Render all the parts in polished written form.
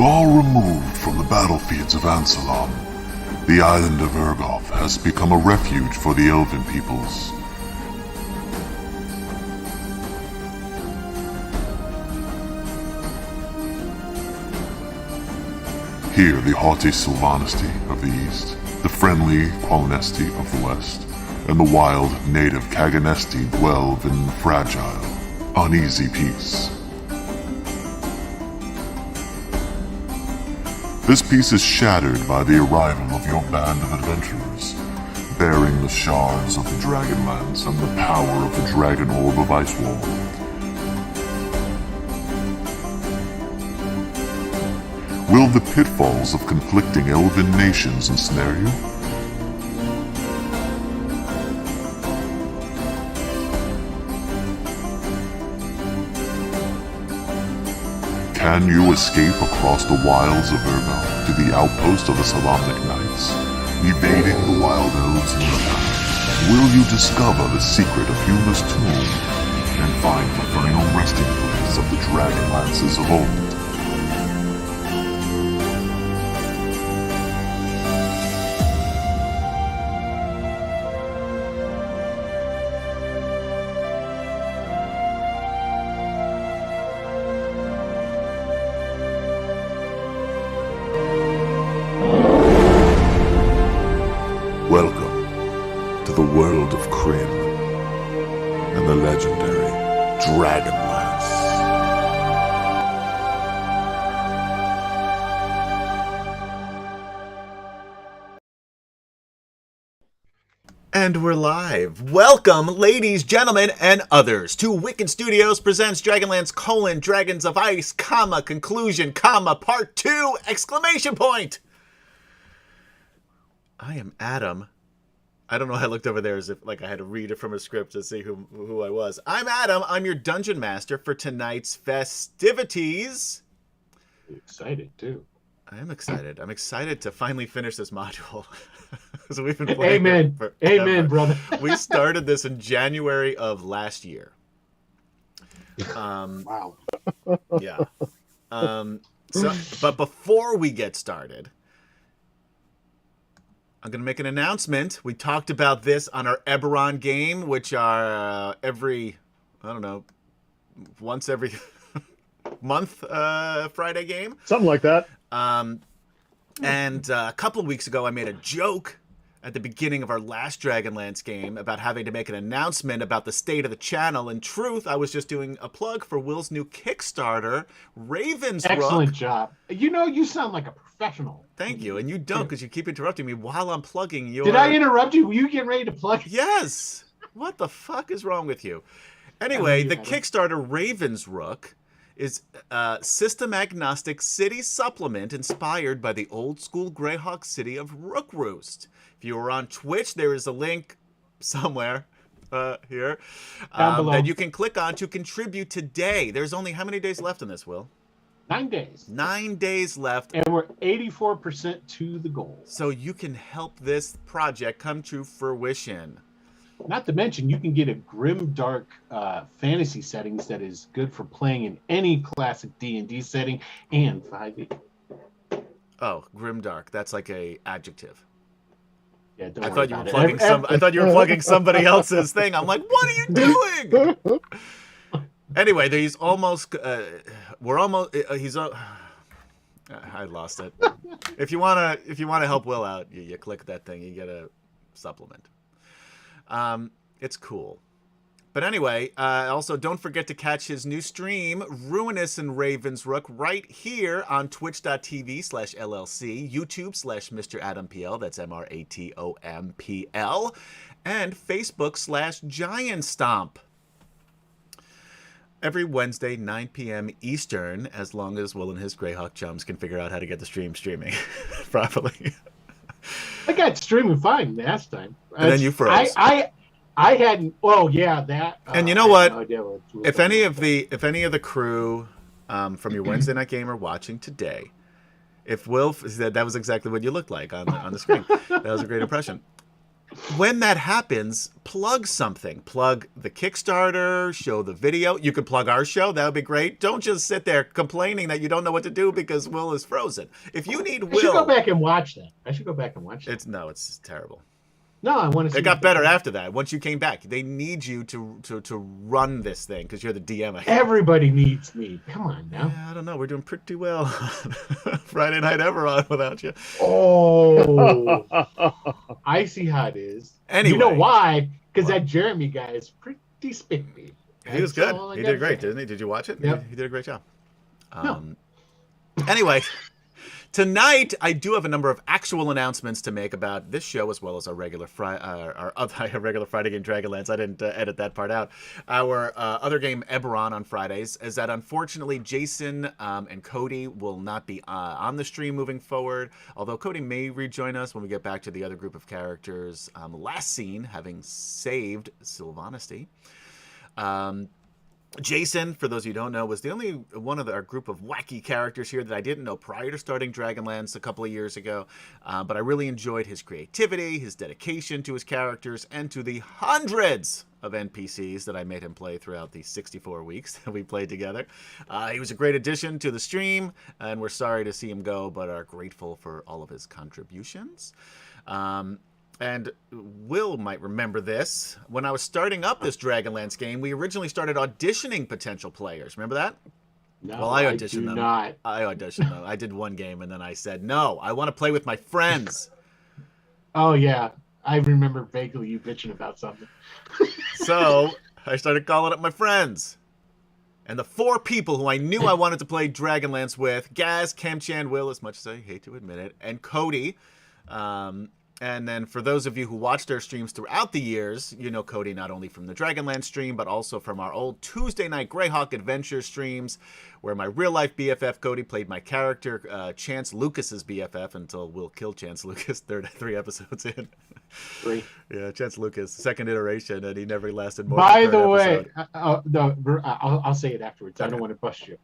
Far removed from the battlefields of Ansalon, the island of Urgoth has become a refuge for the elven peoples. Here, the haughty Sylvanesti of the east, the friendly Qualinesti of the west, and the wild native Kaganesti dwell in fragile, uneasy peace. This peace is shattered by the arrival of your band of adventurers, bearing the shards of the DragonLance and the power of the Dragon Orb of Icewall. Will the pitfalls of conflicting elven nations ensnare you? Can you escape across the wilds of Urgoth to the outpost of the Solamnic Knights, evading the wild elves in the path? Will you discover the secret of Huma's tomb and find the final resting place of the Dragonlances of old? Welcome to the world of Kryn and the legendary DragonLance. And we're live. Welcome, ladies, gentlemen, and others, to Wicked Studios presents DragonLance: Dragons of Ice, conclusion, part 2, exclamation point. I am Adam. I don't know. I looked over there as if like I had to read it from a script to see who I was. I'm Adam. I'm your dungeon master for tonight's festivities. I'm excited too. I am excited. I'm excited to finally finish this module. So we've been playing. Amen. Amen, brother. We started this in January of last year. Wow. Yeah. But before we get started, I'm going to make an announcement. We talked about this on our Eberron game, which are once every month Friday game. Something like that. And a couple of weeks ago, I made a joke at the beginning of our last Dragonlance game about having to make an announcement about the state of the channel. In truth, I was just doing a plug for Will's new Kickstarter, Raven's Rook. Excellent job. You know, you sound like a professional. Thank you. And you don't, because you keep interrupting me while I'm plugging your... Did I interrupt you? Were you getting ready to plug? Yes. What the fuck is wrong with you? Anyway, the Kickstarter Raven's Rook is a system-agnostic city supplement inspired by the old-school Greyhawk city of Rook Roost. If you are on Twitch, there is a link somewhere here that you can click on to contribute today. There's only how many days left in this, Will? 9 days. 9 days left. And we're 84% to the goal. So you can help this project come to fruition. Not to mention, you can get a grim-dark fantasy settings that is good for playing in any classic D&D setting and 5e. Oh, grimdark. That's like a adjective. Yeah, I thought you were plugging somebody else's thing. I'm like, what are you doing? Anyway, he's almost. We're almost. He's. I lost it. If you wanna help Will out, you click that thing. You get a supplement. It's cool. But anyway, also don't forget to catch his new stream, Ruinous and Raven's Rook, right here on twitch.tv/LLC, YouTube/Mr. Adam PL, that's MRATOMPL, and Facebook/Giant Stomp. Every Wednesday, 9 p.m. Eastern, as long as Will and his Greyhawk chums can figure out how to get the streaming properly. I got streaming fine last time. And then you froze. I hadn't. Oh yeah, that. And you know what? If any of the crew from your Wednesday night game are watching today, if Will said that was exactly what you looked like on the screen, that was a great impression. when that happens, plug something. Plug the Kickstarter, show the video. You could plug our show. That would be great. Don't just sit there complaining that you don't know what to do because Will is frozen. If you need Will... I should go back and watch that. It's terrible. No, I want to see... It got better after that. Once you came back. They need you to run this thing because you're the DM. Everybody needs me. Come on now. Yeah, I don't know. We're doing pretty well. Friday Night Everon without you. Oh, I see how it is. Anyway. You know why? Because that Jeremy guy is pretty spiffy. He was good. He did great, didn't he? Did you watch it? Yep. He did a great job. No. Anyway, tonight I do have a number of actual announcements to make about this show as well as our regular regular Friday game Dragonlance. I didn't edit that part out. Our other game Eberron on Fridays is that unfortunately Jason and Cody will not be on the stream moving forward. Although Cody may rejoin us when we get back to the other group of characters last seen having saved Sylvanesty. Jason, for those of you who don't know, was the only one of our group of wacky characters here that I didn't know prior to starting Dragonlance a couple of years ago. But I really enjoyed his creativity, his dedication to his characters, and to the hundreds of NPCs that I made him play throughout the 64 weeks that we played together. He was a great addition to the stream, and we're sorry to see him go, but are grateful for all of his contributions. And Will might remember this. When I was starting up this Dragonlance game, we originally started auditioning potential players. Remember that? No, well, I auditioned them. Not. I auditioned them. I did one game, and then I said, no, I want to play with my friends. Oh, yeah. I remember vaguely you bitching about something. So I started calling up my friends. And the 4 people who I knew I wanted to play Dragonlance with, Gaz, Kemchan, Will, as much as I hate to admit it, and Cody. And then for those of you who watched our streams throughout the years, you know Cody not only from the Dragonlance stream, but also from our old Tuesday night Greyhawk Adventure streams, where my real-life BFF Cody played my character, Chance Lucas's BFF, until Will killed Chance Lucas 3 episodes in. 3. Yeah, Chance Lucas, second iteration, and he never lasted more By than the 3rd way, episode. I'll say it afterwards. I don't want to bust you.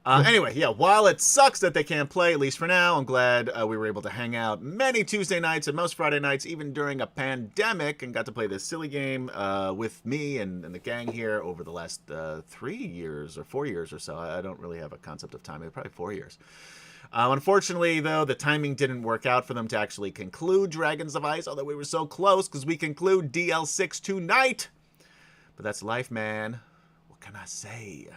Anyway, yeah, while it sucks that they can't play, at least for now, I'm glad we were able to hang out many Tuesday nights and most Friday nights, even during a pandemic, and got to play this silly game with me and the gang here over the last 3 years or 4 years or so. I don't really have a concept of time. Probably 4 years. Unfortunately, though, the timing didn't work out for them to actually conclude Dragons of Ice, although we were so close because we conclude DL6 tonight. But that's life, man. What can I say?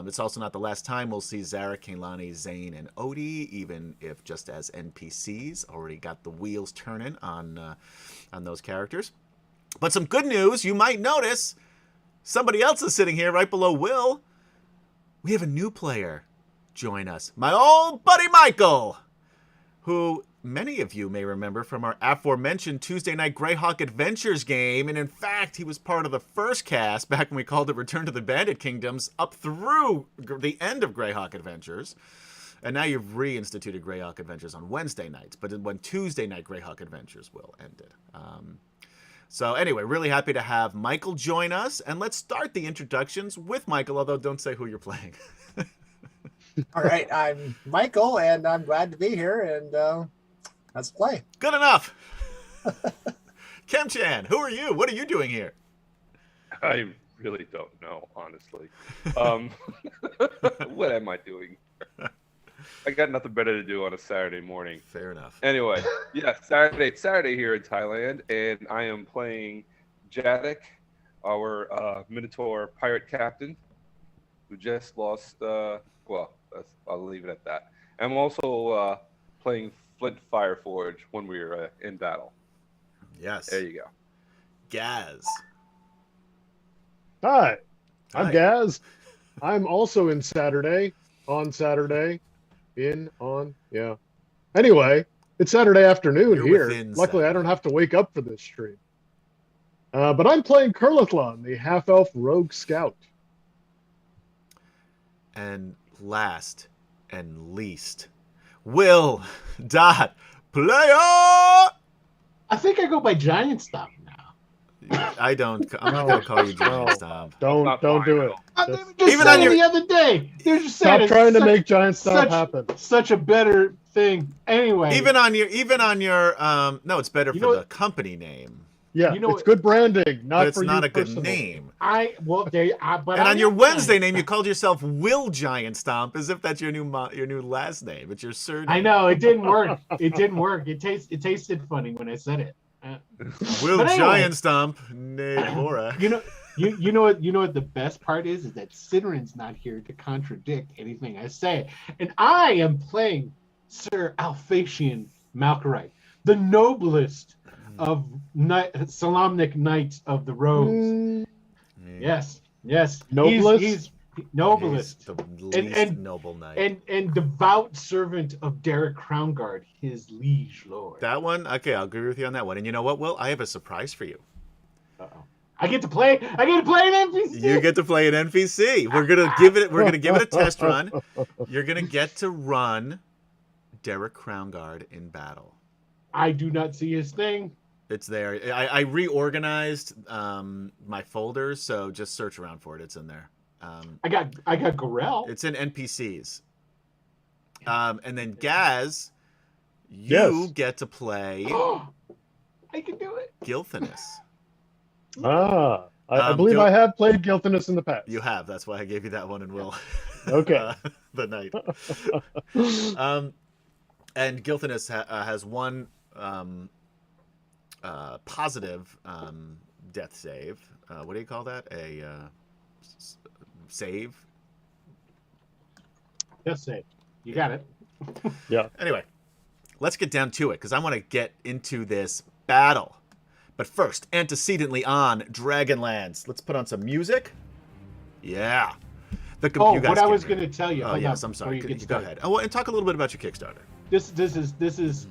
It's also not the last time we'll see Zarek, Kaylani, Zane, and Odie, even if just as NPCs. Already got the wheels turning on those characters. But some good news, you might notice somebody else is sitting here right below Will. We have a new player join us. My old buddy Michael, who many of you may remember from our aforementioned Tuesday night Greyhawk Adventures game. And in fact, he was part of the first cast back when we called it Return to the Bandit Kingdoms up through the end of Greyhawk Adventures. And now you've reinstituted Greyhawk Adventures on Wednesday nights, but when Tuesday night Greyhawk Adventures will ended. So anyway, really happy to have Michael join us. And let's start the introductions with Michael, although don't say who you're playing. All right, I'm Michael, and I'm glad to be here, and let's play. Good enough. Kemchan, who are you? What are you doing here? I really don't know, honestly. What am I doing? I got nothing better to do on a Saturday morning. Fair enough. Anyway, yeah, Saturday here in Thailand, and I am playing Jadek, our Minotaur pirate captain, who just lost. I'll leave it at that. I'm also playing Flint Fireforge when we were in battle. Yes. There you go. Gaz. Hi, I'm Hi. Gaz. I'm also on Saturday. Anyway, it's Saturday afternoon You're here. within Luckily, I don't Saturday. have to wake up for this stream. But I'm playing Kurlathlon, the half-elf rogue scout. And last and least, Will Dot Player. I think I go by Giant Stop now. I'm not gonna call you Giant Stomp. Don't Not do fine it. at all. They Just were just Even on saying your- the other day. They're just saying Stop it's trying to such- make Giant Stomp such- happen. such a better thing. Anyway, Even on your no, it's better You for know the what? company name. Yeah, You know it's what- good branding, not But it's for not you a good personally. name. But And I on your am Wednesday trying. name, you called yourself Will Giant Stomp, as if that's your new last name. It's your surname. I know it didn't work. It didn't work. It tasted funny when I said it. Will But anyway. Giant Stomp, nay Dvorak. You know what the best part is that Sidrin's not here to contradict anything I say, and I am playing Sir Alphatian Malkarite, the noblest of Solamnic Knights of the Rose. Mm, Yes. Noblest? He's noblest. He's the least and- noble knight. and devout servant of Derek Crownguard, his liege lord. That one, okay, I'll agree with you on that one. And you know what, Will? I have a surprise for you. Uh-oh. I get to play an NPC. You get to play an NPC. We're gonna give it a test run. You're gonna get to run Derek Crownguard in battle. I do not see his thing. It's there. I reorganized my folders, so just search around for it. It's in there. I got Gorel. It's in NPCs. And then Gaz, you Yes. get to play I can do it. Gilthanus. I believe I have played Gilthanus in the past. You have. That's why I gave you that one and Will. Okay. The knight. And Gilthanus has one positive death save. What do you call that? A save? Just say it. You got it. Yeah. Anyway, let's get down to it because I want to get into this battle. But first, antecedently on DragonLance. Let's put on some music. Yeah. You guys What I can was hear going to tell you. Oh, hold yes, on, I'm before sorry. you get Go started. ahead. Oh, and talk a little bit about your Kickstarter. This is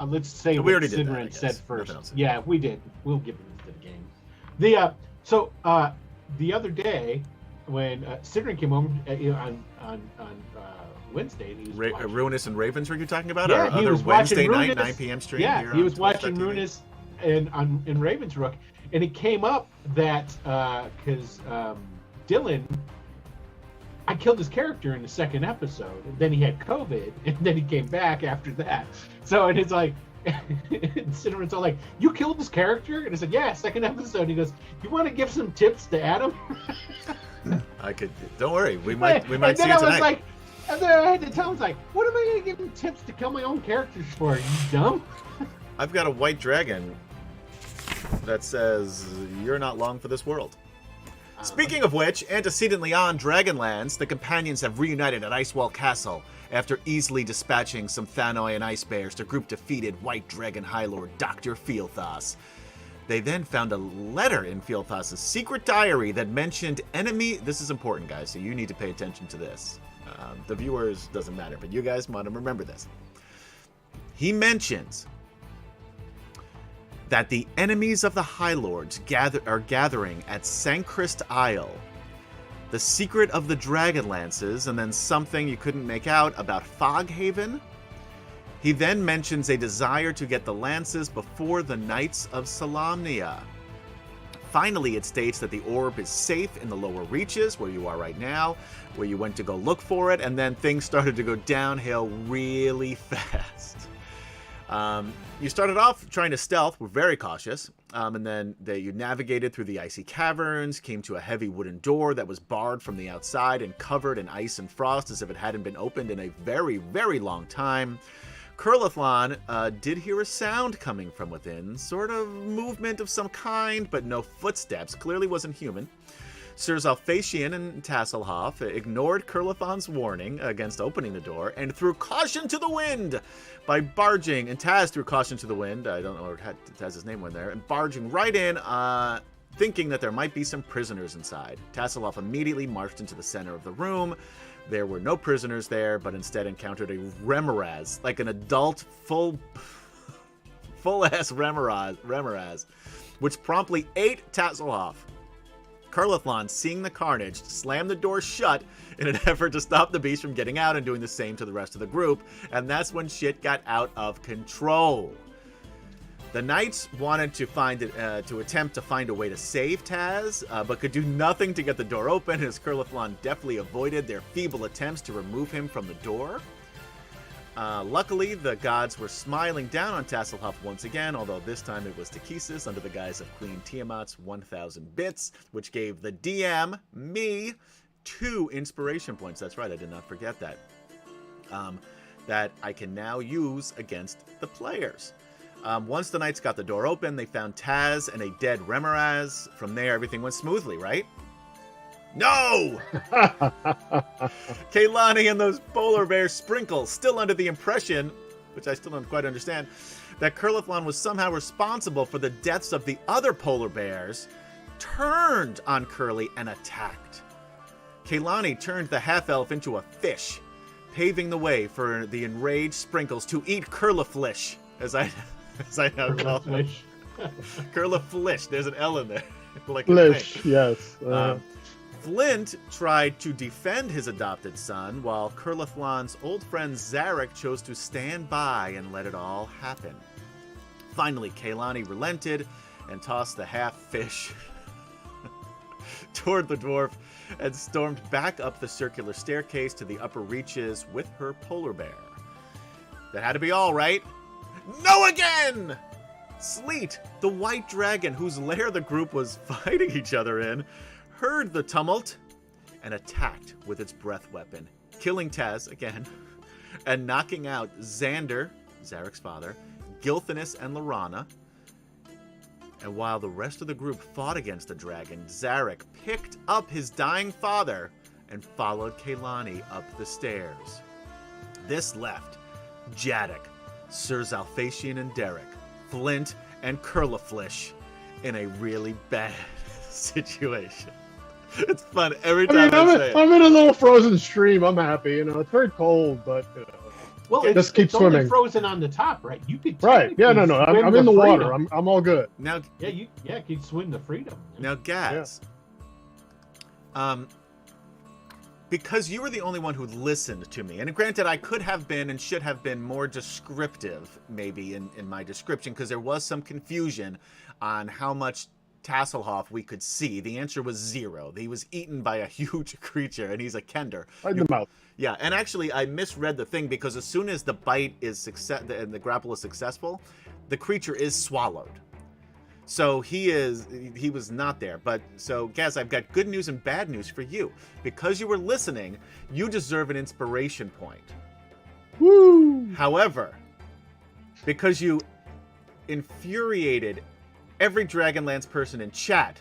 let's say We what already did that, I Sidrin guess. said Nothing first. else. Yeah, we did. We'll give it to the game. The other day when Sidrin came home on Wednesday, and he was watching, Ruinous and Ravens were you talking about? Yeah, Our he other was watching Wednesday night, Ruinous. 9 p.m. stream Yeah, here he on was watching Twitch.tv. Ruinous in Ravensrook, and it came up that because Dylan, I killed his character in the second episode, and then he had COVID, and then he came back after that. So, and it's like, Sidrin's all like, "You killed this character?" And I said, "Yeah, second episode." He goes, "You want to give some tips to Adam?" I could. Don't worry. We might see and then you I was tonight. like, and then I had to tell him, like, "What am I going to give him tips to kill my own characters for? You dumb." I've got a white dragon that says, "You're not long for this world." Speaking of which, antecedently on Dragonlance, the companions have reunited at Icewall Castle after easily dispatching some Thanoi and Ice Bears. The group defeated White Dragon High Lord Dr. Fielthas. They then found a letter in Fielthas' secret diary that mentioned enemy... This is important, guys, so you need to pay attention to this. The viewers, doesn't matter, but you guys want to remember this. He mentions that the enemies of the High Lords are gathering at Sankrist Isle. The secret of the Dragonlances, and then something you couldn't make out about Foghaven. He then mentions a desire to get the lances before the Knights of Solamnia. Finally, it states that the orb is safe in the lower reaches, where you are right now, where you went to go look for it, and then things started to go downhill really fast. You started off trying to stealth, were very cautious, and then you navigated through the icy caverns, came to a heavy wooden door that was barred from the outside and covered in ice and frost as if it hadn't been opened in a very, very long time. Kurlathlon did hear a sound coming from within, sort of movement of some kind, but no footsteps, clearly wasn't human. Sirs Alphatian and Tasselhoff ignored Kurlathon's warning against opening the door and threw caution to the wind by barging, and Taz threw caution to the wind, I don't know where Taz's name went there, and barging right in, thinking that there might be some prisoners inside. Tasselhoff immediately marched into the center of the room. There were no prisoners there, but instead encountered a Remoraz, like an adult full-ass Remoraz, which promptly ate Tasselhoff. Kurlathlon, seeing the carnage, slammed the door shut in an effort to stop the beast from getting out and doing the same to the rest of the group, and that's when shit got out of control. The Knights wanted to attempt to find a way to save Taz, but could do nothing to get the door open as Kurlathlon deftly avoided their feeble attempts to remove him from the door. Luckily, the gods were smiling down on Tasselhoff once again, although this time it was Takesis under the guise of Queen Tiamat's 1,000 bits, which gave the DM, me, 2 inspiration points. That's right, I did not forget that. That I can now use against the players. Once the knights got the door open, they found Taz and a dead Remoraz. From there, everything went smoothly, right? No! Kaylani and those polar bear sprinkles, still under the impression, which I still don't quite understand, that Curlithlon was somehow responsible for the deaths of the other polar bears, turned on Curly and attacked. Kaylani turned the half-elf into a fish, paving the way for the enraged sprinkles to eat Curliflish, as I now call him. Curliflish. There's an L in there. Like Flish, yes. Flint tried to defend his adopted son, while Curlithlon's old friend Zarek chose to stand by and let it all happen. Finally, Kaylani relented and tossed the half-fish toward the dwarf and stormed back up the circular staircase to the upper reaches with her polar bear. That had to be all, right? No again! Sleet, the white dragon whose lair the group was fighting each other in, heard the tumult and attacked with its breath weapon, killing Taz again and knocking out Xander, Zarek's father, Gilthanas, and Lorana. And while the rest of the group fought against the dragon, Zarek picked up his dying father and followed Kaylani up the stairs. This left Jadok, Sir Zalfathian and Derek, Flint, and Curliflish in a really bad situation. It's fun every time I say it. I'm in a little frozen stream. I'm happy. You know, it's very cold, but Well, just keep it's only swimming. frozen on the top, right? You could Right? Yeah, no. technically I'm swim in the to water. freedom. I'm all good. Now, Yeah, you could swim to freedom. Now, Gaz, because you were the only one who listened to me, and granted, I could have been and should have been more descriptive, maybe, in my description, because there was some confusion on how much Tasselhoff we could see. The answer was 0. He was eaten by a huge creature, and he's a Kender. Right in the mouth. Yeah, and actually, I misread the thing, because as soon as the bite is and the grapple is successful, the creature is swallowed. So he was not there. But so, Gaz, I've got good news and bad news for you. Because you were listening, you deserve an inspiration point. Woo! However, because you infuriated every Dragonlance person in chat,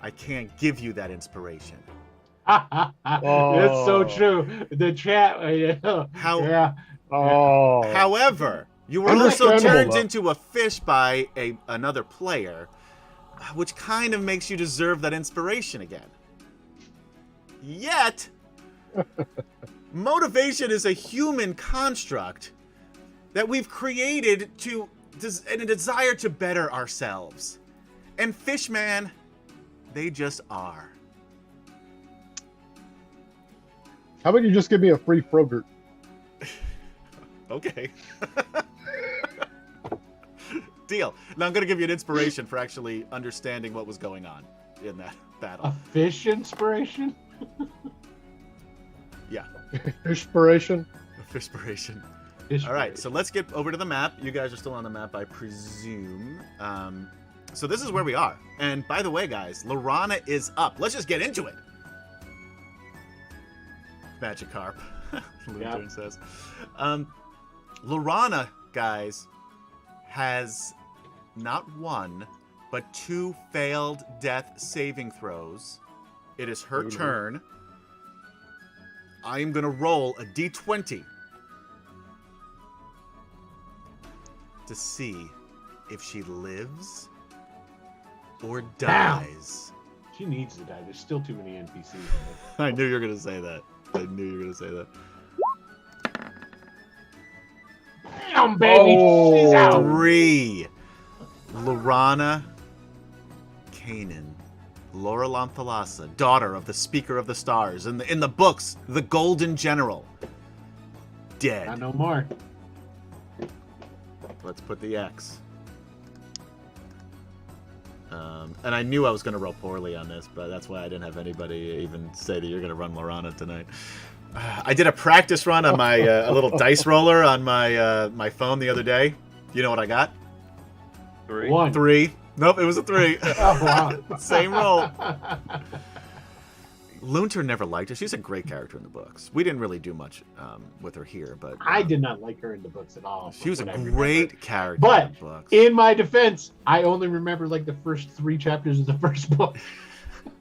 I can't give you that inspiration. That's so true. The chat. Yeah. Oh. However, you were also Understandable, turned though. into a fish by another player, which kind of makes you deserve that inspiration again. Yet, motivation is a human construct that we've created in a desire to better ourselves. And Fishman, they just are. How about you just give me a free Frogurt? Okay. Deal. Now I'm going to give you an inspiration for actually understanding what was going on in that battle. A fish inspiration? Yeah. Inspiration. Fishpiration. Fish All right, so let's get over to the map. You guys are still on the map, I presume. So this is where we are. And by the way, guys, Lorana is up. Let's just get into it. Magikarp, Luthern says. Lorana, guys, has not 1, but 2 failed death saving throws. It is her turn. I am going to roll a d20 to see if she lives or dies. She needs to die. There's still too many NPCs in it. I knew you were going to say that. I knew you were going to say that. Damn, baby. She's out. 3. Lorana Kanan, Laura Thalassa, daughter of the Speaker of the Stars. In the books, the Golden General. Dead. Not no more. Let's put the X. And I knew I was going to roll poorly on this, but that's why I didn't have anybody even say that you're going to run Lorana tonight. I did a practice run on my a little dice roller on my my phone the other day. You know what I got? 3. 1. 3. Nope, it was a 3. Oh, wow. Same roll. Lunter never liked her. She's a great character in the books. We didn't really do much with her here, but I did not like her in the books at all. she was a from what I great remember. character But in the books. in my defense, I only remember like the first 3 chapters of the first book.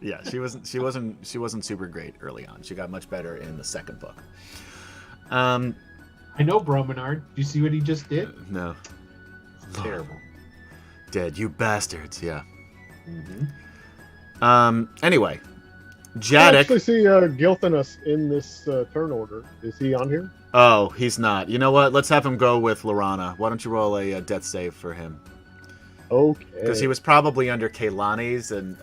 Yeah, she wasn't super great early on. She got much better in the second book. I know Bromenard. Do you see what he just did? No. It's terrible. Dead, you bastards. Yeah. Mm-hmm. Anyway, I Jadek. actually see Gilthanus in this turn order. Is he on here? Oh, he's not. You know what? Let's have him go with Lorana. Why don't you roll a death save for him? Okay. Because he was probably under Kaylani's, and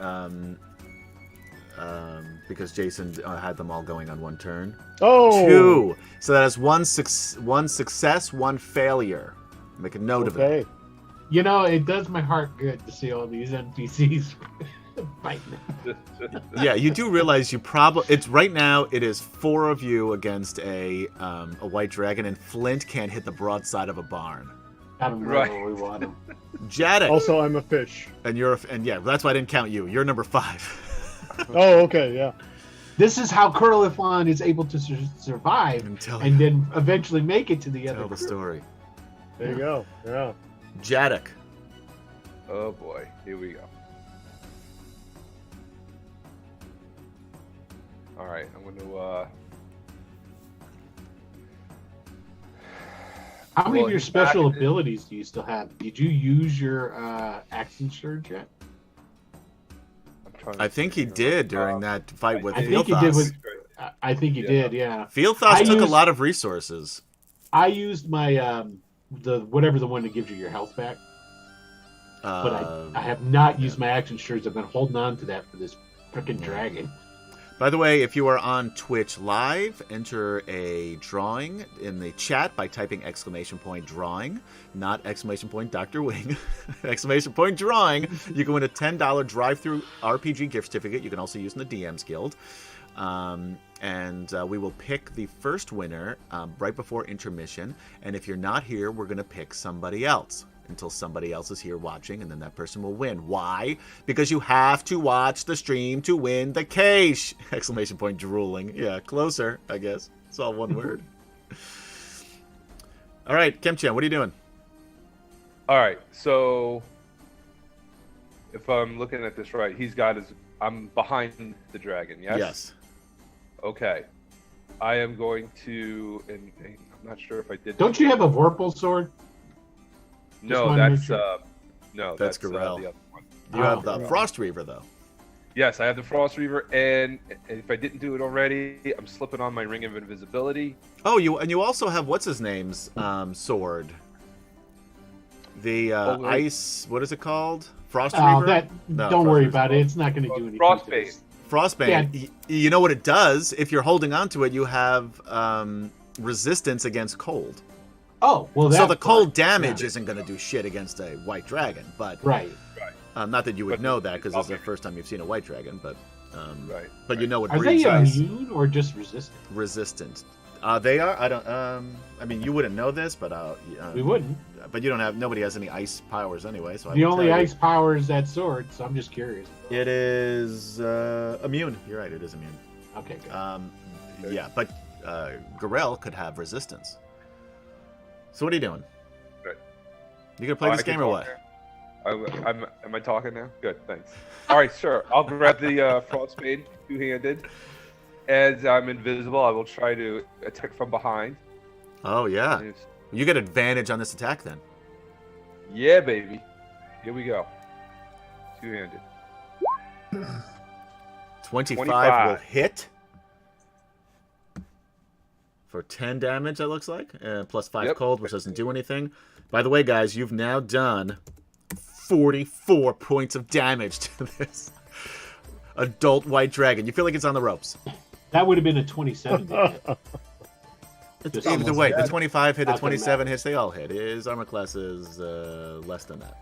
because Jason had them all going on one turn. Oh. 2. So that is one success, 1 failure. Make a note of it. Okay. You know, it does my heart good to see all these NPCs fighting. Yeah, you do realize you probably it's right now. It is 4 of you against a white dragon, and Flint can't hit the broadside of a barn. Got him Right. where we want him. Jadek, Also, I'm a fish. and yeah, that's why I didn't count you. You're number 5. Oh, okay, yeah. This is how Curlifon is able to survive and then eventually make it to the other tell the group. story. There you go. Yeah. Jadek. Oh boy, here we go. All right, I'm going to. How many Well, of your he's special back. abilities do you still have? Did you use your action surge yet? I'm trying to I think he figure did out- during that fight with I think he did Fieldthas. with. I think he Yeah. did. Yeah. Fieldthas I took a used- lot of resources. I used my the whatever the one that gives you your health back, but I have not used my action surge. I've been holding on to that for this freaking dragon. By the way, if you are on Twitch live, enter a drawing in the chat by typing !drawing, not !Dr. Wing, !drawing. You can win a $10 drive-through RPG gift certificate. You can also use in the DM's Guild. And we will pick the first winner right before intermission. And if you're not here, we're going to pick somebody else until somebody else is here watching, and then that person will win. Why? Because you have to watch the stream to win the cash! !Drooling. Yeah, closer, I guess. It's all one word. All right, Kim-chan, what are you doing? All right, so if I'm looking at this right, he's got his. I'm behind the dragon. Yes. Yes. Okay. I am going to, and I'm not sure if I did. Don't you have a Vorpal sword? No, wanna make that's sure. no, That's that's Garel. the other one. You have the right. Frost Reaver, though. Yes, I have the Frost Reaver, and if I didn't do it already, I'm slipping on my Ring of Invisibility. Oh, you also have what's-his-name's sword. The wait. ice, what is it called? Frost Oh, Reaver? that No, don't Frost worry Reaver's about called it. It's not going to do anything. Frostbane. to this. Frostbane. Yeah. You know what it does? If you're holding on to it, you have resistance against cold. Oh, well, So that the cold part, damage yeah. isn't going to do shit against a white dragon. But Right. not that you would But know that because this is the okay. first time you've seen a white dragon. But Right. but you know what Are they breeds ice. immune or just resistant? Resistant. They are. I don't. I mean, you wouldn't know this, but We wouldn't. But you don't have. Nobody has any ice powers anyway. So I The will only tell you. ice power is that sword, so I'm just curious. It is immune. You're right. It is immune. Okay, good. Yeah, but Garel could have resistance. So what are you doing? Right. You gonna play this I can game or talk what? now? Am I talking now? Good, thanks. All right, sure. I'll grab the Frostbane two-handed. As I'm invisible, I will try to attack from behind. Oh yeah. You get advantage on this attack then. Yeah, baby. Here we go. Two-handed. 25 will hit for 10 damage. That looks like, plus 5 Yep. cold, which doesn't do anything. By the way, guys, you've now done 44 points of damage to this adult white dragon. You feel like it's on the ropes. That would have been a 27 to hit. Just Either almost way, dead. the 25 hit, the Not gonna 27 matter. hits, they all hit. His armor class is less than that.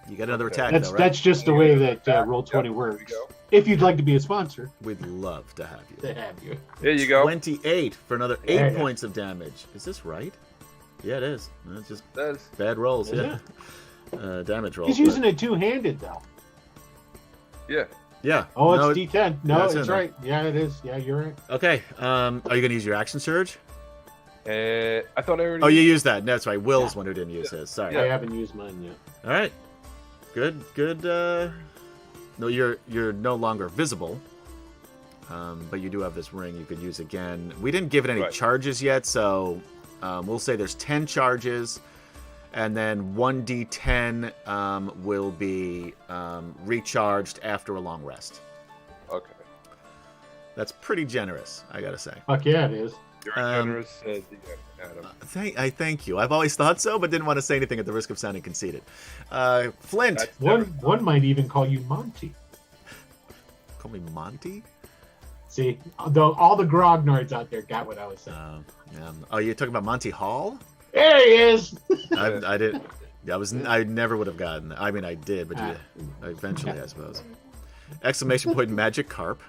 You get another Okay. attack, That's though, right? that's just the way that Roll20 There you works. go. If you'd like to be a sponsor, We'd love to have you. they have you. There you go. 28 for another 8 There you go. points of damage. Is this right? Yeah, it is. It's just That's bad rolls. Is Yeah. Damage rolls. He's using it two-handed though. yeah. Yeah. Oh, No, it's D10. No, that's it's in there. right. Yeah, it is. Yeah, you're right. Okay. Are you gonna use your action surge? I thought I already. Oh, you used that. That's right. Will's one who didn't use his. Sorry. I haven't used mine yet. All right. Good. Good. No, you're no longer visible. But you do have this ring you could use again. We didn't give it any Right. charges yet, so we'll say there's 10 charges, and then 1d10 will be recharged after a long rest. Okay. That's pretty generous, I gotta say. Fuck yeah, it is. You're generous, Adam. I thank you. I've always thought so, but didn't want to say anything at the risk of sounding conceited. Flint, That's One might even call you Monty. call me Monty. See, all the grognards out there got what I was saying. Yeah. Oh, you're talking about Monty Hall? There he is. I didn't. I never would have gotten that. I mean, I did, but yeah, eventually, I suppose. Exclamation point! Magic carp.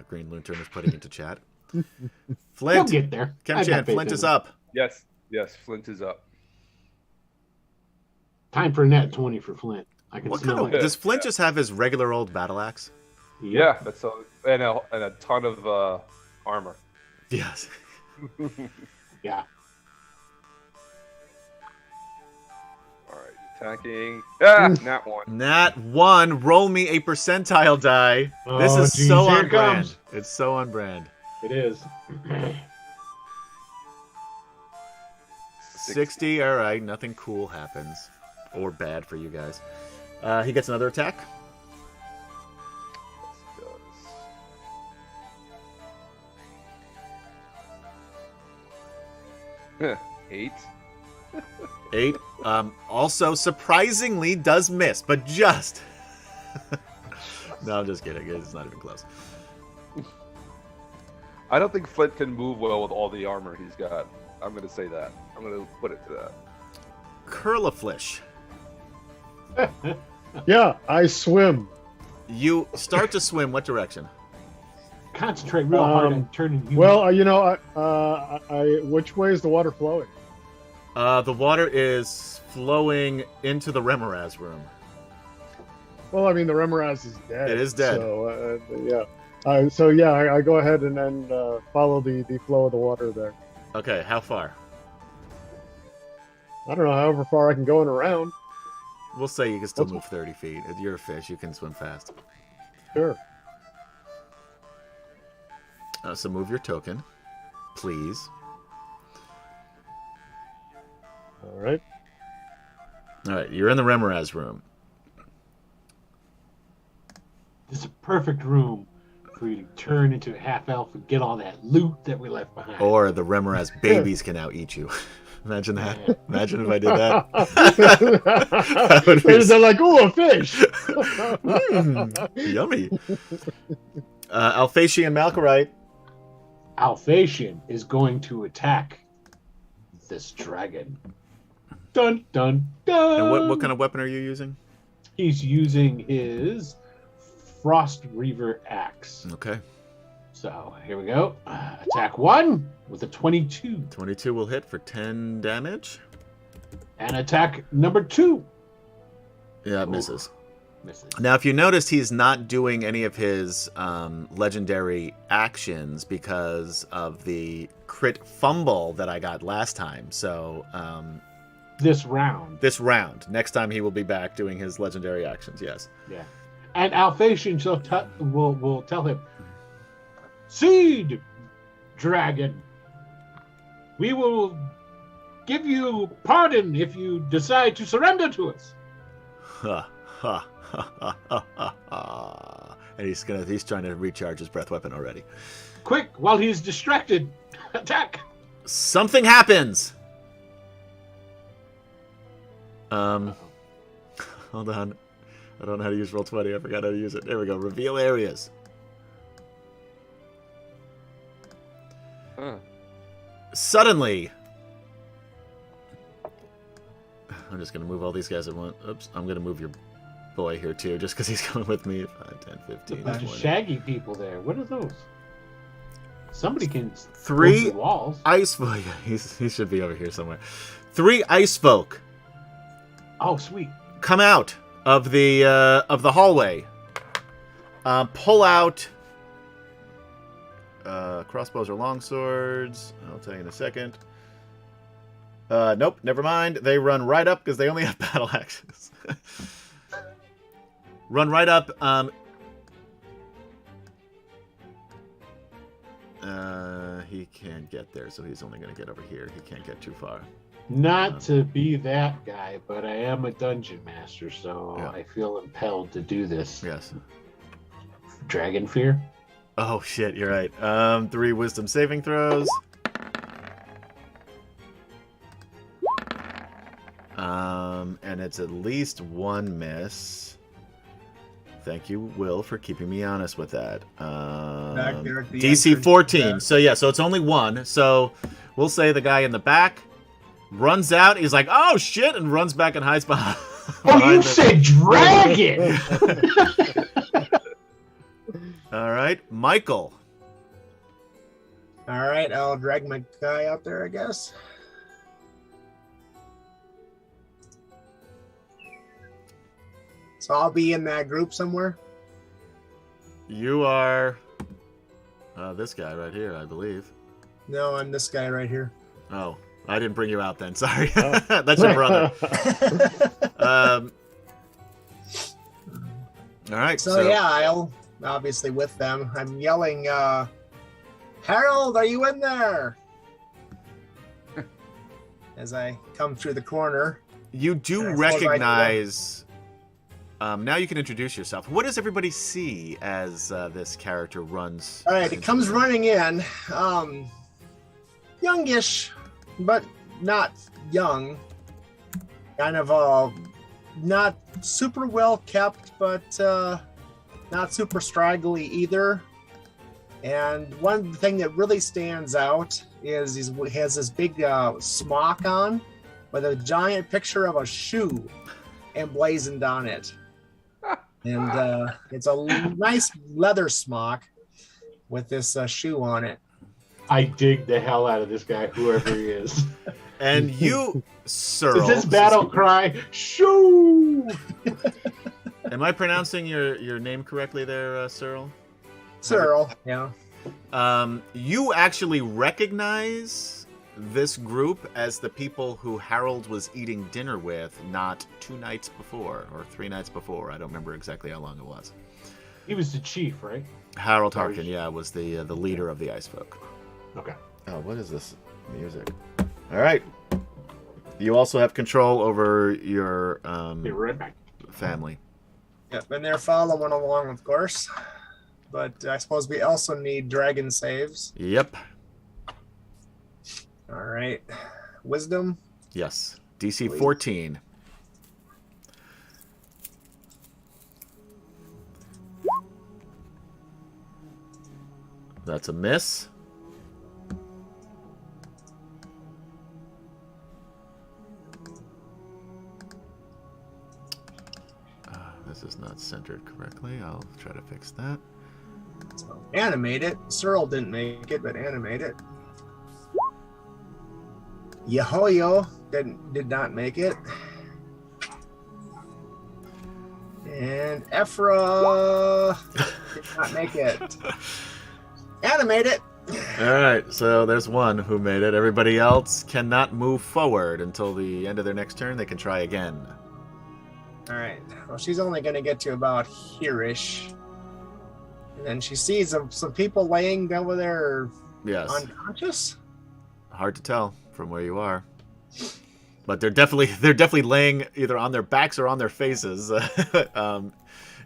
Green Lantern is putting into chat. He'll Flint, get there. Chem I've Chan, got faith Flint in is him. up. Yes. Flint is up. Time for a nat 20 for Flint. I can What smell kind of? it. Does Flint just have his regular old battle axe? Yeah, that's all, and a ton of armor. Yes. Yeah. All right, attacking. Nat one. Nat 1. Roll me a percentile die. This Oh, is geez, so here on it brand. comes. It's so on brand. It is. 60. All right. Nothing cool happens, or bad for you guys. He gets another attack. Does. 8. 8. Also, surprisingly, does miss, but just. No, I'm just kidding. It's not even close. I don't think Flint can move well with all the armor he's got. I'm going to say that. I'm going to put it to that. Curliflish. Yeah, I swim. You start to swim. What direction? Concentrate real hard on turning you. Well, which way is the water flowing? The water is flowing into the Remoraz room. Well, I mean, the Remoraz is dead. It is dead. So, yeah. I go ahead and then follow the flow of the water there. Okay, how far? I don't know, however far I can go in around. We'll say you can still move 30 feet. You're a fish. You can swim fast. Sure. So move your token, please. All right. All right, you're in the Remoraz room. This is a perfect room for you to turn into a half elf and get all that loot that we left behind. Or the Remoraz babies can now eat you. Imagine that. Imagine if I did that. That would be They're like, ooh, a fish. yummy. Alphacian Malkorite. Alphasian is going to attack this dragon. Dun dun dun. And what kind of weapon are you using? He's using his Frost Reaver axe. Okay. So here we go. Attack 1 with a 22. 22 will hit for 10 damage. And attack number 2. Yeah, it misses. Misses. Now, if you notice, he's not doing any of his legendary actions because of the crit fumble that I got last time. So This round. this round, next time he will be back doing his legendary actions. Yes. Yeah. And Alphasian will tell him, Seed, dragon, we will give you pardon if you decide to surrender to us. Ha ha ha ha ha ha. And he's trying to recharge his breath weapon already. Quick, while he's distracted, attack. Something happens. Hold on. I don't know how to use Roll20. I forgot how to use it. There we go. Reveal areas. Huh. Suddenly, I'm just going to move all these guys at once. Oops, I'm going to move your boy here too, just because he's coming with me. 5, 10, 15, Bunch 20. of shaggy people there. What are those? Somebody can 3 move the walls. ice folk. Yeah, he should be over here somewhere. 3 ice folk Oh, sweet. come out of the hallway. Pull out crossbows or longswords. I'll tell you in a second. Nope, never mind. They run right up because they only have battle axes. Run right up. He can't get there, so he's only going to get over here. He can't get too far. Not to be that guy, but I am a dungeon master, so Yeah. I feel impelled to do this. Yes. Dragon fear? Oh shit, you're right. 3 wisdom saving throws. And it's at least 1 miss. Thank you, Will, for keeping me honest with that. Back there at the DC entrance. 14. Yeah. So yeah, so it's only 1. So we'll say the guy in the back runs out. He's like, "Oh shit!" and runs back and hides behind. Oh, you behind the- said dragon! All right, Michael. All right, I'll drag my guy out there, I guess. So I'll be in that group somewhere. You are this guy right here, I believe. No, I'm this guy right here. Oh, I didn't bring you out then. Sorry. Oh. That's your brother. All right. So yeah, I'll obviously with them. I'm yelling, Harold, are you in there? As I come through the corner. You do I suppose I do. recognize. Now you can introduce yourself. What does everybody see as this character runs? All right, it comes running in. Youngish, but not young. Kind of not super well kept, but not super straggly either. And one thing that really stands out is he has this big smock on with a giant picture of a shoe emblazoned on it. And it's a nice leather smock with this shoe on it. I dig the hell out of this guy, whoever he is. And you, Searle. Is this battle cry? Shoo! Am I pronouncing your name correctly there, Searle? Cyril, yeah. You actually recognize this group as the people who Harold was eating dinner with not 2 nights before or 3 nights before. I don't remember exactly how long it was. He was the chief, right? Harold Harkin, yeah, was the leader of the Ice Folk. Okay. Oh, what is this music? All right. You also have control over your Be right back. family. Yep, and they're following along, of course. But I suppose we also need dragon saves. Yep. All right. Wisdom. Yes. DC 14. That's a miss. This is not centered correctly. I'll try to fix that. So animate it. Cyril didn't make it, but animate it. Yehoyo did not make it. And Ephra did not make it. Animate it. All right, so there's one who made it. Everybody else cannot move forward until the end of their next turn. They can try again. All right. Well, she's only going to get to about here-ish. And then she sees some people laying over there Yes. unconscious. Hard to tell from where you are. But they're definitely laying either on their backs or on their faces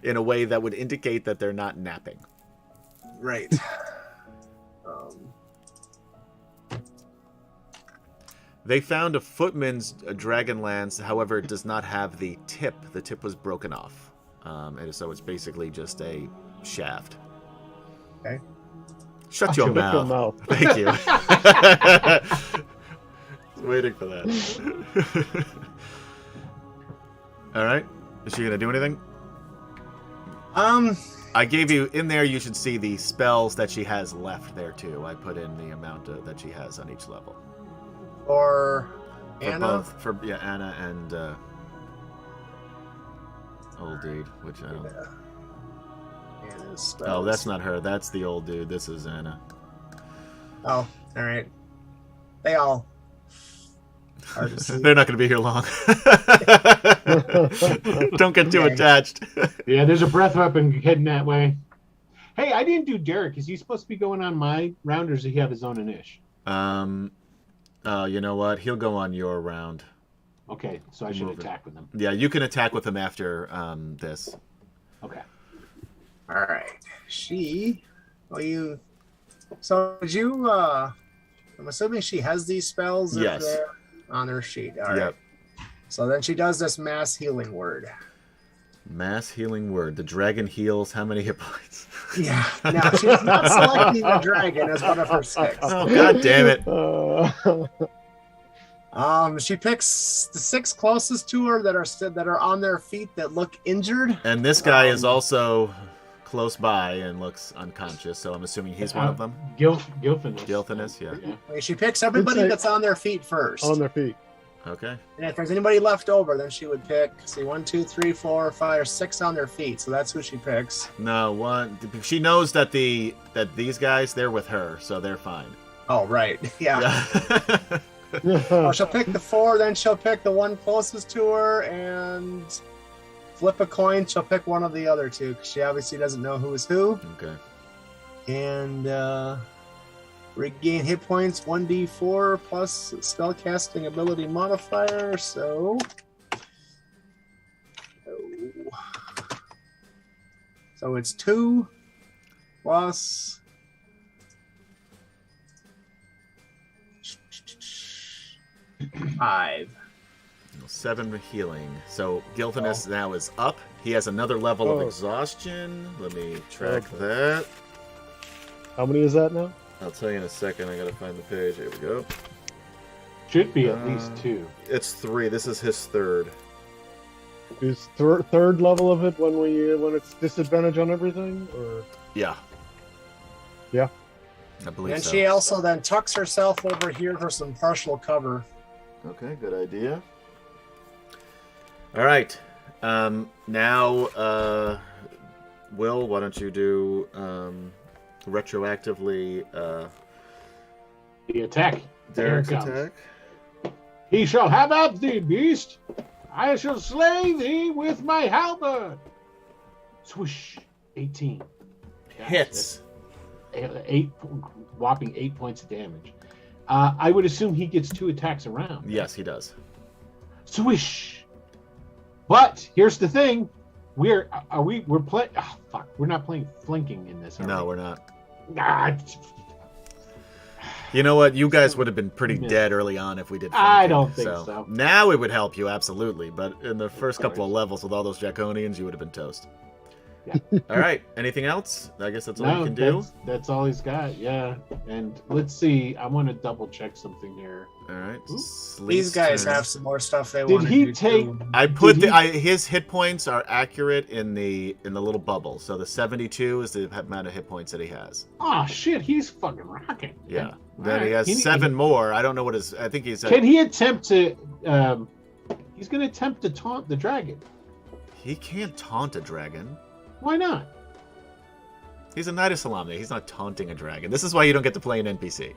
in a way that would indicate that they're not napping. Right. They found a footman's DragonLance, however, it does not have the tip. The tip was broken off. And so it's basically just a shaft. Okay. Shut your mouth. Thank you. Waiting for that. All right. Is she gonna do anything? Um, I gave you in there. You should see the spells that she has left there too. I put in the amount that she has on each level. for For Anna. both, for Anna and old dude, which I don't. Anna's Oh, spells. that's not her. That's the old dude. This is Anna. Oh, all right. They all. Hard to see. They're not going to be here long. Don't get too Okay. attached. Yeah, there's a breath weapon heading that way. Hey, I didn't do Derek. Is he supposed to be going on my round, or does he have his own initiative? You know what? He'll go on your round. Okay, so I should Move it. attack with him. Yeah, you can attack with him after this. Okay. All right. She. Well, you. So did you? I'm assuming she has these spells. If Yes. they're on her sheet. All right. Yep. So then she does this mass healing word. Mass healing word. The dragon heals how many hit points? Yeah. Now she's not selecting the dragon as one of her 6. Oh, god damn it. She picks the 6 closest to her that are on their feet that look injured. And this guy is also close by and looks unconscious, so I'm assuming he's one of them. Gilfinus. Gilfinus, yeah. She picks everybody It's like- that's on their feet first. On their feet. Okay. And if there's anybody left over, then she would pick, 1, 2, 3, 4, 5, or 6 on their feet. So that's who she picks. No, one. She knows that these guys, they're with her, so they're fine. Oh, right. Yeah. Yeah. Oh, she'll pick the 4, then she'll pick the one closest to her, and flip a coin. She'll pick one of the other 2, because she obviously doesn't know who is who. Okay. And regain hit points 1d4 plus spellcasting ability modifier. So it's 2 plus 5. 7 healing. So Gilfinus now is up. He has another level of Oh. exhaustion. Let me track Okay. that. How many is that now? I'll tell you in a second. I gotta find the page. Here we go. Should be at least 2. It's 3. This is his 3rd. Is third level of it when it's disadvantage on everything, or Yeah. Yeah. I believe And so. she also then tucks herself over here for some partial cover. Okay, good idea. All right. Now, Will, why don't you do retroactively The attack. There Derek's it comes. attack? He shall have at thee, beast. I shall slay thee with my halberd. Swoosh. 18. Hits. Whopping 8 points of damage. I would assume he gets 2 attacks around. Yes, he does. Swish. But here's the thing: we're playing. Oh, fuck, we're not playing flanking in this. No, we're not. Ah, You know what? You guys would have been pretty Yeah. dead early on if we did. I flanking, don't think so. Now it would help you absolutely, but in the first couple of levels with all those draconians, you would have been toast. Yeah. All right. Anything else? I guess that's all you can do. That's all he's got. Yeah. And let's see. I want to double check something here. All right. These guys turn. have some more stuff they Did want to he do. take- too. I put Did he- his hit points are accurate in the little bubble. So the 72 is the amount of hit points that he has. Oh shit, he's fucking rocking. Yeah. All Then he right. has 7 more. I don't know what his. I think he's. Can he attempt to? He's going to attempt to taunt the dragon. He can't taunt a dragon. Why not? He's a Knight of Solamnia. He's not taunting a dragon. This is why you don't get to play an NPC.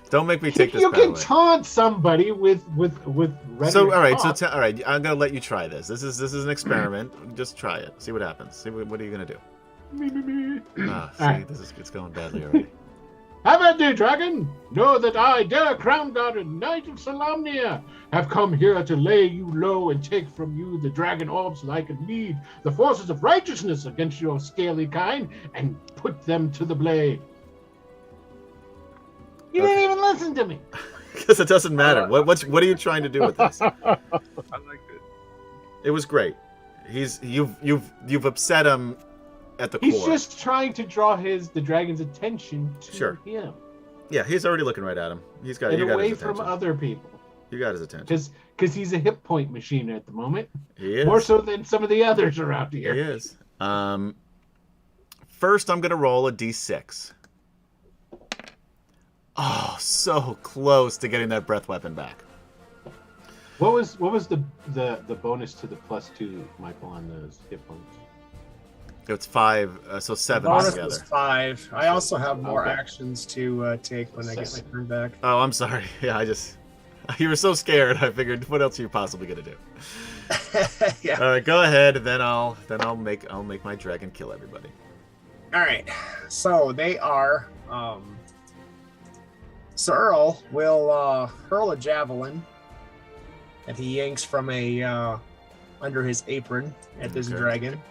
Don't make me take this You power can away. taunt somebody with rhetoric So all right, talk. all right. I'm gonna let you try this. This is an experiment. Just try it. See what happens. See what are you gonna do? Ah, see, All right. it's going badly already. Have at thee, dragon! Know that I, Derek Crown Guard, Knight of Solamnia, have come here to lay you low and take from you the dragon orb so that I can lead the forces of righteousness against your scaly kind and put them to the blade. You didn't even listen to me. Because it doesn't matter. What are you trying to do with this? I like it. It was great. You've upset him at the He's core. just trying to draw the dragon's attention to Sure. him Yeah, he's already looking right at him. He's got and you got away his from attention. other people. You got his attention. Because he's a hit point machine at the moment. He is. More so than some of the others around He here. is. First, I'm going to roll a d6. Oh, so close to getting that breath weapon back. What was the bonus to the +2, Michael, on those hit points? It's 5, so 7 Bonus altogether. was 5. I also have more Okay. actions to take when I get my turn back. Oh, I'm sorry. Yeah, you were so scared. I figured, what else are you possibly going to do? Yeah. All right, go ahead, and then I'll make my dragon kill everybody. All right. So they are. Sir Earl will hurl a javelin that he yanks from under his apron at this Okay. dragon.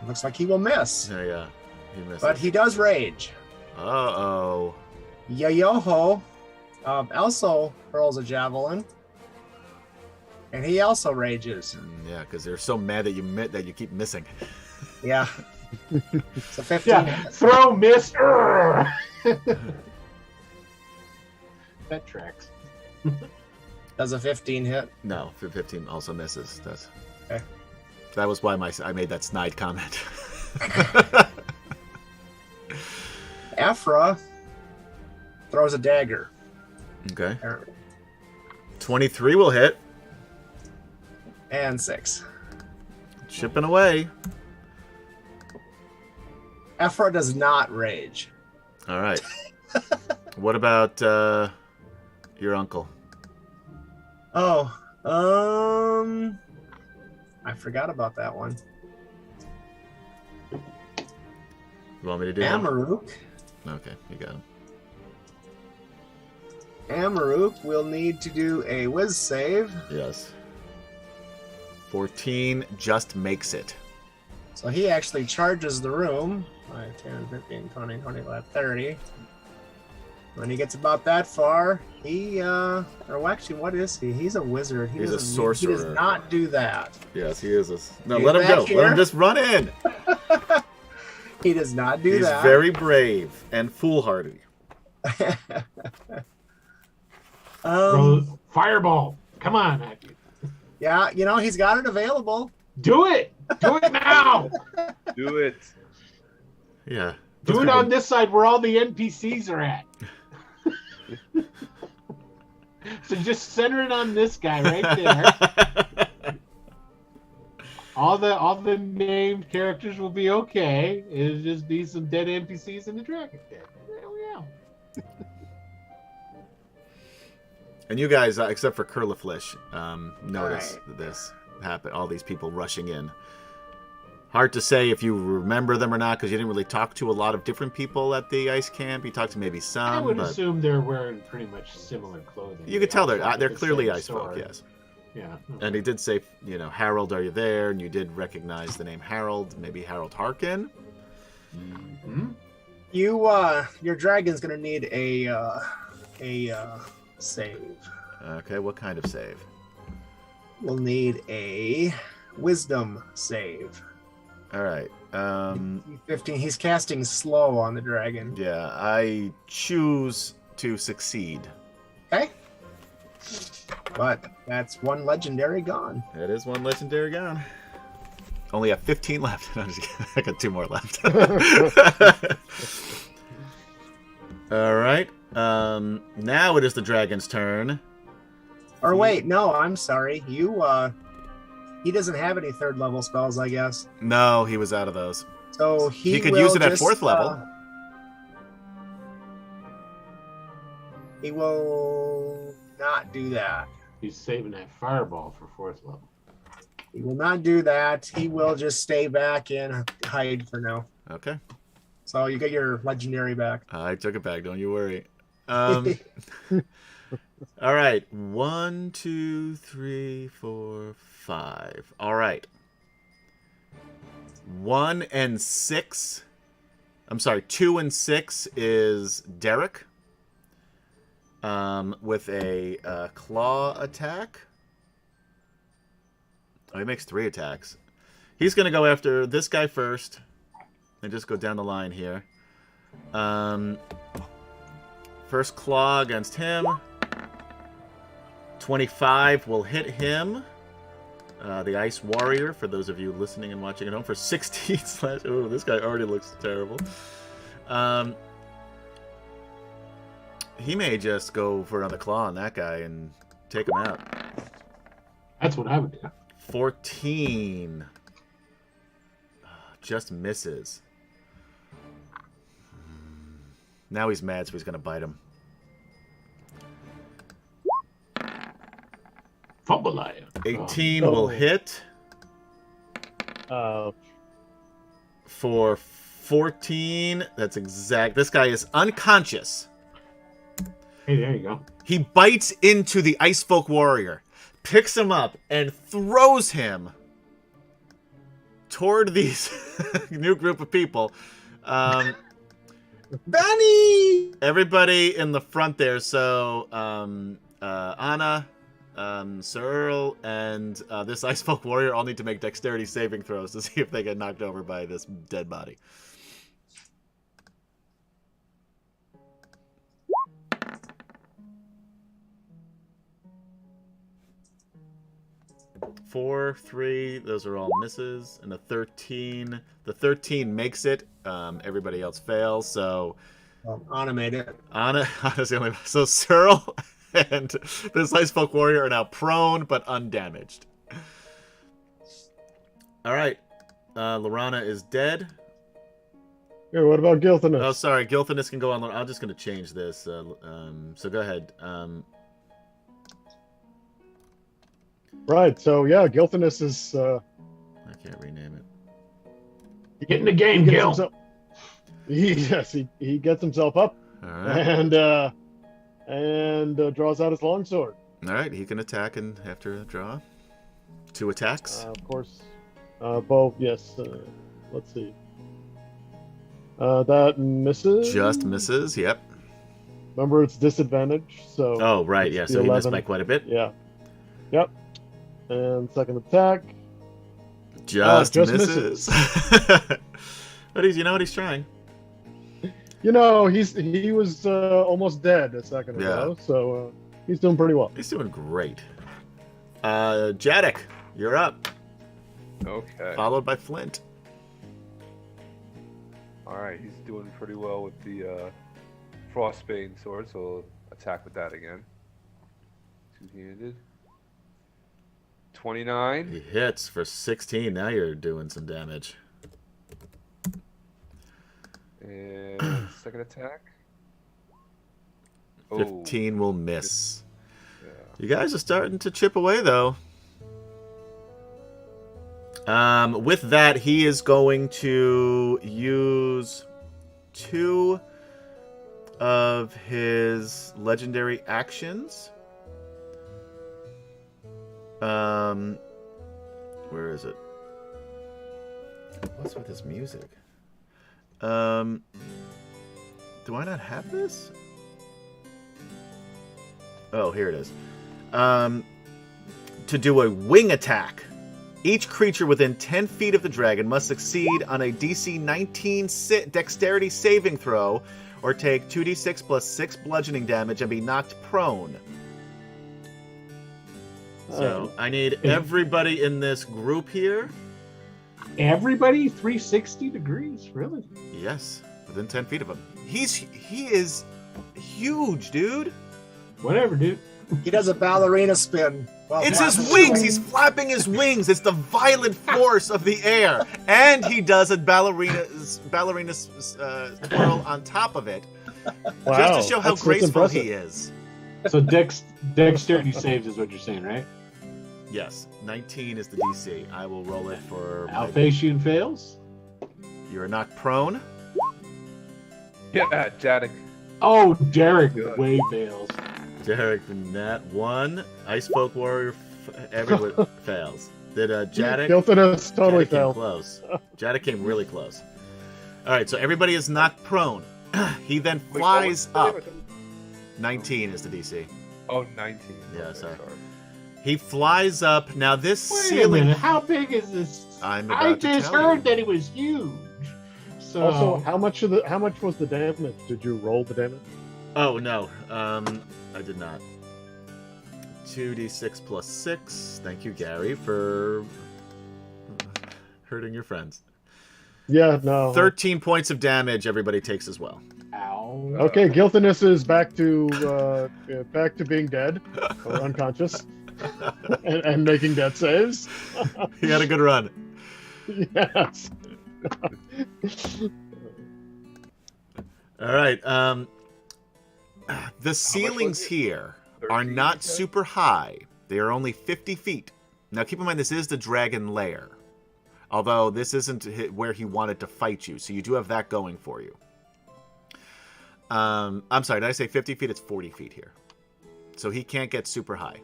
Looks like he will miss, Yeah, he missed. but he does rage. Uh-oh. Yayoho also hurls a javelin, and he also rages. Yeah, because they're so mad that you keep missing. Yeah. It's a 15. Yeah, throw, miss. Urgh. That tracks. Does a 15 hit? No, 15 also misses. Okay. That was why I made that snide comment. Aphra throws a dagger. Okay. 23 will hit. And 6. Chipping away. Aphra does not rage. All right. What about your uncle? Oh, I forgot about that one. You want me to do that? Amaruk. Okay, you got him. Amaruk will need to do a whiz save. Yes. 14 just makes it. So he actually charges the room. 5, 10, 15, 20, 25, 30. When he gets about that far, actually, what is he? He's a wizard. He's a He sorcerer. does not do that. Yes, he is. No, He's let him back go. here. Let him just run in. He does not do He's that. very brave and foolhardy. Fireball. Come on, Matthew. Yeah, he's got it available. Do it. Do it now. Do it. Yeah. Do it on this side where all the NPCs are at. So just center it on this guy right there. All the named characters will be okay. It'll just be some dead NPCs in the dragon den. There we go. And you guys, except for Curliflish, notice Right. this happen. All these people rushing in. Hard to say if you remember them or not, because you didn't really talk to a lot of different people at the ice camp. You talked to maybe some. I would but assume they're wearing pretty much similar clothing. you could tell they're Outside they're the clearly same ice folk. sword. Yes. Yeah. And he did say, Harold, are you there? And you did recognize the name Harold, maybe Harold Harkin. Mhm. Your dragon's gonna need a save. Okay, what kind of save? We'll need a wisdom save. All right. 15. He's casting slow on the dragon. Yeah, I choose to succeed. Okay. But that's one legendary gone. That is one legendary gone. Only have 15 left. No, I'm just kidding. I got 2 more left. All right. Now it is the dragon's turn. Or wait, no, I'm sorry. He doesn't have any 3rd level spells, I guess. No, he was out of those. So He could will use it at just, 4th level. He will not do that. He's saving that fireball for 4th level. He will not do that. He will just stay back and hide for now. Okay. So you get your legendary back. I took it back. Don't you worry. All right. 1, 2, 3, 4, 5. All right. 1 and 6. I'm sorry. 2 and 6 is Derek. With a claw attack. Oh, he makes 3 attacks. He's going to go after this guy first. And just go down the line here. First claw against him. 25 will hit him. The Ice Warrior, for those of you listening and watching at home, for 16 slash... Oh, this guy already looks terrible. He may just go for another claw on that guy and take him out. That's what I would do. 14. Just misses. Now he's mad, so he's going to bite him. Fumbleia. 18 will hit. For 14. That's exact. This guy is unconscious. Hey, there you go. He bites into the Ice Folk Warrior, picks him up, and throws him toward these new group of people. Benny! Everybody in the front there. So Anna, Sir Earl, and this Ice Folk Warrior all need to make dexterity saving throws to see if they get knocked over by this dead body. Four, 3, those are all misses, and a 13. The 13 makes it. Everybody else fails, so Anna made it. Anna's the only one. So Cyril and this Ice Folk Warrior are now prone but undamaged. All right, Lorana is dead. Here, what about Gilthanus? Oh, sorry, Gilthanus can go on. I'm just going to change this. So go ahead. Right, so yeah, Gilthanus is... I can't rename it. Get in the game, Gil. He gets himself up All right. and draws out his longsword. All right, he can attack and after a draw. 2 attacks. Of course, both, yes. Let's see. That misses. Just misses, yep. Remember, it's disadvantage, so... Oh, right, it's yeah, the so he missed 11. by quite a bit. Yeah. Yep. And second attack. Just misses. But he's, you know what, he's trying. You know, he was almost dead a second ago, so he's doing pretty well. He's doing great. Jadek, you're up. Okay. Followed by Flint. All right, he's doing pretty well with the Frostbane sword, so attack with that again. Two-handed. 29. He hits for 16. Now you're doing some damage. And second attack. 15 will miss. Yeah. You guys are starting to chip away, though. With that, he is going to use 2 of his legendary actions. Where is it? What's with his music? Do I not have this? Oh, here it is. To do a wing attack. Each creature within 10 feet of the dragon must succeed on a DC 19 dexterity saving throw or take 2d6 plus 6 bludgeoning damage and be knocked prone. So I need everybody in this group here. Everybody 360 degrees, really? Yes, within 10 feet of him. He is huge, dude. Whatever, dude. He does a ballerina spin. It's his wings. He's flapping his wings. It's the violent force of the air, and he does a ballerina twirl on top of it, just to show how graceful he is. So dexterity saves is what you're saying, right? Yes, 19 is the DC. I will roll it for... Alphasian fails? You are knocked prone. Yeah, Jadek. Oh, Derek way fails. Derek, nat 1. Ice Folk Warrior, everyone fails. Did Jadek? Gilthanus totally Jadek came failed. close. Jadek came really close. All right, so everybody is knocked prone. He then flies up. 19 is the DC. Oh, 19. Yeah, Okay, sorry. He flies up. Now this Wait a ceiling... minute, how big is this? I'm I about to just tell heard you. that it was huge. So Also, how much was the damage? Did you roll the damage? Oh, no. I did not. 2d6 plus 6. Thank you, Gary, for hurting your friends. Yeah, no. 13 points of damage everybody takes as well. Ow. Okay, Gilthinus is back to being dead or unconscious and making death saves. He had a good run. Yes. All right. The ceilings here are 13, not you said? super high. They are only 50 feet. Now, keep in mind, this is the dragon lair. Although this isn't where he wanted to fight you, so you do have that going for you. I'm sorry, did I say 50 feet? It's 40 feet here. So he can't get super high.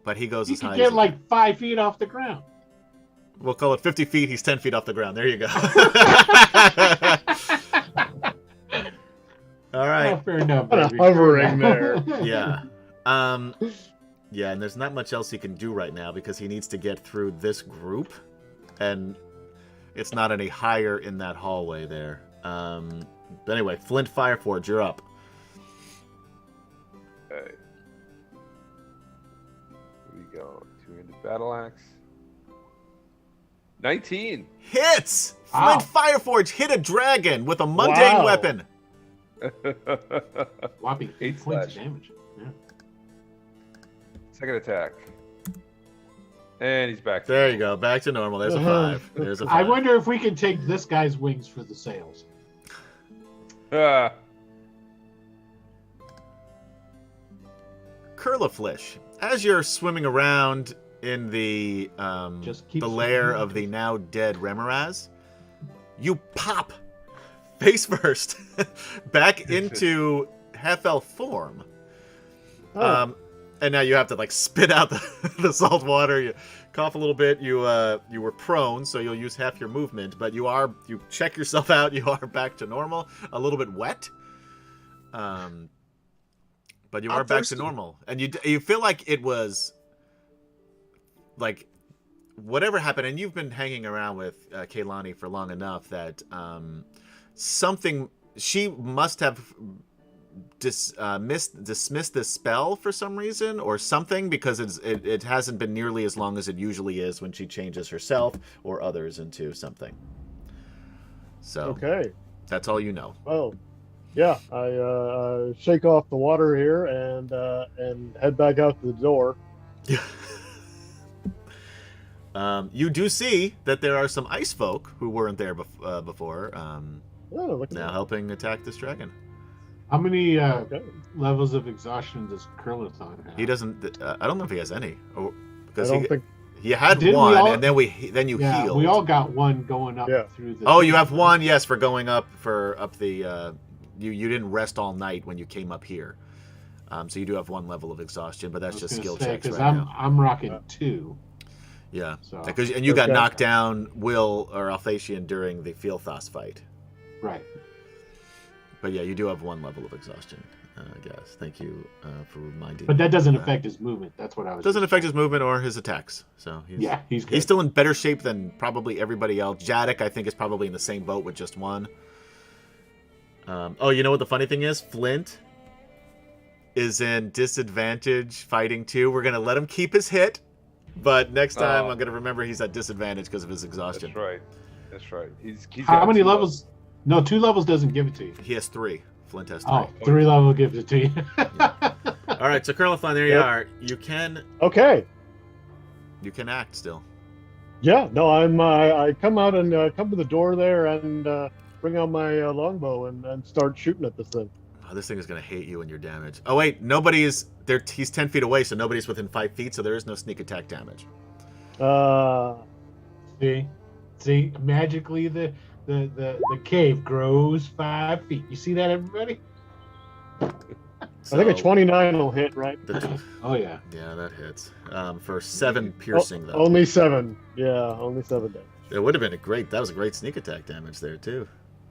But he goes You as can high get as like 5 feet off the ground. We'll call it 50 feet. He's 10 feet off the ground. There you go. All right. Oh, fair enough. Kind of baby. hovering Fair there. Yeah. Yeah, and there's not much else he can do right now because he needs to get through this group, and it's not any higher in that hallway there. But anyway, Flint Fireforge, you're up. Okay. Here we go. 2-handed battle axe. 19. Hits! Wow. Flint Fireforge hit a dragon with a mundane Wow. weapon. Whopping 8 8 points of slash. damage. Yeah. Second attack. And he's back. There you go. Back to normal. There's a 5. There's a 5. I wonder if we can take this guy's wings for the sails. Ah, Curliflish, as you're swimming around in the Just keep lair swimming. of the now dead Remoraz, you pop face first back into half-elf form. Oh. And now you have to like spit out the salt water. You cough a little bit. You were prone, so you'll use half your movement. But you check yourself out. You are back to normal. A little bit wet. But you I'm are back thirsty. to normal, and you feel like it was like whatever happened. And you've been hanging around with Kaylani for long enough that something she must have dismissed this spell for some reason or something, because it hasn't been nearly as long as it usually is when she changes herself or others into something. So Okay. that's all you know. Well, yeah. I shake off the water here and head back out to the door. You do see that there are some ice folk who weren't there before Oh, look at now that. helping attack this dragon. How many Okay. levels of exhaustion does Curlathon have? He doesn't. I don't know if he has any, I because don't think. he had Didn't we one, all- and then you Yeah, healed. we all got one going up Yeah. through the. Oh, you have one, yes, for going up the. You didn't rest all night when you came up here, so you do have one level of exhaustion, but that's just skill checks right I'm now. I'm rocking 2. Yeah, So and you got Okay. knocked down, Will or Alphasian, during the Feelthas fight. right. But yeah, you do have one level of exhaustion. I guess. Thank you for reminding. But me that doesn't of affect his movement. That's what I was. Doesn't affect his movement or his attacks. So he's He's good. he's still in better shape than probably everybody else. Jadek, I think, is probably in the same boat with just one. Oh, you know what the funny thing is? Flint is in disadvantage fighting too. We're gonna let him keep his hit, but next time Oh. I'm gonna remember he's at disadvantage because of his exhaustion. that's right. That's right. He's How got many 2 levels? No, 2 levels doesn't give it to you. He has 3. Flint has 3. Oh, 3 level gives it to you. All right, so Curlifon, there you Yep. are. You can Okay. act still. Yeah. No, I come out and come to the door there and bring out my longbow and start shooting at this thing. Oh, this thing is gonna hate you and your damage. Oh wait, nobody is there. He's 10 feet away, so nobody's within 5 feet, so there is no sneak attack damage. See, magically the cave grows 5 feet. You see that, everybody? So, I think a 29 will hit, right? Oh yeah. Yeah, that hits. For 7 piercing though. Only 7. Yeah, only 7 damage. It would have been that was a great sneak attack damage there too.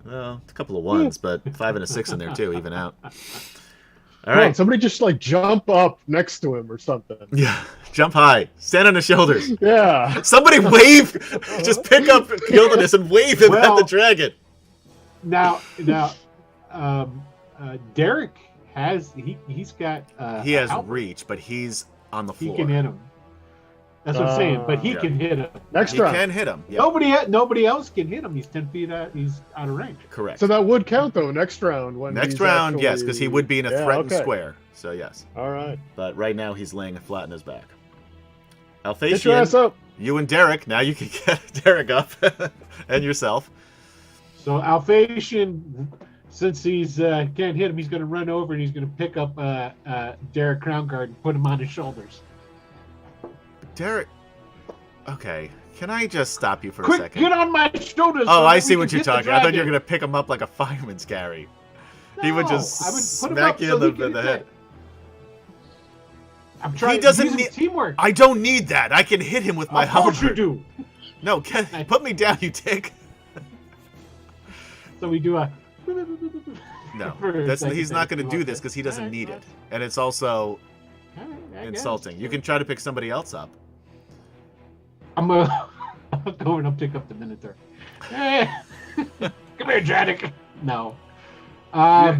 Well, a couple of 1s, but 5 and a 6 in there too, even out. All Come on, right. somebody just like jump up next to him or something. Yeah, jump high, stand on his shoulders. Yeah. Somebody wave, just pick up Gildanus and wave him at the dragon. Now, Derek he's got. He has outreach. reach, but he's on the floor. He can hit him. That's what I'm saying. But he Yeah. can hit him. Next He round. can hit him. Yeah, Nobody else can hit him. He's 10 feet out. He's out of range. correct. So that would count though. Next round when Next he's round, actually... yes, because he would be in a Yeah, threatened okay. square. So yes, All right. but right now he's laying flat in his back. Get your ass Alphasian, up. you and Derek. Now you can get Derek up and yourself. So Alphasian, since he's can't hit him, he's going to run over and he's going to pick up Derek Crownguard and put him on his shoulders. Derek. Okay, can I just stop you for a Quick, second? get on my shoulders. Oh, so I that see we what can you're hit the talking. I thought you were dragon. gonna pick him up like a fireman's carry. He would No, just I would put him smack up you so in the, he can in the hit. head. I'm trying. He doesn't using need- teamwork. I don't need that. I can hit him with my Of course you halberd. do. No, put me down, you dick. So we do a. No, for a second he's there, not going if to you do want this to. because he doesn't Alright, need well, it, and it's also alright, I guess. insulting. You can try to pick somebody else up. I'm gonna go and I'll pick up the Minotaur. Hey, come here, Janik. No. All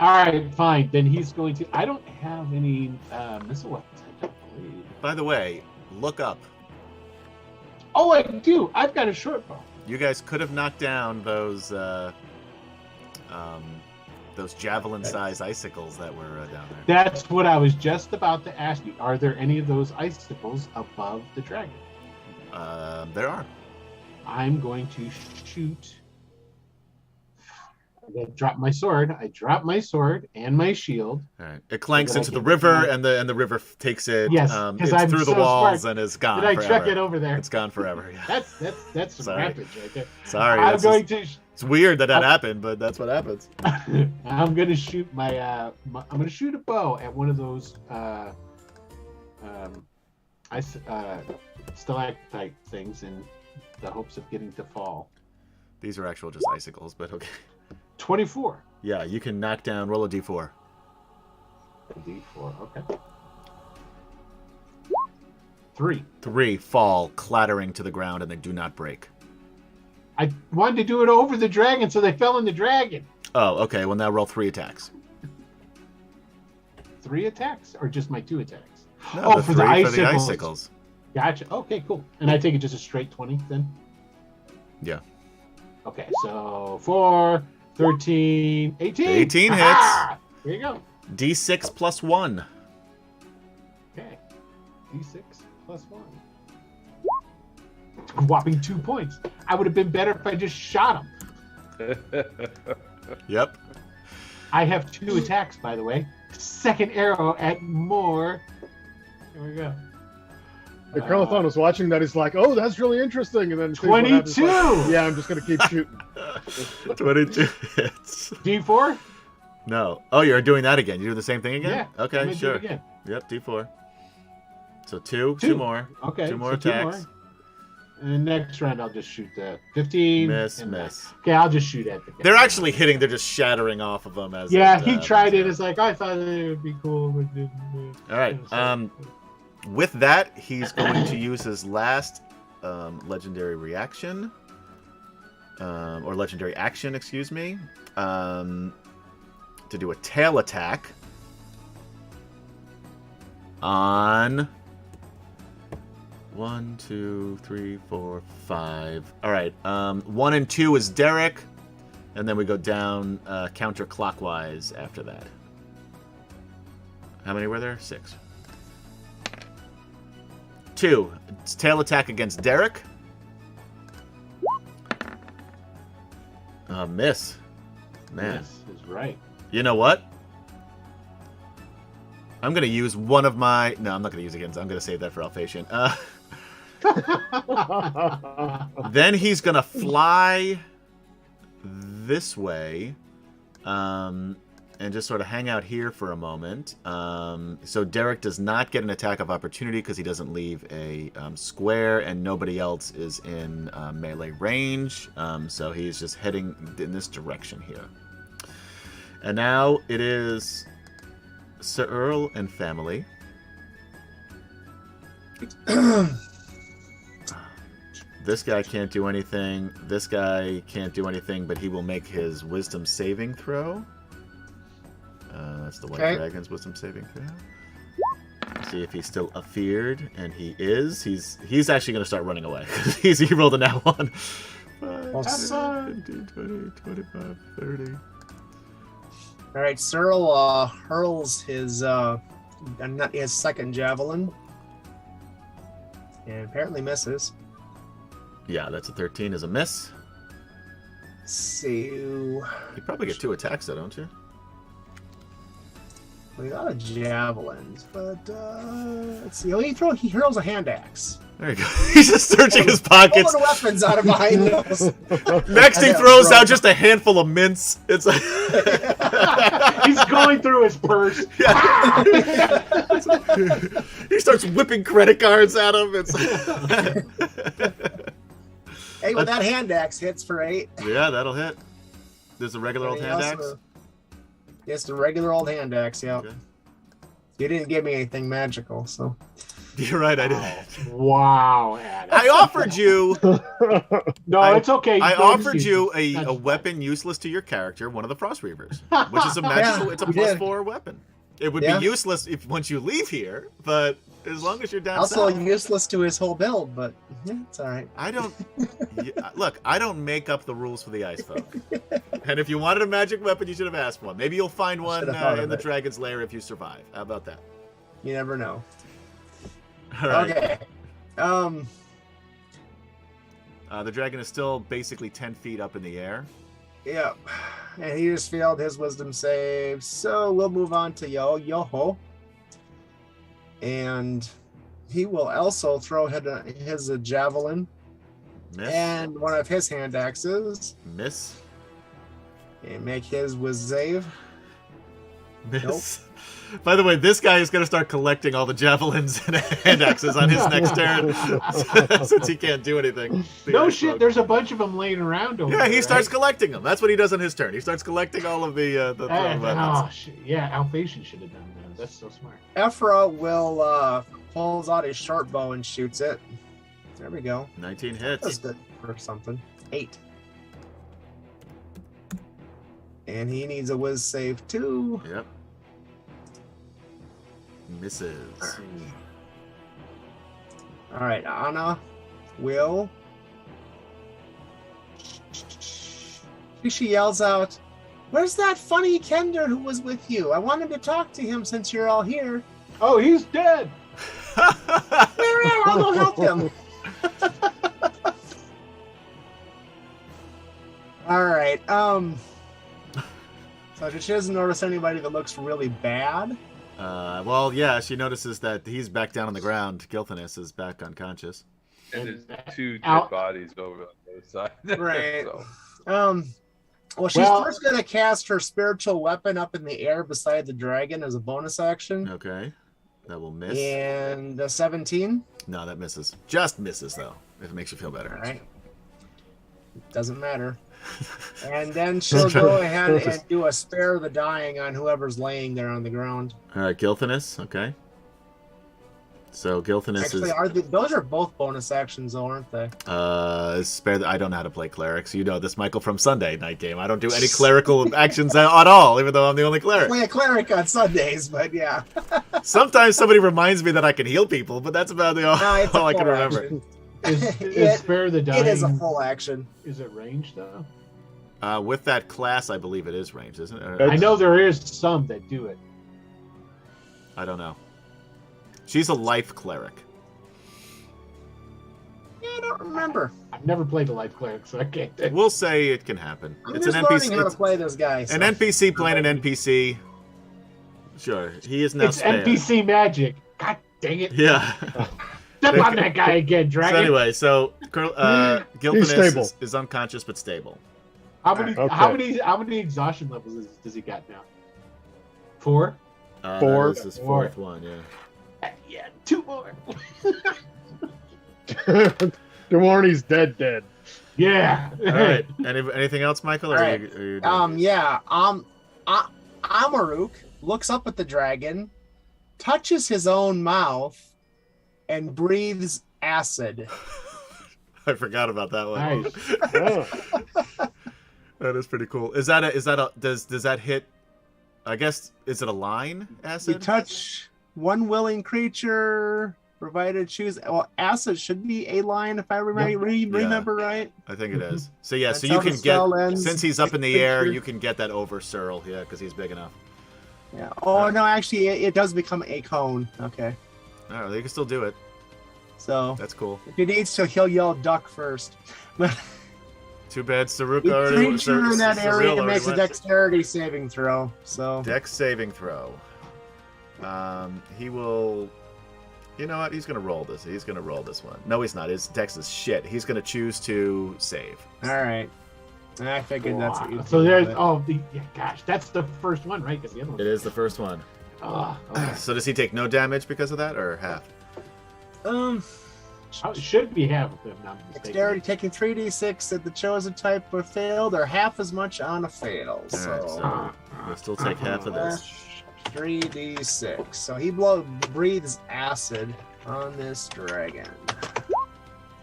right, fine. Then he's going to. I don't have any missile weapons. I don't believe. By the way, look up. Oh, I do. I've got a short bow. You guys could have knocked down those javelin-sized icicles that were down there. That's what I was just about to ask you. Are there any of those icicles above the dragon? There are. I'm going to shoot. I'm going to drop my sword. I drop my sword and my shield. All right. It clanks So that I into the can- river, and the river takes it. Yes, it's 'cause I'm through the so walls smart. and is gone Did I forever. chuck it over there? It's gone forever. Yeah. That's some Sorry. rapids right there. Sorry. I'm that's going just- to. It's weird that happened, but that's what happens. I'm gonna shoot I'm gonna shoot a bow at one of those stalactite things in the hopes of getting to fall. These are actual just icicles, but okay. 24. Yeah, you can knock down. Roll a d4. D4. Okay. 3. 3 fall clattering to the ground, and they do not break. I wanted to do it over the dragon, so they fell in the dragon. Oh, okay. Well, now roll 3 attacks. 3 attacks, or just my 2 attacks? No, Oh, the for the 3 for the icicles. icicles. Gotcha. Okay, cool. And I take it just a straight 20 then? Yeah. Okay, so 4, 13, 18. 18 hits. Aha! There you go. D6 plus 1. Okay. D6 plus 1. Whopping 2 points. I would have been better if I just shot him. Yep. I have 2 attacks, by the way. Second arrow at more. Here we go. The Carlathon was watching that. He's like, "Oh, that's really interesting." And then sees what happens, 22. like, yeah, I'm just gonna keep shooting. 22 hits. D4? No. Oh, you're doing that again. You do the same thing again? Yeah. I'm Okay, gonna do sure. it again. Yep, D4. So 2 2. more. Okay. 2 more so 2 attacks. And next round, I'll just shoot the 15. Miss, and miss. Okay, I'll just shoot at the guy. They're actually hitting. They're just shattering off of them as. Yeah, it, he tried it. as- It's like, I thought it would be cool. But didn't. All right. With that, he's going to use his last legendary reaction, or legendary action, excuse me, to do a tail attack on 1, 2, 3, 4, 5. All right. 1 and 2 is Derek, and then we go down counterclockwise after that. How many were there? 6. 2. It's tail attack against Derek. Miss. Man. Yes, is right. You know what? I'm going to use one of my... No, I'm not going to use it again. I'm going to save that for Alphasian. Then he's going to fly this way and just sort of hang out here for a moment. So Derek does not get an attack of opportunity because he doesn't leave a square, and nobody else is in melee range. So he's just heading in this direction here. And now it is Sir Earl and family. This guy can't do anything. This guy can't do anything, but he will make his wisdom saving throw. That's the White Okay. Dragon's wisdom saving throw. See if he's still afeared, and he is. He's actually going to start running away. He rolled a nat 1. 5, 10, 15, 20, 25, 30. All right, Cyril hurls his second javelin, and apparently misses. Yeah, that's a 13 is a miss. So You probably get 2 attacks, though, don't you? we got a javelins, but let's see. Oh, he hurls a hand axe. There you go. He's just searching his pockets. Pulling weapons out of behind those. Next, he throws out just a handful of mints. It's like He's going through his purse. Yeah. He starts whipping credit cards at him. It's Hey, well, that hand axe hits for 8. yeah, that'll hit. There's a regular old hand axe. It's the regular old hand axe, yeah. Okay. You didn't give me anything magical, so. You're right, I did. Wow, Adam. I offered you. No, it's okay. I No offered excuses. you a That's weapon useless to your character, one of the Frost Reavers, which is a magical. Yeah, it's a you plus did. 4 weapon. It would Yeah. be useless if once you leave here, but as long as you're down Also south. useless to his whole build, but yeah, it's all right. I don't look. I don't make up the rules for the ice folk. And if you wanted a magic weapon, you should have asked one. Maybe you'll find one Should've thought in of the it. dragon's lair if you survive. How about that? You never know. All right. Okay. The dragon is still basically 10 feet up in the air. Yeah. And he just failed his wisdom save. So we'll move on to Yoho. And he will also throw his javelin Miss. and one of his hand axes Miss. and make his wisdom save. Miss. By the way, this guy is going to start collecting all the javelins and hand axes on his next turn, since he can't do anything. The No ice shit, folk. there's a bunch of them laying around over Yeah, there. he starts right? collecting them. That's what he does on his turn. He starts collecting all of the thrown weapons. Oh, shit. Yeah, Alphasian should have done that. That's so smart. Ephra will pulls out his short bow and shoots it. There we go. 19 That's hits. good for something. 8. And he needs a whiz save too. Yep. Misses. All right, Anna will. She yells out, "Where's that funny Kender who was with you? I wanted to talk to him since you're all here. Oh, he's dead. I'll go help him." All right. So she doesn't notice anybody that looks really bad. Well, yeah, she notices that he's back down on the ground. Gilthanis is back unconscious. And there's 2 dead Out. bodies over on the other side. Right. So, Well, she's first going to cast her spiritual weapon up in the air beside the dragon as a bonus action. Okay. That will miss. And a 17. No, that misses. Just misses, though, if it makes you feel better. All right. Doesn't matter. And then she'll go ahead and do a spare the dying on whoever's laying there on the ground. All right, Gilthanis. Okay. So Gilthanis Actually, those are both bonus actions, though, aren't they? is spare. I don't know how to play clerics. You know this, Michael, from Sunday night game. I don't do any clerical actions at all, even though I'm the only cleric. Play a cleric on Sundays, but yeah. Sometimes somebody reminds me that I can heal people, but that's about It's a all I can full remember. action. Is spare the dying? It is a full action. Is it ranged though? With that class, I believe it is ranged, isn't it? Or- I know there is some that do it. I don't know. She's a life cleric. Yeah, I don't remember. I've never played a life cleric, so I can't. think. We'll say it can happen. I'm It's just an learning NPC. how to play this guy. An NPC playing an NPC. Sure, he is now. It's spared. NPC magic. God dang it! Yeah. Step on that guy again, So dragon. anyway, so Gilthanis stable. is unconscious but stable. How many? Okay. How many exhaustion levels does he got now? 4. Four. That is his fourth one. Yeah. Yeah, 2 more. Dewarney's dead. Yeah. All right. Anything else, Michael? Or All are right. you done? Yeah. Amaruk looks up at the dragon, touches his own mouth, and breathes acid. I forgot about that one. Nice. Oh, That is pretty cool. Does that hit? I guess is it a line You acid? touch one willing creature, provided choose. Well, acid should be a line if I remember right. I think it is. So yeah, so That's you how the can spell get ends. since he's up in the air, Creature. you can get that over Searle, yeah, because he's big enough. Yeah. Oh no, actually, it does become a cone. Okay. Oh, they can still do it. So That's cool. if he needs to, he'll yell duck first. But Too bad Saruk the already creature in that area Surreal makes a already went. dexterity saving throw. So Dex saving throw. He will. You know what? He's gonna roll this. He's gonna roll this one. No, he's not. His dex is shit. He's gonna choose to save. all right. I figured that's what you. So there's gosh, that's the first one, right? Because the other one. It is the first one. Okay. So does he take no damage because of that, or half? Oh, it should be half if I'm not mistaken. Dexterity taking 3d6 at the chosen type of failed, or half as much on a fail. All right, so we'll still take half of this. 3d6. So he breathes acid on this dragon.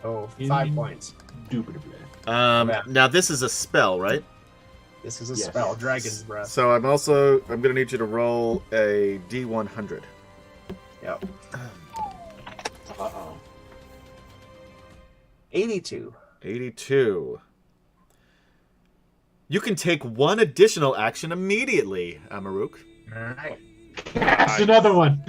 Oh, 5 points. Indubitably. Now this is a spell, right? This is a Yes. spell, Dragon's Breath. So I'm gonna need you to roll a D100. Yep. Uh-oh. 82. 82. You can take one additional action immediately, Amaruk. All right. That's another one.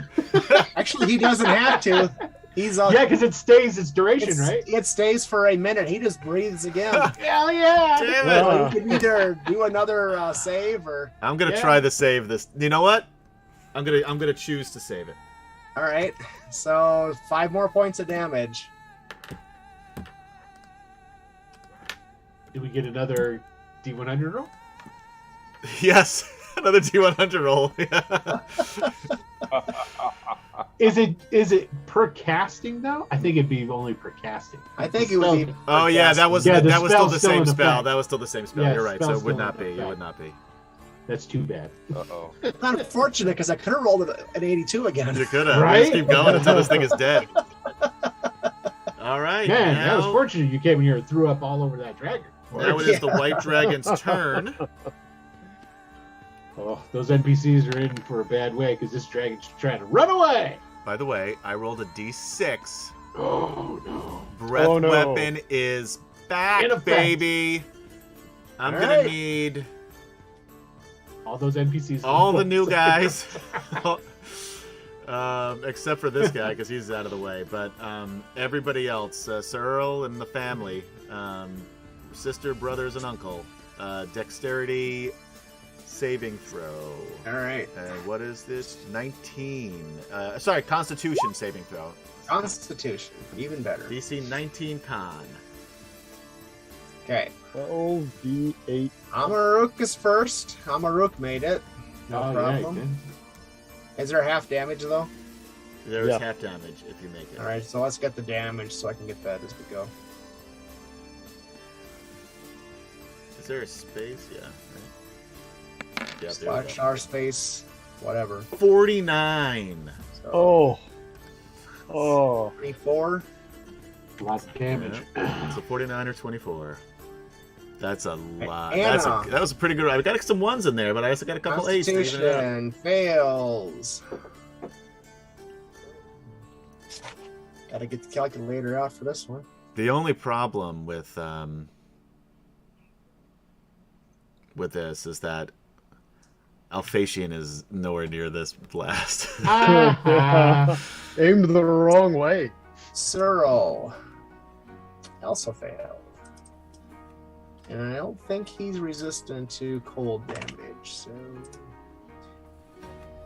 Actually, he doesn't have to. He's Yeah, because it stays its duration, it's- right? It stays for a minute. He just breathes again. Hell yeah! Damn it! Well, you can either do another save or. I'm gonna Yeah. try to save this. You know what? I'm gonna choose to save it. All right. So 5 more points of damage. Did we get another D100 roll? Yes, another D100 roll. Yeah. Is it per casting though? I think it'd be only per casting. I think it would be. Oh yeah, that was Yeah, the that was still spell's the still same in spell. effect. That was still the same spell. Yeah, You're right. So spell's it would still not in be. It effect. would not be. That's too bad. Uh-oh. Unfortunate because I could have rolled it at 82 again. You could have. Right? Just keep going until this thing is dead. All right. Man, that was now, fortunate you came in here and threw up all over that dragon. now it is the white dragon's turn. Oh, those NPCs are in for a bad way because this dragon's trying to run away. By the way, I rolled a D6. Oh no! Breath Oh, no. weapon is back, In effect. baby. I'm All gonna right. need All those NPCs. all the new guys, except for this guy because he's out of the way. But everybody else, Searle and the family, sister, brothers, and uncle, dexterity saving throw. All right. What is this? 19. Sorry, Constitution saving throw. Constitution, even better. DC 19 con. Okay. Oh, D8. Amaruk is first. Amaruk made it. No Oh, problem. yeah, Is there half damage though? There is Yeah. half damage if you make it. All right, so let's get the damage so I can get that as we go. Is there a space? Yeah. Right. Yeah, there we Slash go. star space, whatever. 49. So Oh. Oh. 24. Lots of damage. So 49 or 24. That's a lot. Anna. That was a pretty good. I got some ones in there, but I also got a couple eights. to even it out. Constitution fails. Gotta get the calculator out for this one. The only problem with this is that Alphatian is nowhere near this blast. Aimed the wrong way. Searle also failed. And I don't think he's resistant to cold damage, so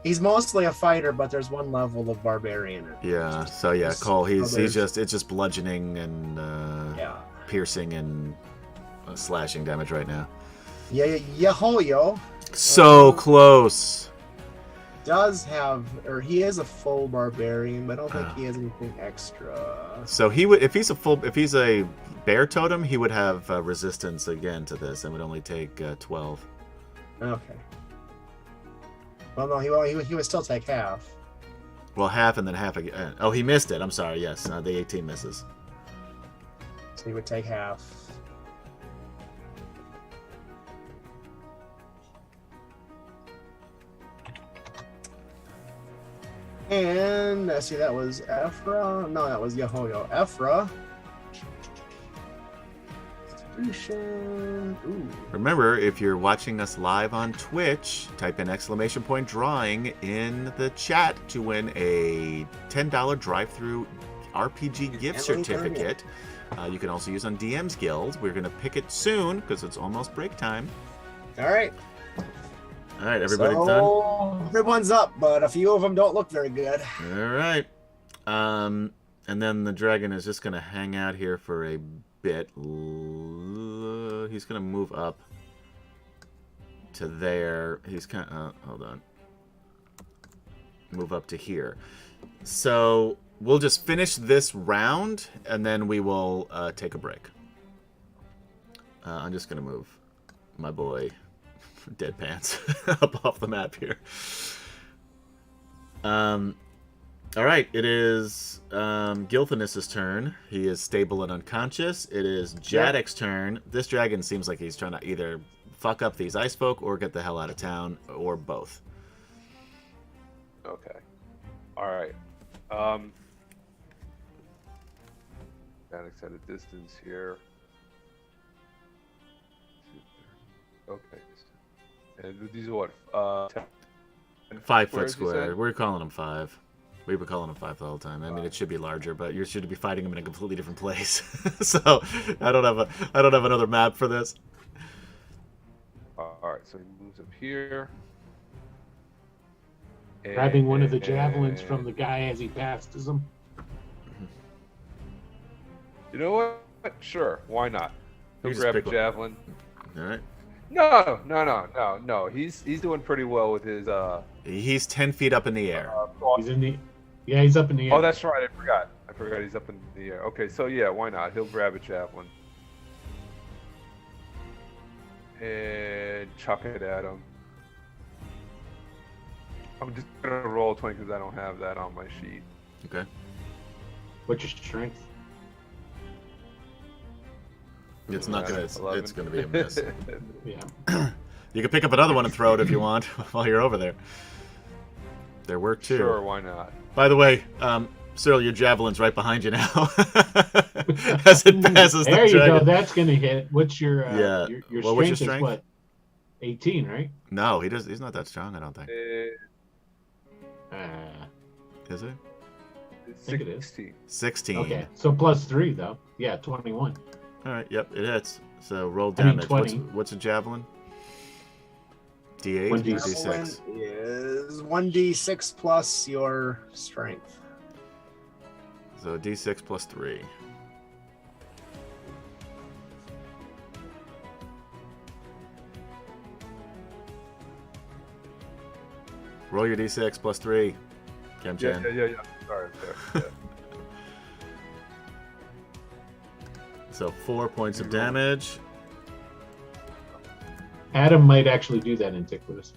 he's mostly a fighter, but there's one level of barbarian. in it. Yeah. So yeah, There's Cole. He's others. just bludgeoning and Yeah. piercing and slashing damage right now. Yeah, Yahoyo So close. does have, or he is a full barbarian, but I don't think he has anything extra. So he would, if he's a bear totem, he would have resistance again to this, and would only take 12. Okay. Well, no, he would still take half. Well, half and then half again. Oh, he missed it. I'm sorry. Yes, the 18 misses. So he would take half. And let's see, that was Ephra. No, that was Yahoyo. Ephra. Ooh. Remember, if you're watching us live on Twitch, type in !drawing in the chat to win a $10 drive-through RPG gift certificate. You can also use on DM's Guild. We're going to pick it soon because it's almost break time. All right. All right, everybody done? Everyone's up, but a few of them don't look very good. All right. And then the dragon is just going to hang out here for a bit. He's going to move up to there. He's kind of... hold on. Move up to here. So we'll just finish this round, and then we will take a break. I'm just going to move my boy Dead Pants up off the map here. All right, it is Gilthanis's turn. He is stable and unconscious. It is Jadek's turn. This dragon seems like he's trying to either fuck up these ice folk or get the hell out of town, or both. Okay. All right. Jadek's at a distance here. Okay. And these are what? 10 5 foot squares, you square. said? We're calling them 5. We were calling them 5 the whole time. I mean, it should be larger, but you should be fighting them in a completely different place. So I don't have another map for this. All right, so he moves up here. Grabbing one of the javelins from the guy as he passes him. You know what? Sure, why not? He'll You just grab a pick one. javelin. All right. No. He's doing pretty well with his He's 10 feet up in the air. He's in the. Yeah, he's up in the air. Oh, that's right. I forgot he's up in the air. Okay, so yeah, why not? He'll grab a javelin and chuck it at him. I'm just gonna roll 20 because I don't have that on my sheet. Okay. What's your strength? It's not gonna. 11. It's gonna be a miss. Yeah. You can pick up another one and throw it if you want while you're over there. There were 2. Sure, why not? By the way, Cyril, your javelin's right behind you now. As it passes There the you dragon. go. That's gonna hit. What's your Yeah. your Well, what's your strength? strength? Is what? 18, right? No, he's not that strong, I don't think. Is it? think it is. 16. 16. Okay, so plus 3 though. Yeah, 21. All right, yep, it hits. So roll I mean, damage. 20. What's a javelin? D8 or 1d6. D6? Is 1d6 plus your strength. So D6 plus 3. Roll your D6 plus 3. Cam Chan. Yeah. Sorry. Yeah. So 4 points of damage. Adam might actually do that in Antiquitous.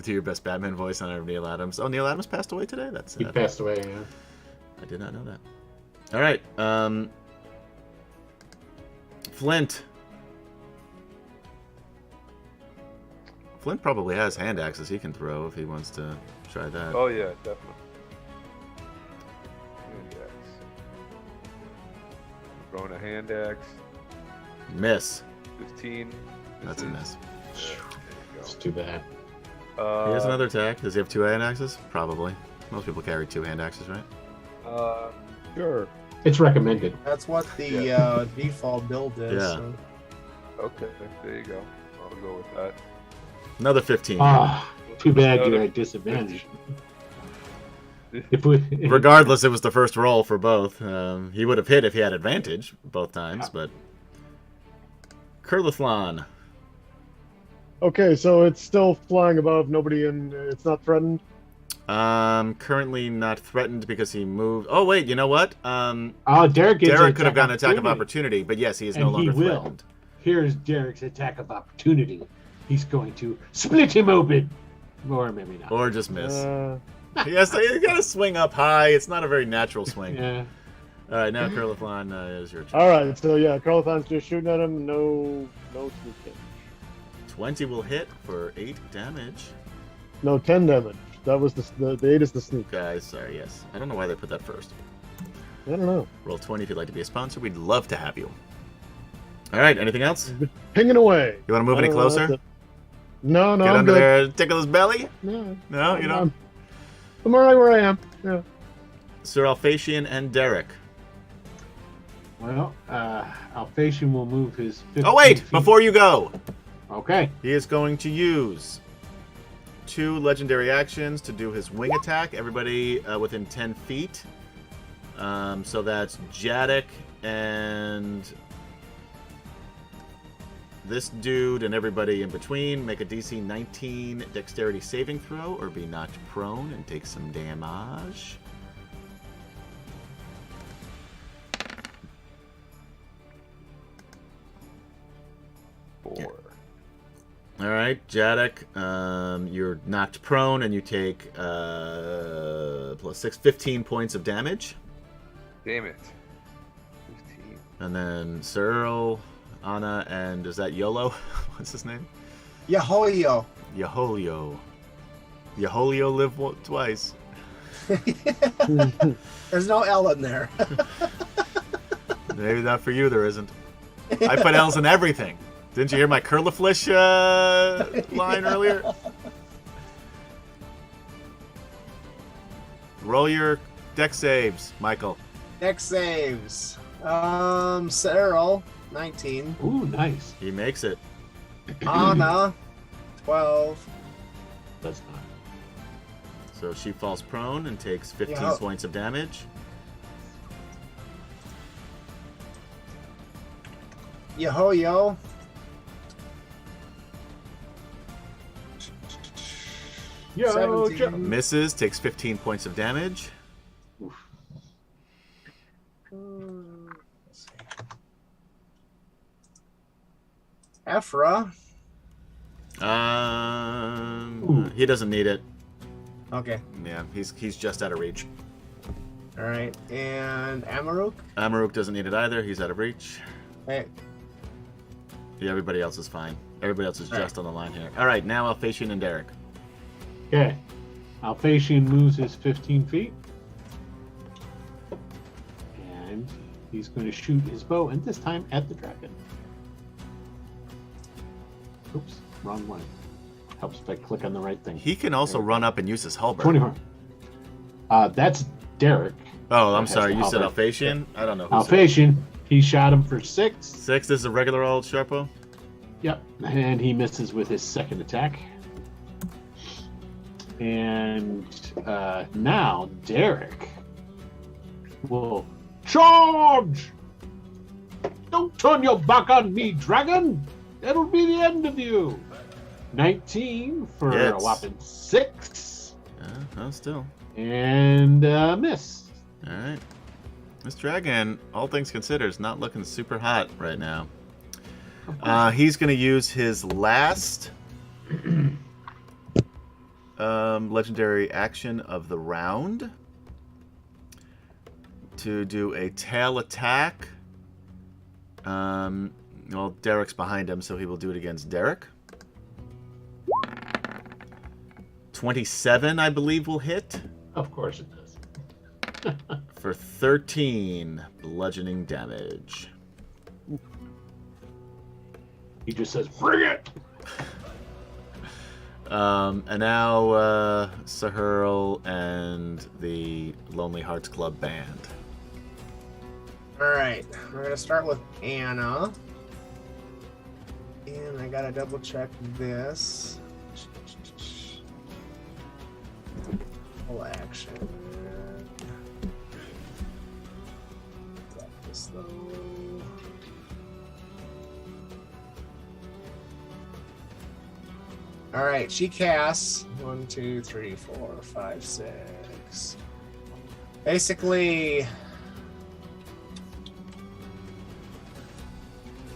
Do your best Batman voice on Neil Adams. Oh, Neil Adams passed away today? That's He sad. passed away. Yeah. I did not know that. All right. Flint. Flint probably has hand axes he can throw if he wants to try that. Oh yeah, definitely. Hand axe. Throwing a hand axe. Miss. 15. That's a miss. There It's you too bad. go. He has another attack. Does he have 2 hand axes? Probably. Most people carry 2 hand axes, right? Sure. It's recommended. That's what the default build is. Yeah. So. Okay, there you go. I'll go with that. Another 15. Ah, too bad you're at disadvantage. If we, Regardless, it was the first roll for both. He would have hit if he had advantage both times, but... Kurlithlan. Okay, so it's still flying above. Nobody in. It's not threatened. Currently not threatened because he moved... Oh, wait, you know what? Derek Derek could have gotten an attack of opportunity, but yes, he is no And he longer will. threatened. Here's Derek's attack of opportunity. He's going to split him open. Or maybe not. Or just miss. Uh, Yes, you gotta swing up high. It's not a very natural swing. Yeah. All right, now Kurlithlan is your turn. all right, so yeah, Carlthon's just shooting at him. No sneak in. 20 will hit for 8 damage. No, 10 damage. That was the 8 is the sneak. Guys, sorry, yes. I don't know why they put that first. I don't know. Roll 20 if you'd like to be a sponsor. We'd love to have you. All right, anything else? Pinging away. You want to move any closer? No, Get I'm under good. there, tickle his belly? No, No, you don't? I'm all right where I am. Yeah. Sir Alphasian and Derek. Well, Alphasian will move his 15 Oh, wait! feet. Before you go, Okay. he is going to use 2 legendary actions to do his wing attack. Everybody within 10 feet. So that's Jadek and this dude and everybody in between. Make a DC 19 dexterity saving throw or be knocked prone and take some damage. All right, Jadek, you're knocked prone and you take plus 6, 15 points of damage. Damn it. 15. And then Cyril, Anna, and is that Yolo? What's his name? Yahoyo. Yaholio. Yaholio live twice. There's no L in there. Maybe not for you, there isn't. I put L's in everything. Didn't you hear my Curliflish line earlier? Roll your deck saves, Michael. Dex saves. Cyril, 19. Ooh, nice. He makes it. Anna, 12. That's not. So she falls prone and takes 15 Yeah. points of damage. Yahoyo. Yo, 17. Joe. Misses, takes 15 points of damage. Ephra. He doesn't need it. Okay. Yeah, he's just out of reach. All right. And Amaruk. Amaruk doesn't need it either. He's out of reach. Hey. Yeah, everybody else is fine. Everybody else is All just on the line here. All right, now Alphasian and Derek. Okay. Alphasian moves his 15 feet. And he's going to shoot his bow, and this time at the dragon. Oops, wrong one. Helps if I click on the right thing. He can also run up and use his halberd. 24. That's Derek. Oh, I'm Has sorry. the You said halberd. Alphasian? I don't know. Who said Alphasian, he shot him for 6. 6. This is a regular old Sharpo? Yep, and he misses with his second attack. And now Derek will charge! Don't turn your back on me, dragon! That'll be the end of you! 19 for a Yes. whopping 6. Oh, still. And miss. All right. This dragon, all things considered, is not looking super hot right now. He's going to use his last legendary action of the round to do a tail attack. Well, Derek's behind him, so he will do it against Derek. 27, I believe, will hit Of course it does. for 13 bludgeoning damage. He just says, bring it! And now Sahurl and the Lonely Hearts Club band. All right. We're gonna start with Anna. And I gotta double check this. Full action. Got this though. All right, she casts 1, 2, 3, 4, 5, 6. Basically,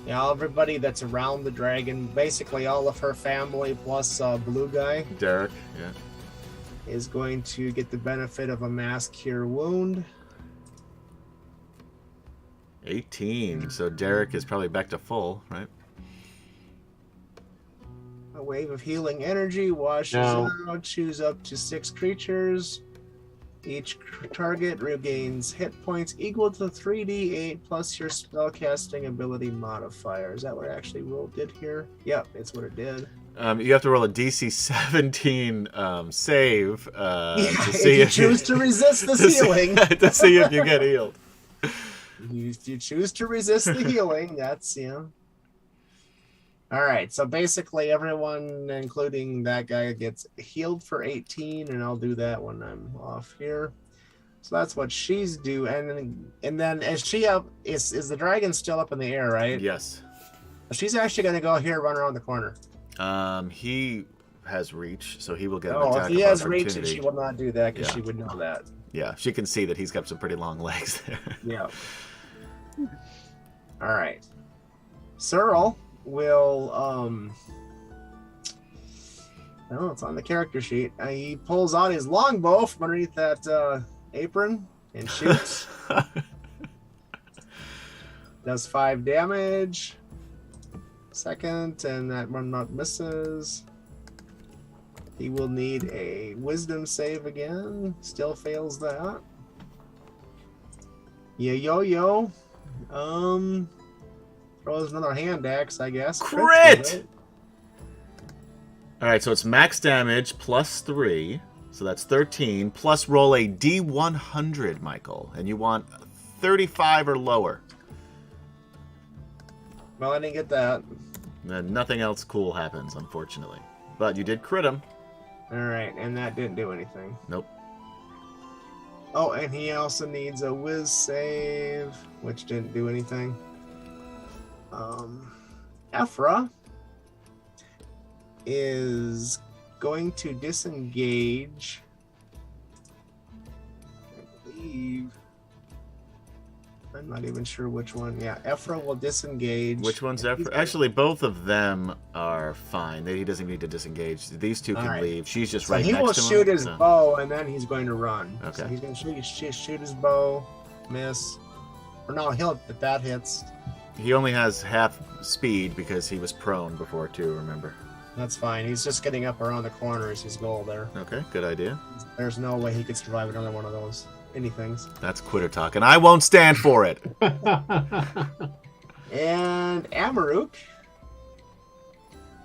yeah, everybody that's around the dragon, basically all of her family plus blue guy, Derek, yeah. is going to get the benefit of a mass cure wound. 18. So Derek is probably back to full, right? A wave of healing energy washes No. out. Choose up to 6 creatures. Each target regains hit points equal to 3d8 plus your spellcasting ability modifier. Is that what I actually did here? Yep, it's what it did. You have to roll a DC 17 save to If see you if choose to resist the to see- healing. to see if you get healed. If you choose to resist the healing, that's, All right, so basically everyone, including that guy, gets healed for 18, and I'll do that when I'm off here. So that's what she's do, and then is she up? Is the dragon still up in the air, right? Yes. She's actually going to go here, run around the corner. He has reach, so he will get an Oh, attack if he of has reach, opportunity. she will not do that because Yeah. she would know that. Yeah, she can see that he's got some pretty long legs there. Yeah. All right. Searle will oh, it's on the character sheet. He pulls out his longbow from underneath that apron and shoots. Does 5 damage. Second, and that one not misses. He will need a wisdom save again. Still fails that. Yo. Throws another hand axe, I guess. Crit! All right, so it's max damage plus 3, so that's 13, plus roll a D100, Michael, and you want 35 or lower. Well, I didn't get that. And nothing else cool happens, unfortunately. But you did crit him. All right, and that didn't do anything. Nope. Oh, and he also needs a whiz save, which didn't do anything. Ephra is going to disengage. I believe. I'm not even sure which one. Yeah, Ephra will disengage. Which one's He's Ephra? gonna- Actually, both of them are fine. He doesn't need to disengage. These two can All right. leave. She's just So right he next will to him. shoot his so- bow, and then he's going to run. Okay. So he's going to shoot his bow, miss. Or no, if that hits. He only has half speed because he was prone before, too, remember? That's fine. He's just getting up around the corner is his goal there. Okay, good idea. There's no way he could survive another one of those anythings. That's quitter talk, and I won't stand for it. And Amaruk.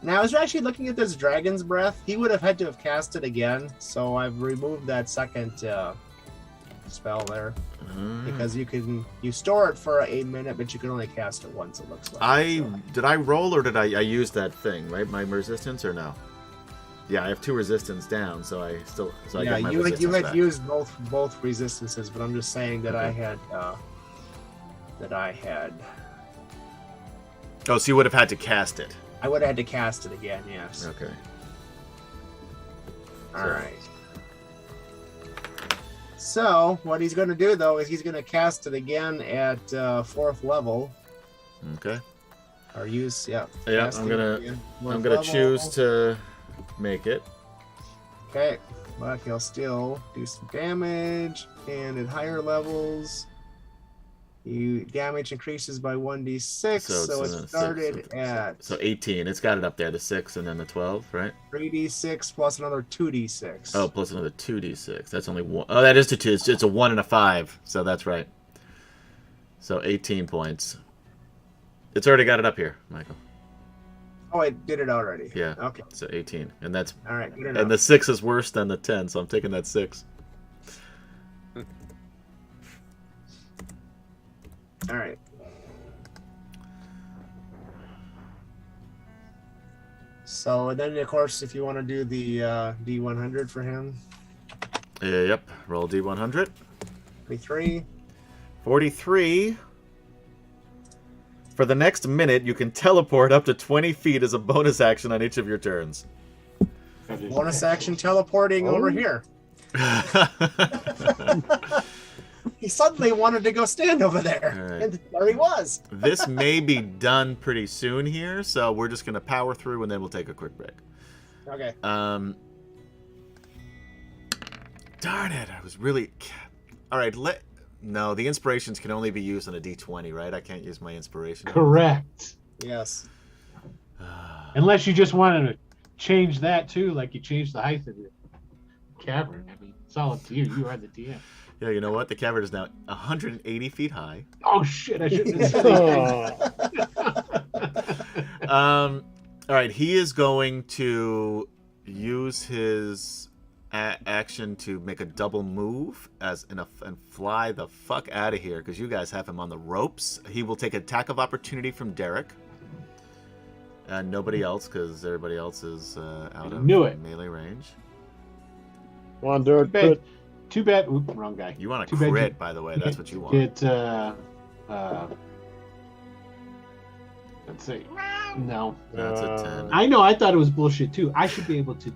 Now, I was actually looking at this Dragon's Breath. He would have had to have cast it again, so I've removed that second spell there. Because you store it for a minute, but you can only cast it once, it looks like. Did I roll or did I use that thing, right? My resistance or no? Yeah, I have 2 resistance down, so I got my you resistance had back. used both resistances, but I'm just saying that I had Oh, so you would have had to cast it. I would have had to cast it again, yes. Okay. Alright. So, what he's going to do, though, is he's going to cast it again at 4th level. Okay. Or use, Yeah, casting I'm gonna again, I'm 4th gonna level. choose to make it. Okay, but he'll still do some damage, and at higher levels, damage increases by 1d6, so it's it started at So 18. It's got it up there, the 6 and then the 12, right? 3d6 plus another 2d6. Oh, plus another 2d6. That's only 1. Oh, that is 2. It's a 1 and a 5, so that's right. So 18 points. It's already got it up here, Michael. Oh, I did it already. Yeah. Okay. So 18, and that's All right. Good enough. and the 6 is worse than the 10, so I'm taking that 6. All right. So then, of course, if you want to do the D100 for him, Yep. Roll D100. 23. 43. For the next minute, you can teleport up to 20 feet as a bonus action on each of your turns. Bonus action teleporting over here. He suddenly wanted to go stand over there, All right. and there he was. This may be done pretty soon here, so we're just going to power through and then we'll take a quick break. Okay. Darn it, I was really... All right, no, the inspirations can only be used on a D20, right? I can't use my inspiration. Correct. Yes. Unless you just wanted to change that too, like you changed the height of the cavern. I mean, it's all up to you. You are the DM. Yeah, you know what? The cavern is now 180 feet high. Oh shit! I shouldn't have said anything. All right, he is going to use his action to make a double move and fly the fuck out of here because you guys have him on the ropes. He will take attack of opportunity from Derek. And nobody else because everybody else is out of melee range. Come on, Derek. Too bad. Oop, wrong guy. You want a crit, by the way. That's what you want. Let's see. No. That's a 10. I know. I thought it was bullshit too. I should be able to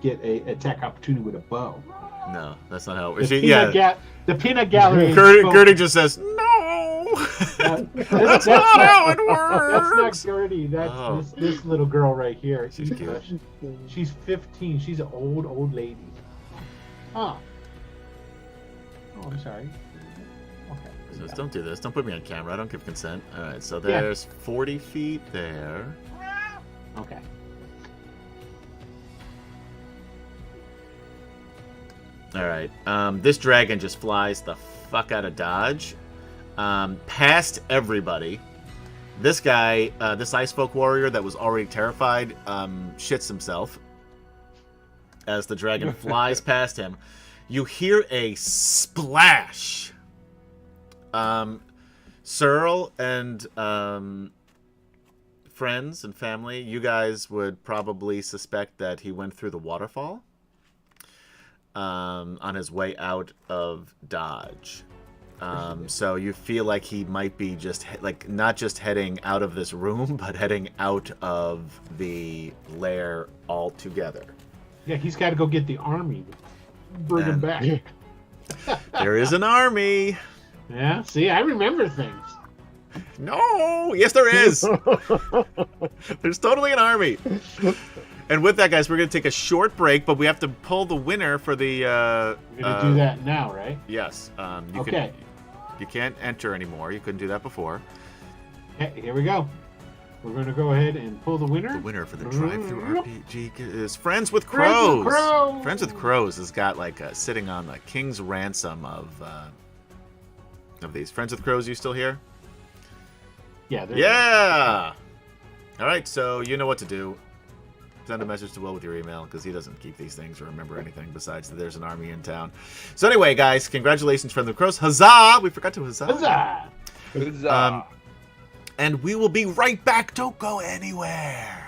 get a attack opportunity with a bow. No, that's not how it works. The peanut gallery. Gertie just says no. That's not how it works. That's not Gertie. That's this little girl right here. She's cute. She's 15. She's an old lady. Oh, I'm sorry. Okay. So don't do this. Don't put me on camera. I don't give consent. All right. So there's 40 feet there. Okay. All right. This dragon just flies the fuck out of dodge, past everybody. This guy, this ice folk warrior that was already terrified, shits himself as the dragon flies past him. You hear a splash. Searle and friends and family, you guys would probably suspect that he went through the waterfall on his way out of dodge. So you feel like he might be just not just heading out of this room, but heading out of the lair altogether. Yeah, he's got to go get the army. Bring him back. There is an army. Yeah, see, I remember things. No, yes, there is. There's totally an army. And with that, guys, we're going to take a short break, but we have to pull the winner for the... We're going to do that now, right? Yes. You can't enter anymore. You couldn't do that before. Okay, here we go. We're going to go ahead and pull the winner. The winner for the drive-through RPG is Friends with Crows. Friends with Crows has got sitting on the king's ransom of these. Friends with Crows, you still here? Yeah. Yeah. All right, so you know what to do. Send a message to Will with your email because he doesn't keep these things or remember anything besides that there's an army in town. So anyway, guys, congratulations, Friends with Crows. Huzzah! We forgot to huzzah. Huzzah! Huzzah. And we will be right back. Don't go anywhere.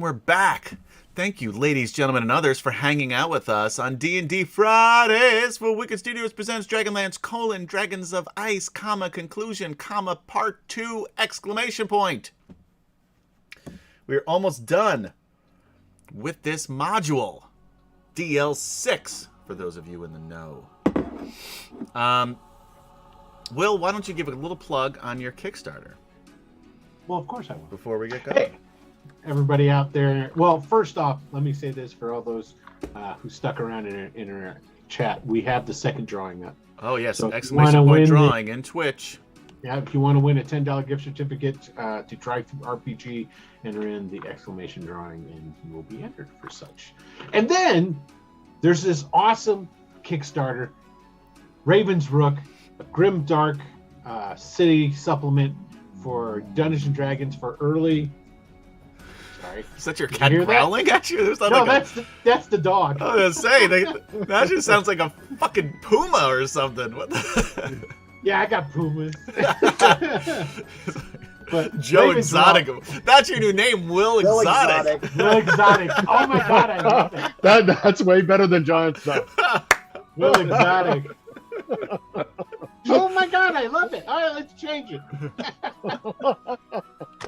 we're back. Thank you, ladies, gentlemen, and others for hanging out with us on D&D Fridays for Wicked Studios presents DragonLance, Dragons of Ice, conclusion, part 2, ! We're almost done with this module. DL6, for those of you in the know. Will, why don't you give a little plug on your Kickstarter? Well, of course I will. Before we get going. Hey, everybody out there. Well, first off, let me say this for all those who stuck around in our chat. We have the second drawing up. Oh, yes. So Exclamation point drawing in Twitch. Yeah, if you want to win a $10 gift certificate to Drive Through RPG, enter in the exclamation drawing and you will be entered for such. And then there's this awesome Kickstarter, Raven's Rook, a grimdark city supplement for Dungeons and Dragons for early. Sorry. Is that your cat growling at you? There's not No, like that's the dog. I was gonna say that just sounds like a fucking puma or something. What the? Yeah, I got pumas. But Joe Raven's Exotic. Rock- That's your new name, Will Exotic. Will Exotic. Oh my god, I love it. That's way better than giant stuff. Will Exotic. Oh my god, I love it. All right, let's change it.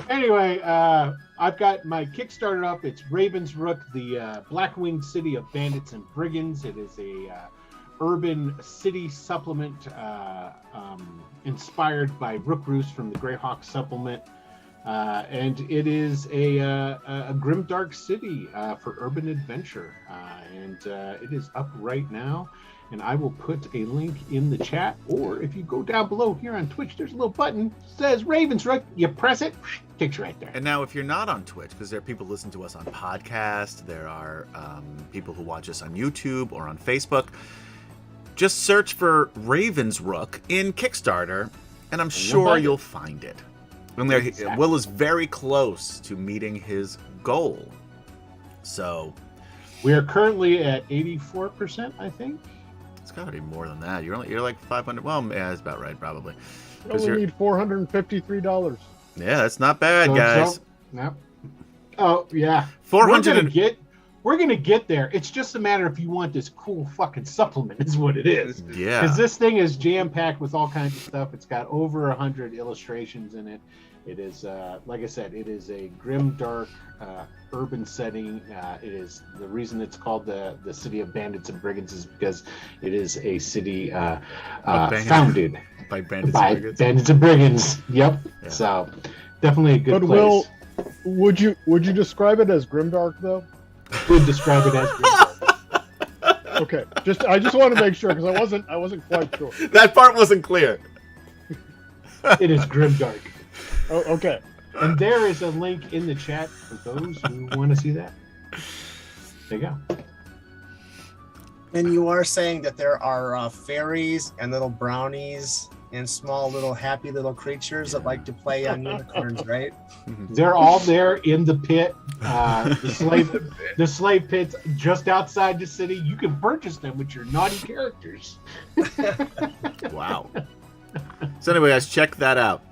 Anyway, I've got my Kickstarter up. It's Raven's Rook, the Blackwinged City of Bandits and Brigands. It is a urban city supplement inspired by Rook Roost from the Greyhawk supplement. And it is a grimdark city for urban adventure. And it is up right now. And I will put a link in the chat, or if you go down below here on Twitch, there's a little button that says Raven's Rook. You press it, takes you right there. And now, if you're not on Twitch, because there are people who listen to us on podcast, there are people who watch us on YouTube or on Facebook, just search for Raven's Rook in Kickstarter, and I'm sure you'll find it. And there, Exactly. Will is very close to meeting his goal. So We are currently at 84%, I think. it's got to be more than that. You're like 500. Well, yeah, that's about right, probably. You only need $453. Yeah, that's not bad, guys. Yep. Oh yeah. 400. We're gonna get there. It's just a matter if you want this cool fucking supplement, is what it is. Yeah. Because this thing is jam-packed with all kinds of stuff. It's got over 100 illustrations in it. It is, like I said, it is a grim, dark, urban setting. It is the reason it's called the City of Bandits and Brigands is because it is a city founded by Bandits by and Brigands. Bandits and Brigands. Yep. Yeah. So definitely a good But place. Will, would you describe it as grimdark though? Would describe it as grimdark. Okay, I just want to make sure because I wasn't quite sure. That part wasn't clear. It is grimdark. Oh, okay. And there is a link in the chat for those who want to see that. There you go. And you are saying that there are fairies and little brownies and small little happy little creatures that like to play on unicorns, right? They're all there in the pit. The slave pit's just outside the city. You can purchase them with your naughty characters. Wow. So anyway, guys, check that out.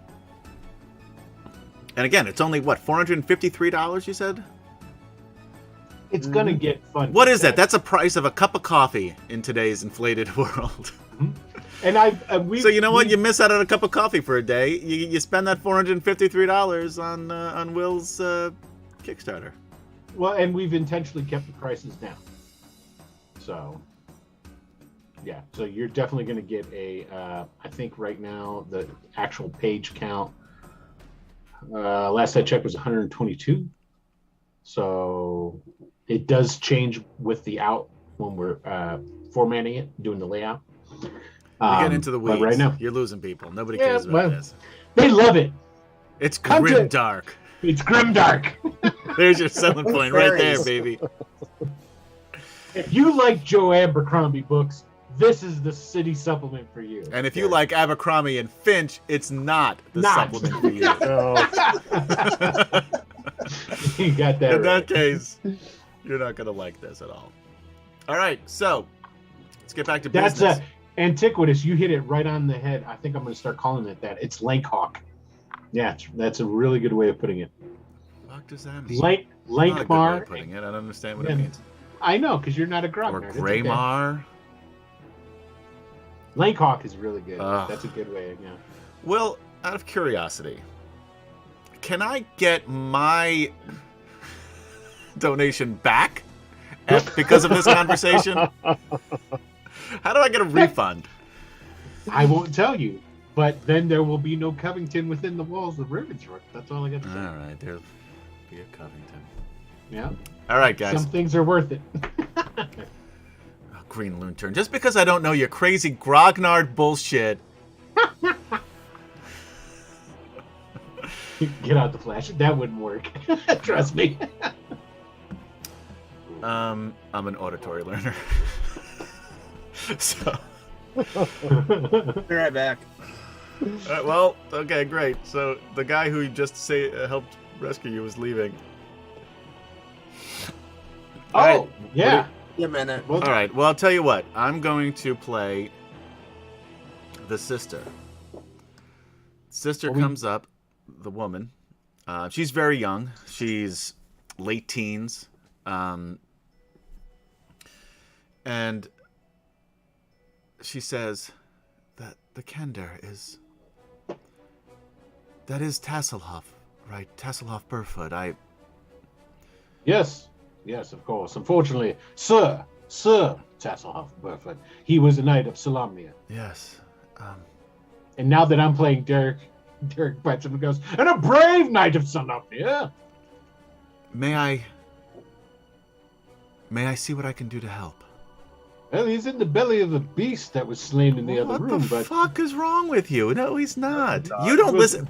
And again, it's only, what, $453, you said? It's gonna get fun. What is that? That's a price of a cup of coffee in today's inflated world. And So you know what? You miss out on a cup of coffee for a day. You spend that $453 on Will's Kickstarter. Well, and we've intentionally kept the prices down. So, yeah. So you're definitely going to get I think right now the actual page count, last I checked was 122. So it does change with the out when we're formatting it, doing the layout. You're getting into the but weeds. right now, You're losing people. Nobody cares about well, this. they love it. It's Come to- grim dark. It's grimdark. There's your selling point right there, Fairies. baby. If you like Joe Abercrombie books, this is the city supplement for you. And if you like Abercrombie and Finch, it's not the Not. supplement for you. Oh, You got that In right. that case, you're not going to like this at all. All right, so let's get back to That's business. antiquitous. You hit it right on the head. I think I'm going to start calling it that. It's Lankhawk. Yeah, that's a really good way of putting it. fuck does that mean? Not a good way Lankmar. of putting it. I don't understand what it and- means. I know, because you're not a Or grognard. It's okay. Greymar. Lankhawk is really good. Ugh. That's a good way, yeah. Well, out of curiosity, can I get my donation back because of this conversation? How do I get a refund? I won't tell you, but then there will be no Covington within the walls of Ravensbrook. That's all I got to say. All right, there'll be a Covington. Yeah. All right, guys. Some things are worth it. Oh, Green Loon turn. Just because I don't know your crazy grognard bullshit. Get out the flash. That wouldn't work. Trust me. I'm an auditory learner. So. Be right back. Well, okay, great. So the guy who just helped rescue you is leaving. Oh, All right. yeah. Give me a minute. Well, All right. Well, I'll tell you what. I'm going to play the sister. Sister comes up, the woman. She's very young. She's late teens. And she says that the Kender is... That is Tasselhoff, right? Tasselhoff Burfoot. Yes, of course. Unfortunately, Sir Tasselhoff Burfoot, he was a knight of Solamnia. Yes. And now that I'm playing Derek bites him and goes, and a brave knight of Solamnia. May I see what I can do to help? Well, he's in the belly of a beast that was slain in the other room, What the but fuck is wrong with you? No, he's not. No, You don't Well, listen.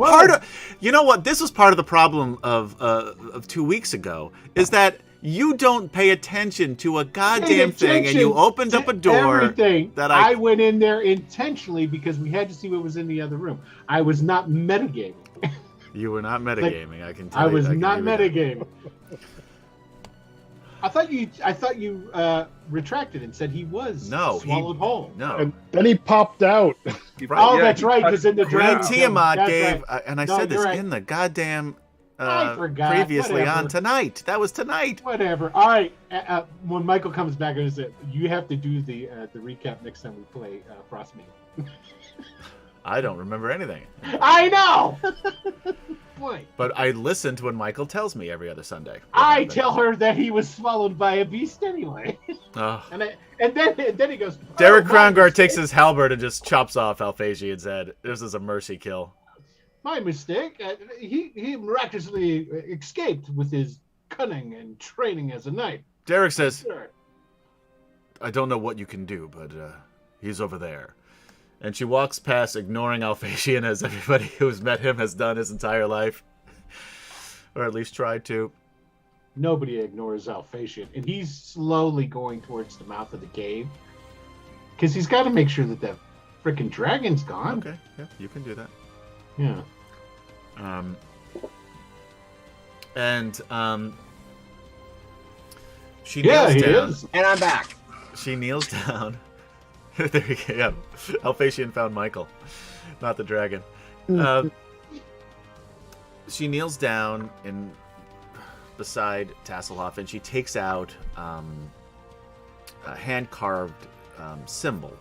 You know what? This was part of the problem of 2 weeks ago. Is that you don't pay attention to a goddamn thing, and you opened up a door. Everything. that I I went in there intentionally because we had to see what was in the other room. I was not metagaming. You were not metagaming. I can tell I you. was I can not give you that. metagaming. I thought you retracted and said he was No, swallowed whole. No. And then he popped out. Oh, that's right, because in the Queen dragon Tiamat that's gave, right. and I No, said this you're right. in the goddamn I forgot. previously Whatever. on tonight. That was tonight. Whatever. All right. When Michael comes back, you have to do the recap next time we play Frostmane. I don't remember anything. I know. Boy. But I listen to when Michael tells me every other Sunday. I tell her that he was swallowed by a beast anyway, Oh. and then he goes. Derek "Oh, my Krongard takes mistake. his halberd and just chops off Alphasian's head. This is a mercy kill. My mistake. He miraculously escaped with his cunning and training as a knight. Derek says, Sure. I don't know what you can do, but he's over there. And she walks past, ignoring Alphasian, as everybody who's met him has done his entire life. Or at least tried to. Nobody ignores Alphasian, and he's slowly going towards the mouth of the cave because he's got to make sure that freaking dragon's gone. Okay, yeah, you can do that. Yeah. She Yeah, kneels he down. is. And I'm back. She kneels down. There you go. Yeah. Alphasian found Michael, not the dragon. She kneels down beside Tasselhoff, and she takes out a hand-carved symbol.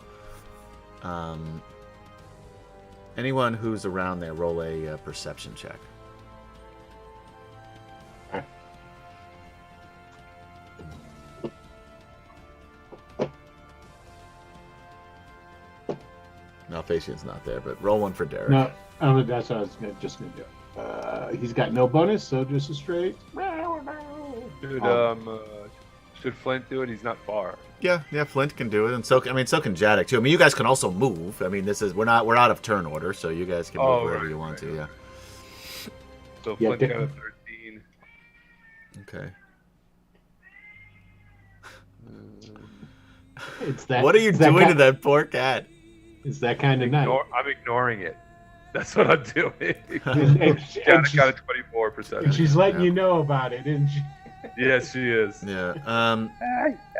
Anyone who's around there, roll a perception check. No, Alphasian's not there, but roll one for Derek. No, that's what I was just going to do. He's got no bonus, so just a straight. Should Flint do it? He's not far. Yeah, Flint can do it, and so can Jadek too. I mean, you guys can also move. I mean, we're out of turn order, so you guys can move wherever you want to. Yeah. So Yeah, Flint got a 13. Okay. It's that. What are you it's that doing to kind- that poor cat? It's that kind of night. I'm ignoring it. That's what I'm doing. And Janet got a 24%. and she's letting you know about it, isn't she? Yes, she is. Yeah.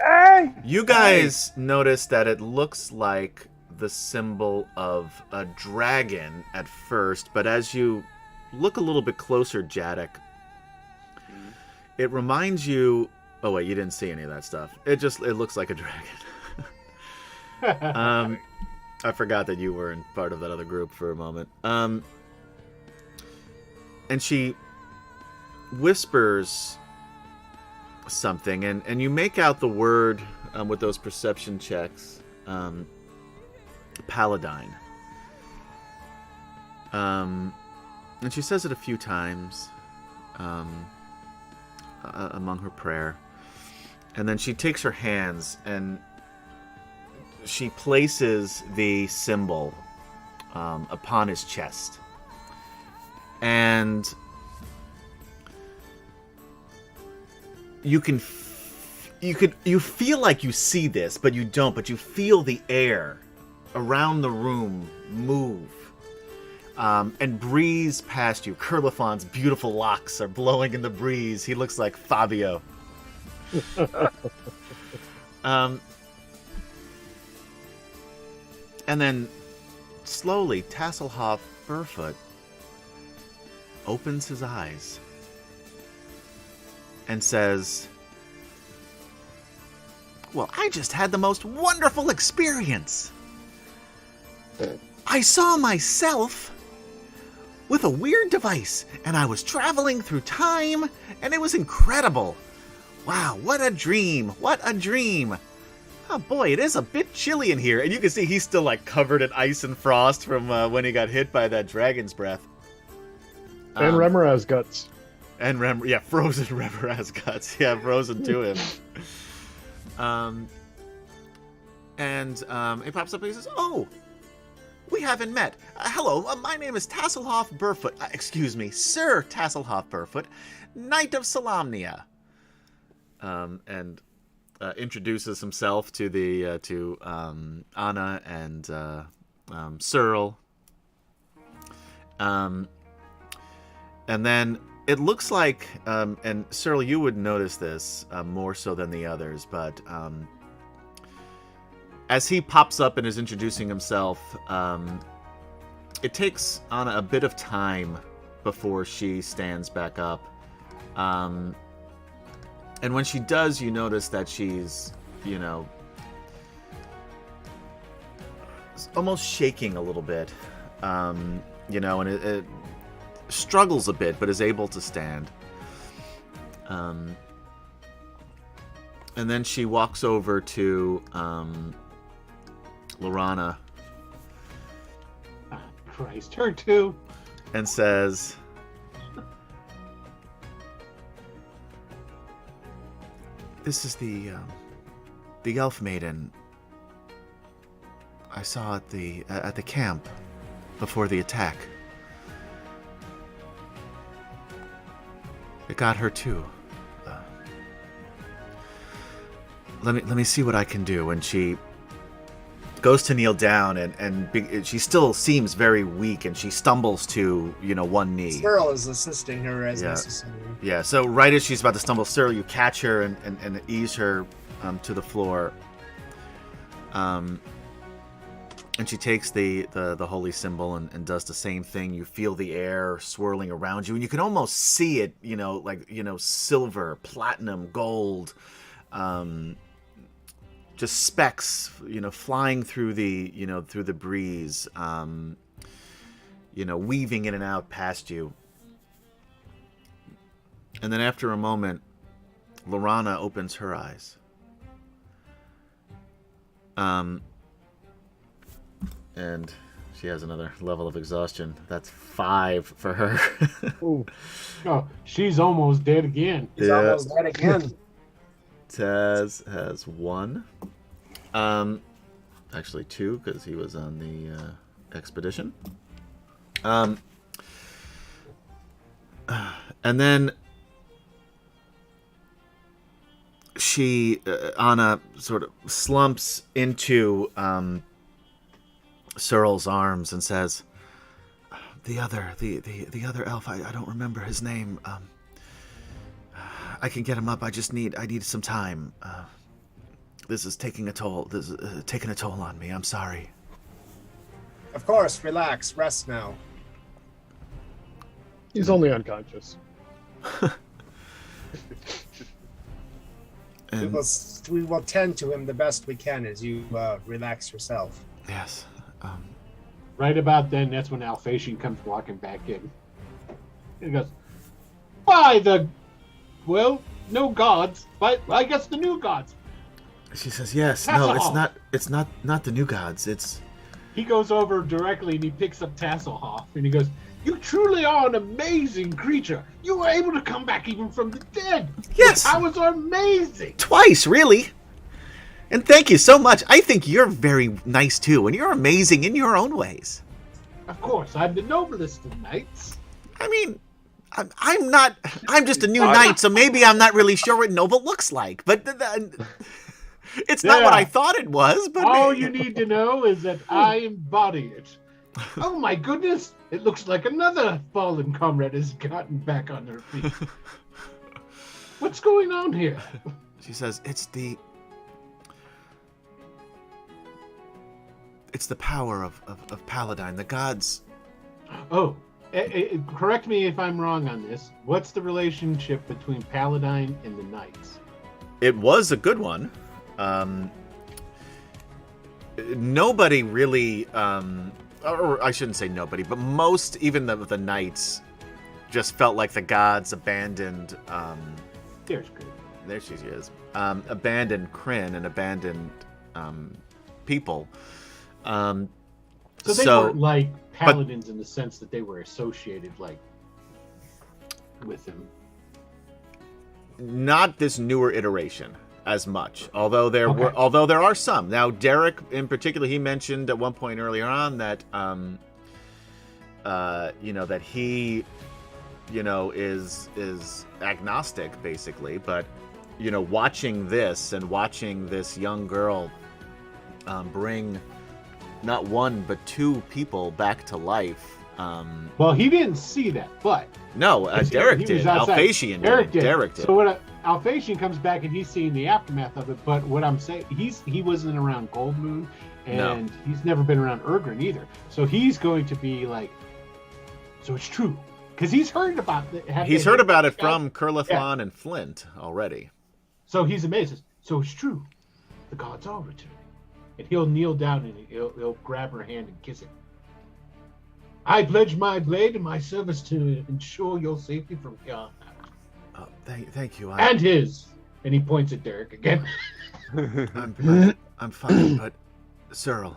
Hey! You guys notice that it looks like the symbol of a dragon at first, but as you look a little bit closer, Jadek, It reminds you. Oh wait, you didn't see any of that stuff. It looks like a dragon. I forgot that you were in part of that other group for a moment. And she whispers something, and you make out the word with those perception checks. Paladin. And she says it a few times among her prayer. And then she takes her hands and she places the symbol upon his chest. And you feel like you see this, but you don't. But you feel the air around the room move and breeze past you. Kurlefon's beautiful locks are blowing in the breeze. He looks like Fabio. And then slowly Tasselhoff Burfoot opens his eyes and says, well, I just had the most wonderful experience. I saw myself with a weird device, and I was traveling through time, and it was incredible. Wow, what a dream! What a dream! Oh boy, it is a bit chilly in here, and you can see he's still like covered in ice and frost from when he got hit by that dragon's breath. And Remoraz guts. And frozen Remoraz guts. Yeah, frozen to him. He pops up and he says, "Oh, we haven't met. Hello, my name is Tasselhoff Burfoot. Excuse me, Sir Tasselhoff Burfoot, Knight of Solamnia." And introduces himself to the to Anna and Searle. And then it looks like, and Searle, you would notice this more so than the others, but as he pops up and is introducing himself, it takes Anna a bit of time before she stands back up. And when she does, you notice that she's, almost shaking a little bit, and it struggles a bit, but is able to stand. And then she walks over to Lorana. Christ, her too. And says, "This is the elf maiden I saw at the camp before the attack. It got her too. Let me see what I can do." And she goes to kneel down, and she still seems very weak, and she stumbles to one knee. Searle is assisting her as necessary. Yeah. So right as she's about to stumble, Searle, you catch her and ease her to the floor. And she takes the holy symbol and does the same thing. You feel the air swirling around you, and you can almost see it, silver, platinum, gold, just specks, flying through the breeze, weaving in and out past you. And then after a moment, Lorana opens her eyes. And she has another level of exhaustion. That's 5 for her. Ooh. Oh, she's almost dead again. He's almost dead again. Taz has 1. Actually 2, because he was on the expedition. And then Anna sort of slumps into Searle's arms and says, the other elf, I don't remember his name. I can get him up. I need some time. This is taking a toll. This is taking a toll on me. I'm sorry. Of course, relax, rest now. He's only unconscious. And We will tend to him the best we can as you relax yourself. yes, Right about then, that's when Alphasian comes walking back in. He goes, by the, well, no gods, but I guess the new gods. she says, yes. No, it's Hasselhoff. not. It's not the new gods. It's He goes over directly and he picks up Tasselhoff and he goes, you truly are an amazing creature. You were able to come back even from the dead. Yes. Your powers are amazing. twice, really. And thank you so much. I think you're very nice too, and you're amazing in your own ways. Of course, I'm the noblest of knights. I mean, I'm not. I'm just a new knight, so maybe I'm not really sure what noble looks like. But it's not what Yeah. I thought it was. But All you need to know is that I embody it. Oh my goodness! It looks like another fallen comrade has gotten back on their feet. What's going on here? she says, it's the power of Paladin. The gods. Oh, correct me if I'm wrong on this. What's the relationship between Paladin and the knights? It was a good one. Nobody really, or I shouldn't say nobody, but most, even the knights, just felt like the gods abandoned. There's good. There she is. Abandoned Kryn and abandoned people. So they weren't like paladins in the sense that they were associated like with him. Not this newer iteration as much, although there Okay. although there are some. Now Derek in particular, he mentioned at one point earlier on that that he is agnostic basically, but watching this and watching this young girl bring not one but two people back to life. Well, he didn't see that, but No, Derek he was did. outside. Alphasian Derek did. did. Derek did. So what Alphasian comes back and he's seeing the aftermath of it, but what I'm saying, he wasn't around Gold Moon, and he's never been around Urgrin either. So he's going to be like, so it's true, because he's heard about it. He's heard about it from Curlithlon and Flint already. So he's amazed. So it's true. The gods are returning. And he'll kneel down and he'll grab her hand and kiss it. I pledge my blade and my service to ensure your safety from here on out. Oh, thank you. And his. And he points at Derek again. I'm fine, but Cyril.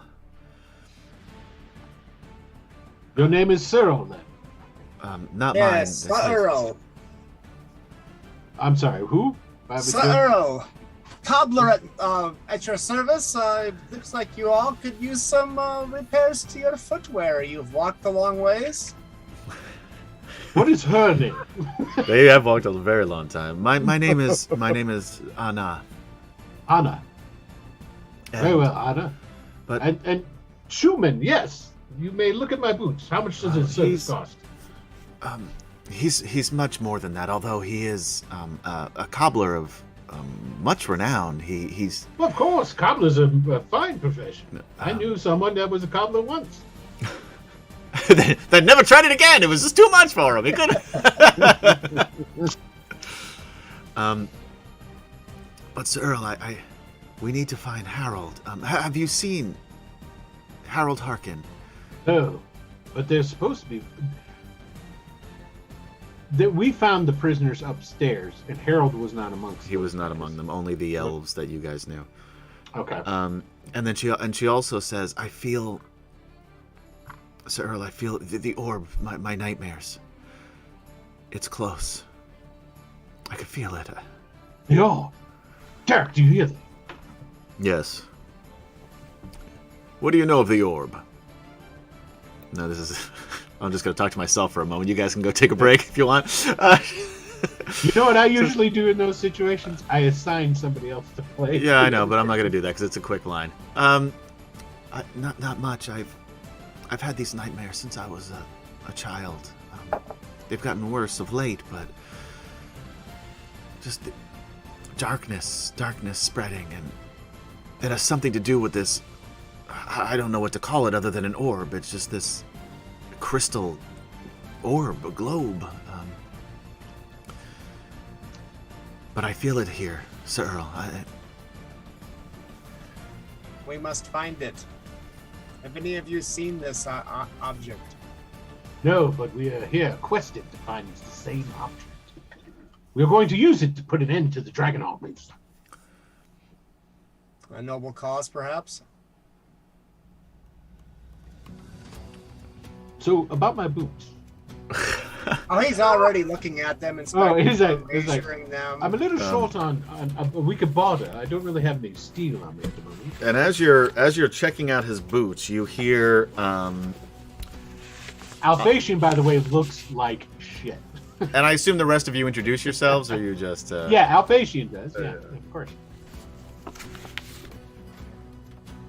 Your name is Cyril, then. Not Yes, mine. Earl. I'm sorry, who? Sir Earl, cobbler at your service. Looks like you all could use some repairs to your footwear. You've walked a long ways. What is her name? They have walked a very long time. My name is Anna. Anna. Very well, Anna. But And Schumann, yes. You may look at my boots. How much does his service cost? he's much more than that. Although he is a cobbler of much renown. He's Well, of course, cobbler's a fine profession. I knew someone that was a cobbler once. they never tried it again. It was just too much for him. He couldn't. But Sir Earl, we need to find Harold. Have you seen Harold Harkin? No, but they're supposed to be. That we found the prisoners upstairs, and Harold was not amongst. He was not among them. Only the elves that you guys knew. Okay. And then she also says, I feel, Sir Earl, I feel the orb, my nightmares. It's close. I can feel it. Yeah. Derek, do you hear that? Yes. What do you know of the orb? No, this is... I'm just going to talk to myself for a moment. You guys can go take a break if you want. You know what I usually do in those situations? I assign somebody else to play. Yeah, I know, but I'm not going to do that because it's a quick line. Not much. I've had these nightmares since I was a child. They've gotten worse of late, but just darkness spreading, and it has something to do with this. I don't know what to call it other than an orb. It's just this crystal orb, a globe. But I feel it here, Sir Earl. We must find it. Have any of you seen this object? No, but we are here quested to find the same object. We are going to use it to put an end to the dragon armies. A noble cause, perhaps? So, about my boots. Oh, he's already looking at them, inspecting he's them, like, measuring them. I'm a little short on a week of barter. I don't really have any steel on me at the moment. And as you're checking out his boots, you hear Alphasian, by the way, looks like shit. and I assume the rest of you introduce yourselves, or you just Yeah, Alphasian does. Yeah, of course.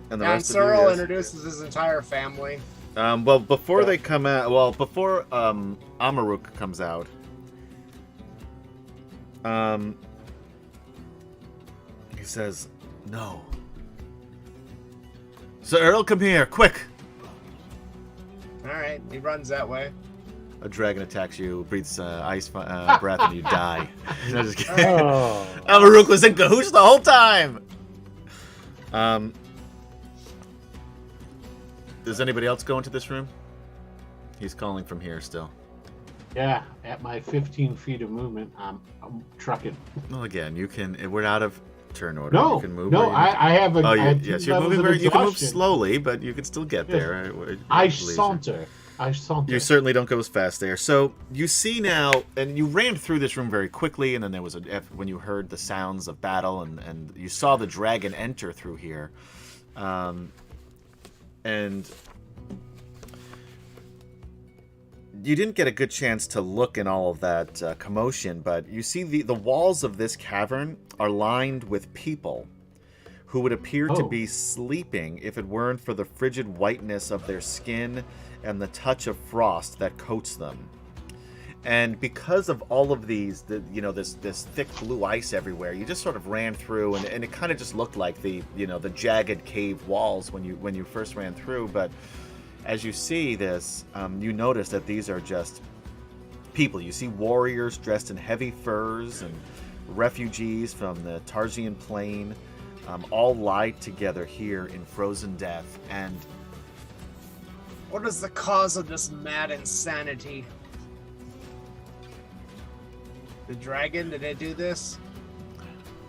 and the And rest of you Cyril guys? introduces his entire family. Well, before they come out, before Amaruk comes out, he says, "No, Sir Earl, come here, quick!" All right, he runs that way. A dragon attacks you, breathes ice breath, and you die. No, just kidding. Oh. Amaruk was in cahoots the whole time. Does anybody else go into this room? He's calling from here still. Yeah, at my 15 feet of movement, I'm trucking. Well, again, you can. We're out of turn order. No, you can move. no, or you I have a. Oh, I have yes, two you're levels moving of very. You can move exhaustion. slowly, but you can still get Yeah. there. I believe you. saunter. I saunter. You certainly don't go as fast there. So you see now, and you ran through this room very quickly, and then there was when you heard the sounds of battle, and you saw the dragon enter through here, and you didn't get a good chance to look in all of that commotion, but you see the walls of this cavern are lined with people who would appear to be sleeping if it weren't for the frigid whiteness of their skin and the touch of frost that coats them. And because of all of these, this thick blue ice everywhere, you just sort of ran through, and it kind of just looked like the jagged cave walls when you first ran through. But as you see this, you notice that these are just people. You see warriors dressed in heavy furs and refugees from the Tarsian plain, all lied together here in frozen death. And What is the cause of this mad insanity? The dragon? Did it do this?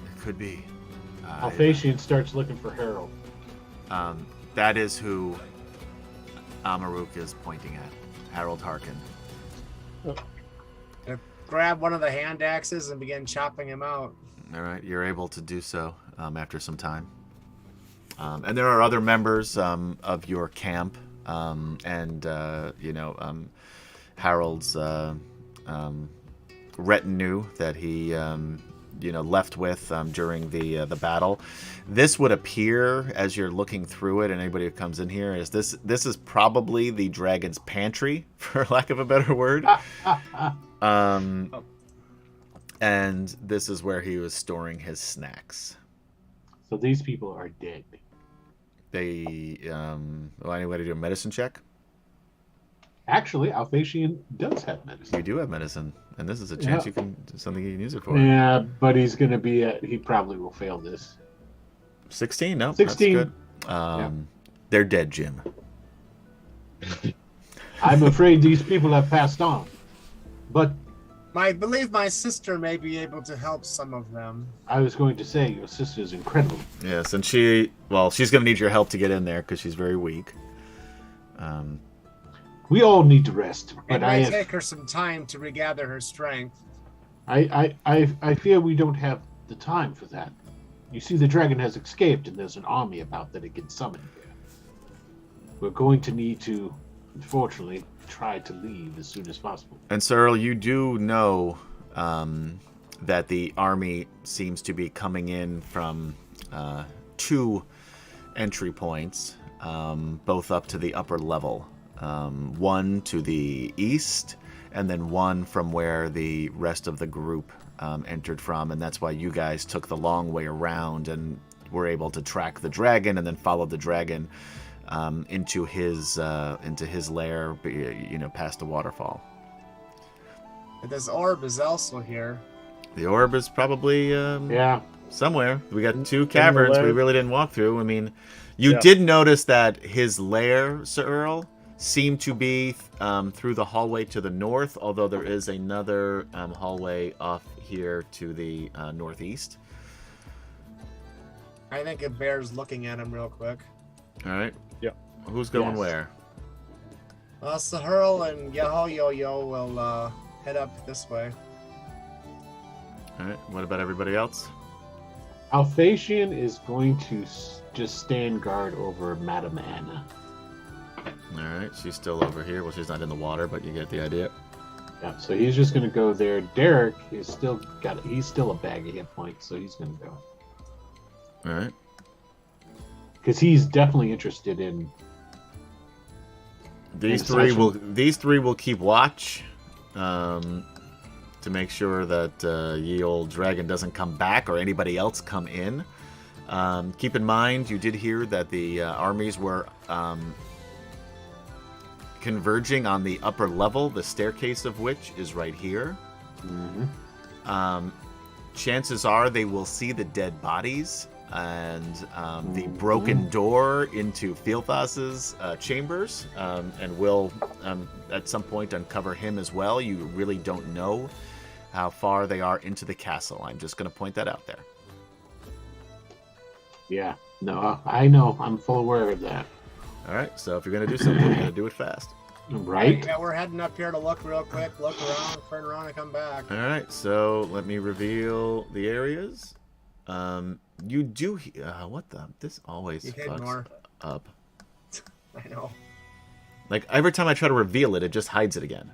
it could be. Alphasian starts looking for Harold. That is who Amaruk is pointing at, Harold Harkin. Grab one of the hand axes and begin chopping him out. All right, you're able to do so after some time. And there are other members of your camp, and Harold's retinue that he left with during the battle. This would appear as you're looking through it, and anybody who comes in here is this is probably the dragon's pantry, for lack of a better word. And this is where he was storing his snacks. So these people are dead. They anybody do a medicine check? Actually, Alphasian does have medicine. You do have medicine, and this is a chance you can something you can use it for. Yeah, but he's going to be he probably will fail this. 16, no, 16. That's good. They're dead, Jim. I'm afraid these people have passed on. But I believe my sister may be able to help some of them. I was going to say, your sister is incredible. Yes, and she's going to need your help to get in there because she's very weak. We all need to rest. It But may take her some time to regather her strength. I fear we don't have the time for that. You see, the dragon has escaped, and there's an army about that it can summon here. We're going to need to, unfortunately, try to leave as soon as possible. And Sir Earl, you do know that the army seems to be coming in from 2 entry points, both up to the upper level. One to the east, and then one from where the rest of the group entered from, and that's why you guys took the long way around and were able to track the dragon and then follow the dragon into his lair, past the waterfall. This orb is also here. The orb is probably Yeah. somewhere. We got 2 caverns we lair. really didn't walk through. I mean, you Yeah. did notice that his lair, Sir Earl, seemed to be through the hallway to the north, although there is another hallway off here to the northeast. I think it bears looking at him real quick. All right. Yeah. Who's going Yes. where? Sahurl and Yaho Yo-Yo will head up this way. All right. What about everybody else? Alphasian is going to just stand guard over Madame Anna. All right. She's still over here. Well, she's not in the water, but you get the idea. Yeah, so he's just going to go there. Derek is still he's still a bag of hit points, so he's going to go. All right. Because he's definitely interested in. These Intercession. three will keep watch to make sure that ye old dragon doesn't come back or anybody else come in. Keep in mind, you did hear that the armies were converging on the upper level, the staircase of which is right here. Mm-hmm. Chances are they will see the dead bodies and the broken door into Fieldthas's chambers, and will at some point uncover him as well. You really don't know how far they are into the castle. I'm just going to point that out there. Yeah, no, I know. I'm full aware of that. All right, so if you're going to do something, you're going to do it fast. Right? Yeah, we're heading up here to look real quick, look around, turn around, and come back. All right, so let me reveal the areas. You do. What the? This always You hid fucks more. up. I know. Like every time I try to reveal it, it just hides it again.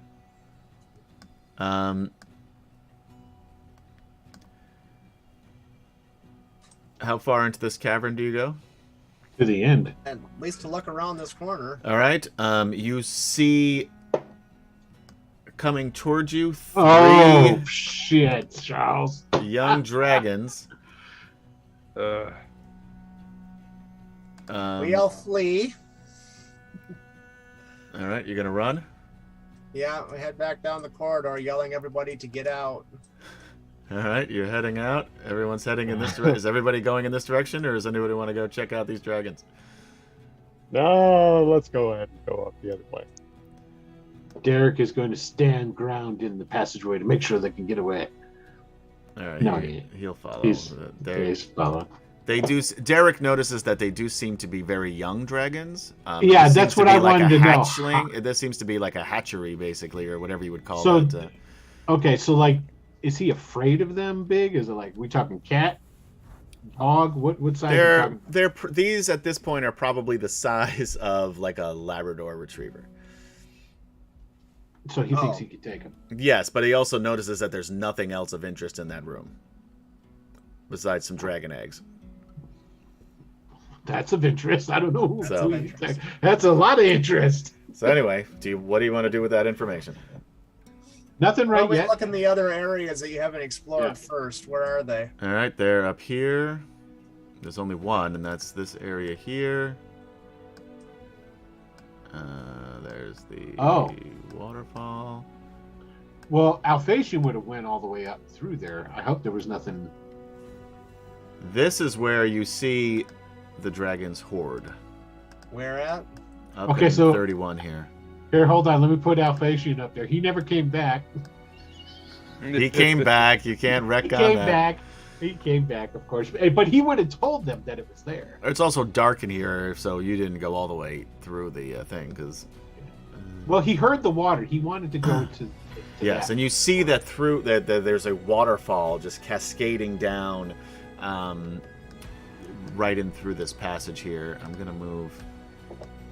How far into this cavern do you go? To the end. At least to look around this corner. All right. You see coming towards you 3 Oh, shit, Charles. young dragons. We all flee. All right, you're gonna run. Yeah, we head back down the corridor, yelling everybody to get out. All right, you're heading out. Everyone's heading in this direction. Is everybody going in this direction, or does anybody want to go check out these dragons? No, let's go ahead and go up the other way. Derek is going to stand ground in the passageway to make sure they can get away. All right, No, he'll follow. he's- They- He's follow. They do. Derek notices that they do seem to be very young dragons. Yeah, this that's seems what I like wanted a to know. hatchling. This seems to be like a hatchery, basically, or whatever you would call So- it. Okay, so like, is he afraid of them big? Is it like, we talking cat? Dog? What size are we talking? These at this point are probably the size of like a Labrador Retriever. So he thinks Oh. he could take them. Yes, but he also notices that there's nothing else of interest in that room besides some dragon eggs. That's of interest. I don't know. Who, So- who you think. That's a lot of interest. So anyway, what do you want to do with that information? Nothing right Well, we yet. look in the other areas that you haven't explored Yeah. first. Where are they? All right, they're up here. There's only one, and that's this area here. There's the Oh. waterfall. Well, Alphasian would have went all the way up through there. I hope there was nothing. This is where you see the dragon's horde. Where at? Up Okay, in so- 31 here. Here, hold on. Let me put Alphasian up there. He never came back. He came back. You can't wreck He on came that. back. He came back, of course. But he would have told them that it was there. It's also dark in here, so you didn't go all the way through the thing, because Well, he heard the water. He wanted to go to yes, that. and you see that through that there's a waterfall just cascading down, right in through this passage here. I'm gonna move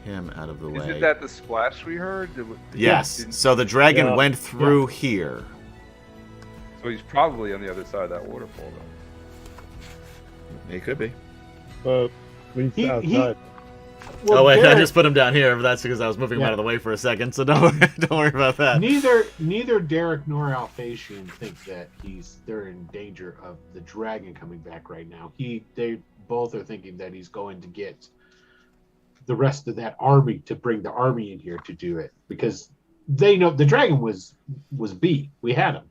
him out of the way. Isn't that the splash we heard? Yes. Didn't- So the dragon Yeah. went through here. So he's probably on the other side of that waterfall, though. He could be. But least He- outside. Well, Oh wait, I Derek- just put him down here. But that's because I was moving him Yeah. out of the way for a second. So don't don't worry about that. Neither Derek nor Alphasian think that they're in danger of the dragon coming back right now. They both are thinking that he's going to get the rest of that army to bring the army in here to do it, because they know the dragon was beat. We had him.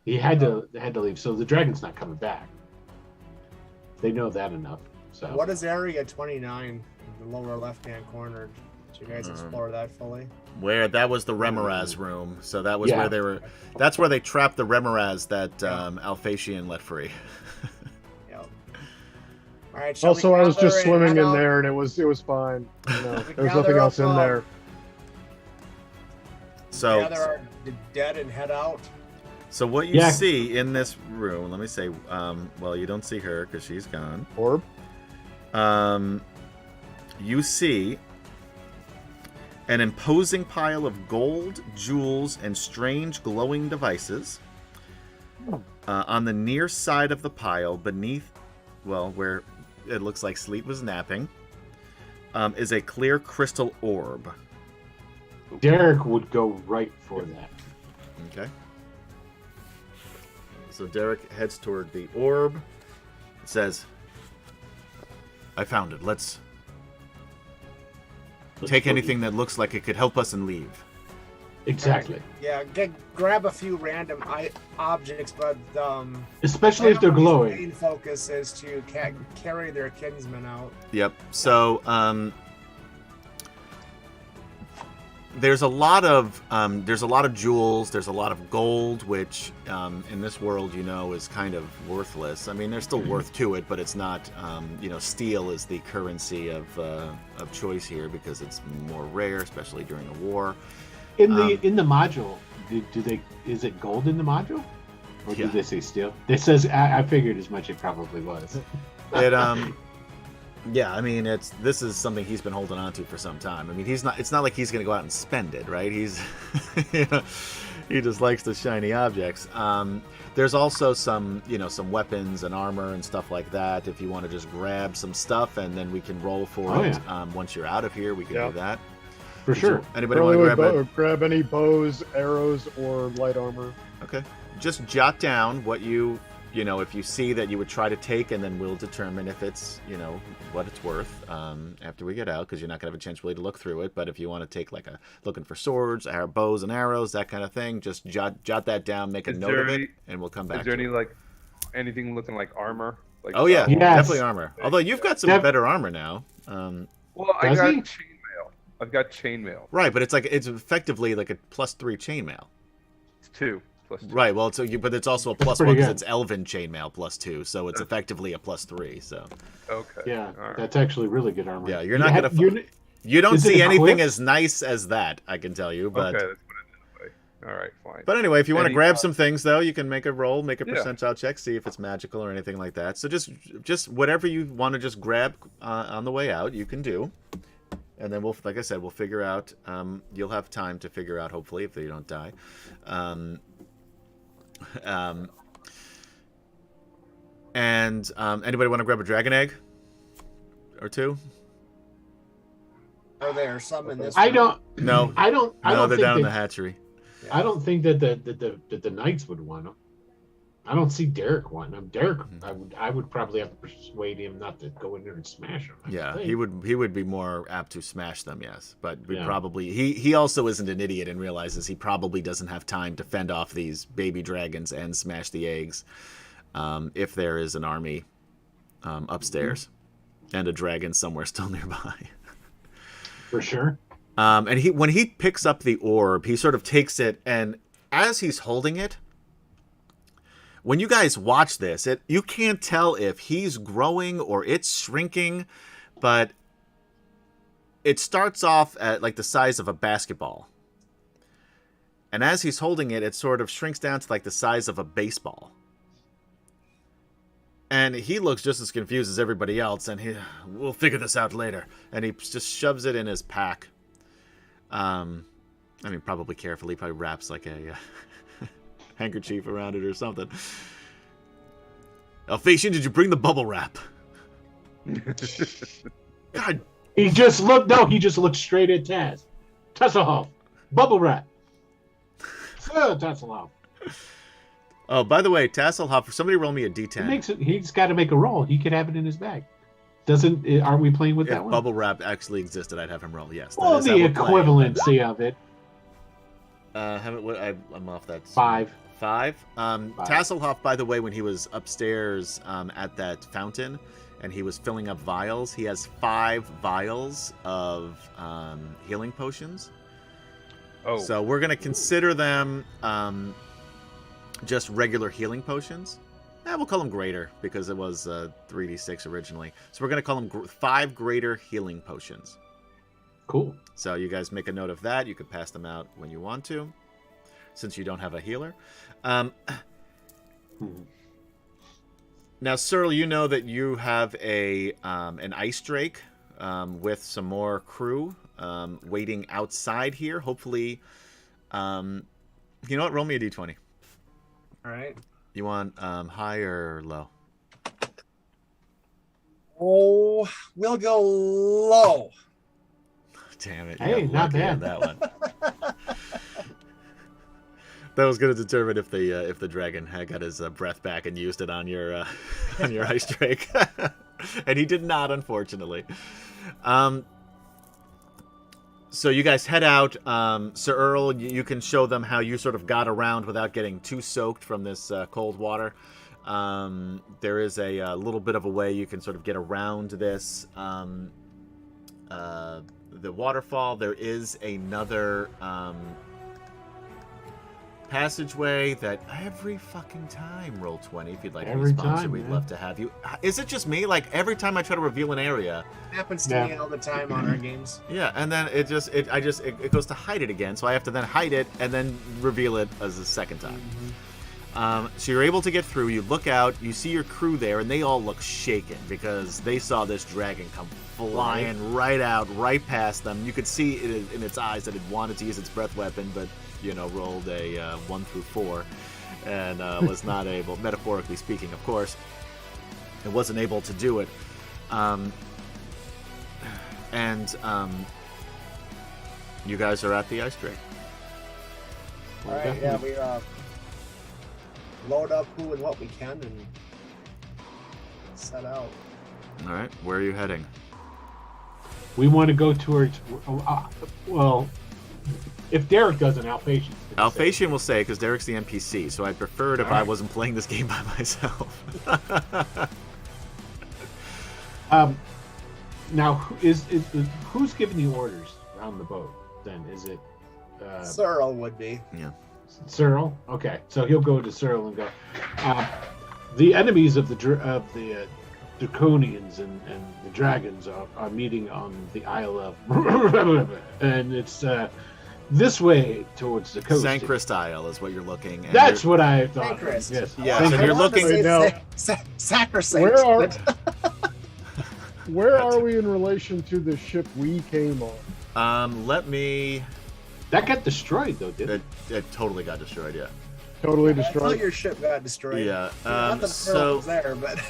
He had to leave, so the dragon's not coming back. They know that enough. So What is Area 29? The lower left-hand corner. Did you guys explore that fully? Where that was the Remoraz room, so that was Yeah. where they were. That's where they trapped the Remoraz that Alphasian let free. Yep. All right. shall we Also, I was gather just and swimming head in out? there, and it was fine. You know, We there was gather nothing else up, in there. So, Gather our dead and head out. so what you Yeah. see in this room? Let me say. Well, you don't see her because she's gone. Orb. You see an imposing pile of gold, jewels, and strange glowing devices. On the near side of the pile, beneath, well, where it looks like Sleet was napping, is a clear crystal orb. Derek would go right for that. Okay. So Derek heads toward the orb. It says, I found it. Let's take anything that looks like it could help us and leave. Exactly. Yeah, grab a few random objects, but Especially if they're Naomi's glowing. main focus is to carry their kinsmen out. Yep. So there's a lot of jewels. There's a lot of gold, which in this world, is kind of worthless. I mean, there's still worth to it, but it's not. Steel is the currency of choice here because it's more rare, especially during a war. In the module, is it gold in the module? Or Yeah. did they say steel? It says I figured as much. It probably was. It yeah, I mean this is something he's been holding on to for some time. I mean it's not like he's gonna go out and spend it, right? He's he just likes the shiny objects. There's also some weapons and armor and stuff like that. If you want to just grab some stuff and then we can roll for it. Yeah. Once you're out of here, we can do that. For sure. Anybody want to Grab any bows, arrows, or light armor. Okay. Just jot down what if you see that you would try to take, and then we'll determine if it's, what it's worth after we get out, because you're not going to have a chance really to look through it. But if you want to take looking for swords, bows and arrows, that kind of thing, just jot that down, make a note of it, and we'll come back. Is there to any it. anything looking like armor? Like, Oh yeah, Yes. definitely armor. Although you've got some Def- better armor now. Well, I Does got he? chainmail. I've got chainmail. Right, but it's effectively like a +3 chainmail. It's 2 plus 2. Right. Well, but it's also a +1 pretty because good. it's Elven chainmail +2, so it's effectively a +3. So Okay. Yeah, All right. that's actually really good armor. yeah, you're not gonna. You don't Is it see anything equipped? as nice as that, I can tell you. But Okay, let's put it that way. All right, fine. but anyway, if you want to Any, grab some things, though, you can make a roll, make a Yeah. percentile check, see if it's magical or anything like that. So just whatever you want to just grab on the way out, you can do. And then like I said, we'll figure out. You'll have time to figure out, hopefully, if you don't die. And anybody want to grab a dragon egg or two? Are there some in this? I room? don't. No, I don't. I no, don't they're think down in the that, hatchery. I don't think that the knights would want them. I don't see Derek wanting them. Derek, I would probably have to persuade him not to go in there and smash them. Yeah, he would be more apt to smash them, yes. But we Yeah. probably he also isn't an idiot and realizes he probably doesn't have time to fend off these baby dragons and smash the eggs if there is an army upstairs and a dragon somewhere still nearby. For sure. And when he picks up the orb, he sort of takes it, and as he's holding it, when you guys watch this, you can't tell if he's growing or it's shrinking, but it starts off at like the size of a basketball. And as he's holding it, it sort of shrinks down to like the size of a baseball. And he looks just as confused as everybody else, and we'll figure this out later. And he just shoves it in his pack. I mean, probably carefully, probably wraps like a handkerchief around it or something. Alphasian, did you bring the bubble wrap? God. He just looked straight at Taz. Tasselhoff. Bubble wrap. So Tasselhoff. Oh, by the way, Tasselhoff, somebody roll me a D10. He's got to make a roll. He could have it in his bag. Aren't we playing with If that one? bubble wrap actually existed, I'd have him roll. Yes. that Well, is how the we're playing. equivalency of it. I'm off that. 5. 5. 5. Tasselhoff, by the way, when he was upstairs at that fountain and he was filling up vials, he has 5 vials of healing potions. Oh, So we're going to consider them just regular healing potions. We'll call them greater because it was 3d6 originally. So we're going to call them 5 greater healing potions. Cool. So you guys make a note of that. You can pass them out when you want to, since you don't have a healer. Now, Cyril, you know that you have an ice drake with some more crew waiting outside here. Hopefully, you know what? Roll me a d20. All right. You want high or low? Oh, we'll go low. Damn it! Hey, got not lucky on bad. that one. That was going to determine if the dragon had got his breath back and used it on your ice drake, and he did not, unfortunately. So you guys head out. Sir Earl, you can show them how you sort of got around without getting too soaked from this cold water. There is a little bit of a way you can sort of get around this. The waterfall. There is another passageway that every fucking time, Roll20, if you'd like to be Every sponsored, time, we'd man. love to have you. Is it just me? Like every time I try to reveal an area, Happens to me all the time on our games. yeah, and then it goes to hide it again, so I have to then hide it and then reveal it as a second time. So you're able to get through. You look out, you see your crew there, and they all look shaken because they saw this dragon come flying right out, right past them. You could see it in its eyes that it wanted to use its breath weapon, but rolled a 1 through 4 and was not able, metaphorically speaking, of course, it wasn't able to do it. You guys are at the ice drake. All right, yeah, we load up who and what we can and set out. All right, where are you heading? We want to go towards. Well, if Derek doesn't, Alphatian. Alphatian will say, because Derek's the NPC, so I'd prefer it if I wasn't playing this game by myself. Now, who's giving the orders around the boat? Then is it Cyril would be. Yeah. Cyril? Okay, so he'll go to Cyril and go. The enemies of the Draconians and the dragons are meeting on the Isle of, and it's this way towards the coast. Sanchrist Isle is what you're looking at. That's what I thought. Sanchrist. Yes. Yeah, so you're looking Sacrosanct. Where are we in relation to the ship we came on? Let me. That got destroyed though, didn't It totally got destroyed. Yeah. Totally I thought destroyed. your ship got destroyed. Yeah. Not that So was there, but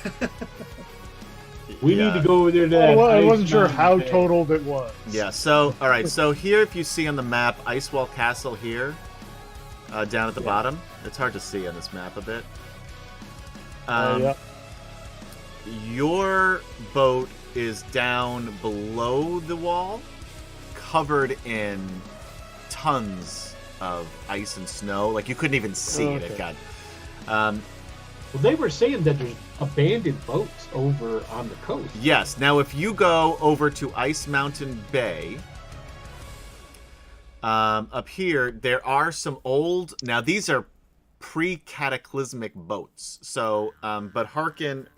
we need to go over there to that. Well, I ice wasn't sure mountain how bay. totaled it was. Yeah. So all right. So here, if you see on the map, Icewall Castle here, down at the bottom. It's hard to see on this map a bit. Yeah. Your boat is down below the wall, covered in tons of ice and snow. Like you couldn't even see it. It got. Well, they were saying that there's abandoned boats over on the coast. Yes. Now, if you go over to Ice Mountain Bay, up here, there are some old. Now, these are pre-cataclysmic boats. So, but Harkin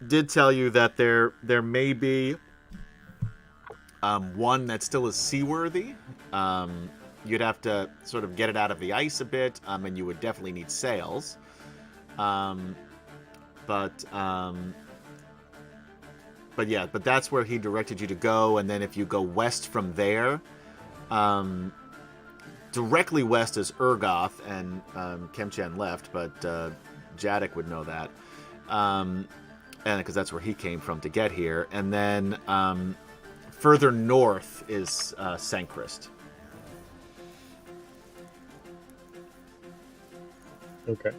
did tell you that there may be one that still is seaworthy. You'd have to sort of get it out of the ice a bit, and you would definitely need sails. But that's where he directed you to go, and then if you go west from there, directly west is Urgoth, and Kemchan left, but Jadek would know that, and because that's where he came from to get here, and then further north is Sanchrist. Okay.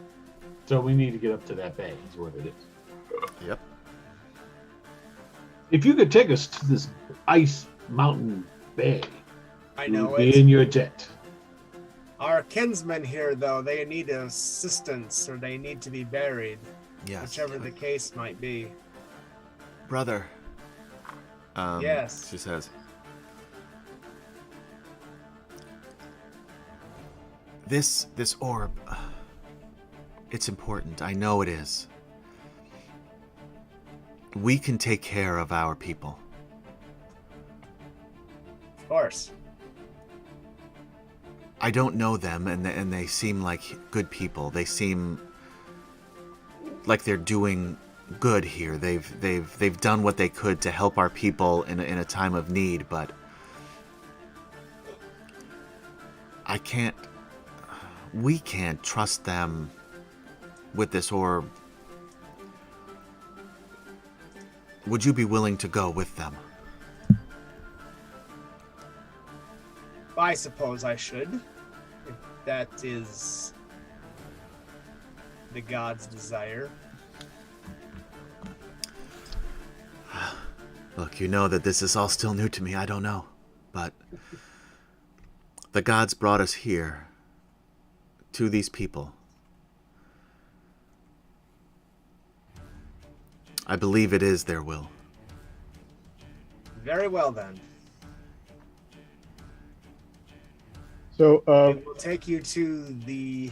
So we need to get up to that bay, is what it is. Yep. If you could take us to this ice mountain bay, I we know would be it. in your jet. Our kinsmen here, though, they need assistance or they need to be buried, Yes. whichever the case might be. Brother. Yes. She says. This orb, it's important. I know it is. We can take care of our people. Of course. I don't know them, and they seem like good people. They seem like they're doing good here. They've done what they could to help our people in a time of need, but we can't trust them with this orb. Would you be willing to go with them? I suppose I should. If that is the god's desire. Look, you know that this is all still new to me. I don't know. But the gods brought us here to these people. I believe it is their will. Very well then. So, It will take you to the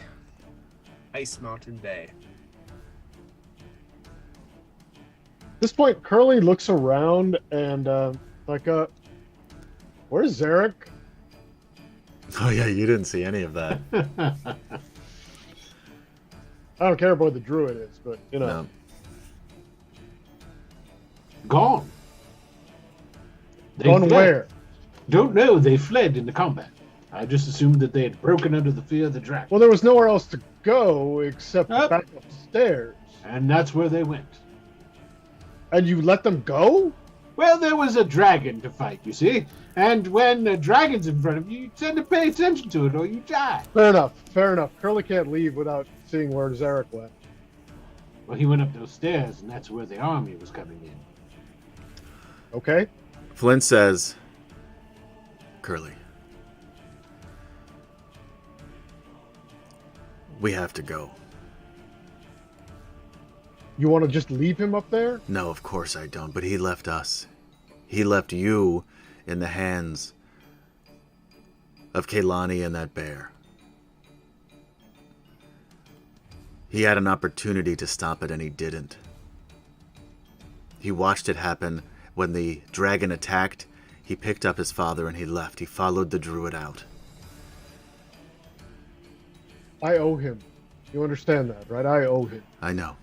Ice Mountain Bay. at this point, Curly looks around and where's Zarek? Oh yeah, you didn't see any of that. I don't care about the druid is, but you know. No. Gone. They Gone fled. where? Don't know. They fled in the combat. I just assumed that they had broken under the fear of the dragon. Well, there was nowhere else to go except Up. back upstairs. And that's where they went. And you let them go? Well, there was a dragon to fight, you see. And when a dragon's in front of you, you tend to pay attention to it or you die. Fair enough. Fair enough. Curly can't leave without seeing where Zarek went. Well, he went up those stairs, and that's where the army was coming in. Okay. Flint says, Curly, we have to go. You want to just leave him up there? No, of course I don't, but he left us. He left you in the hands of Kaylani and that bear. He had an opportunity to stop it and he didn't. He watched it happen. When the dragon attacked, he picked up his father and he left. He followed the druid out. I owe him. You understand that, right? I owe him. I know.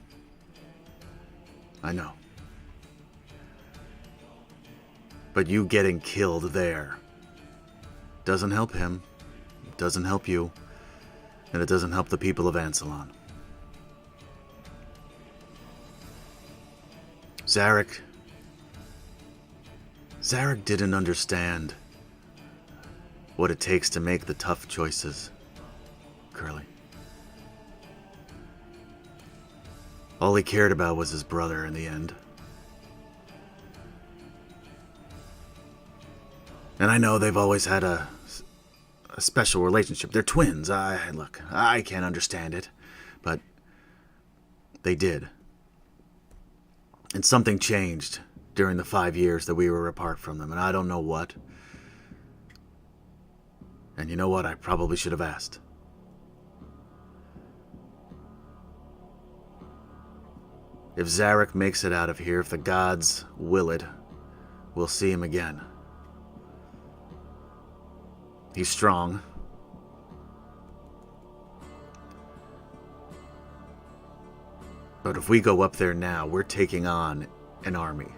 I know. But you getting killed there doesn't help him, it doesn't help you, and it doesn't help the people of Ansalon. Zarek didn't understand what it takes to make the tough choices, Curly. All he cared about was his brother in the end. And I know they've always had a special relationship. They're twins. I can't understand it, but they did. And something changed during the 5 years that we were apart from them, and I don't know what. And you know what? I probably should have asked. If Zarek makes it out of here, if the gods will it, we'll see him again. He's strong. But if we go up there now, we're taking on an army.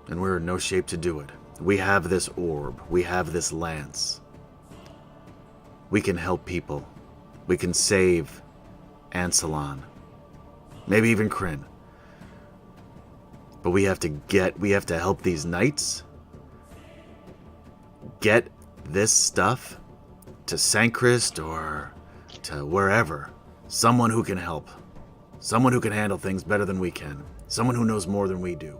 And we're in no shape to do it. We have this orb. We have this lance. We can help people. We can save Ansalon. Maybe even Kryn. But we have to help these knights get this stuff to Sankrist or to wherever. Someone who can help. Someone who can handle things better than we can. Someone who knows more than we do.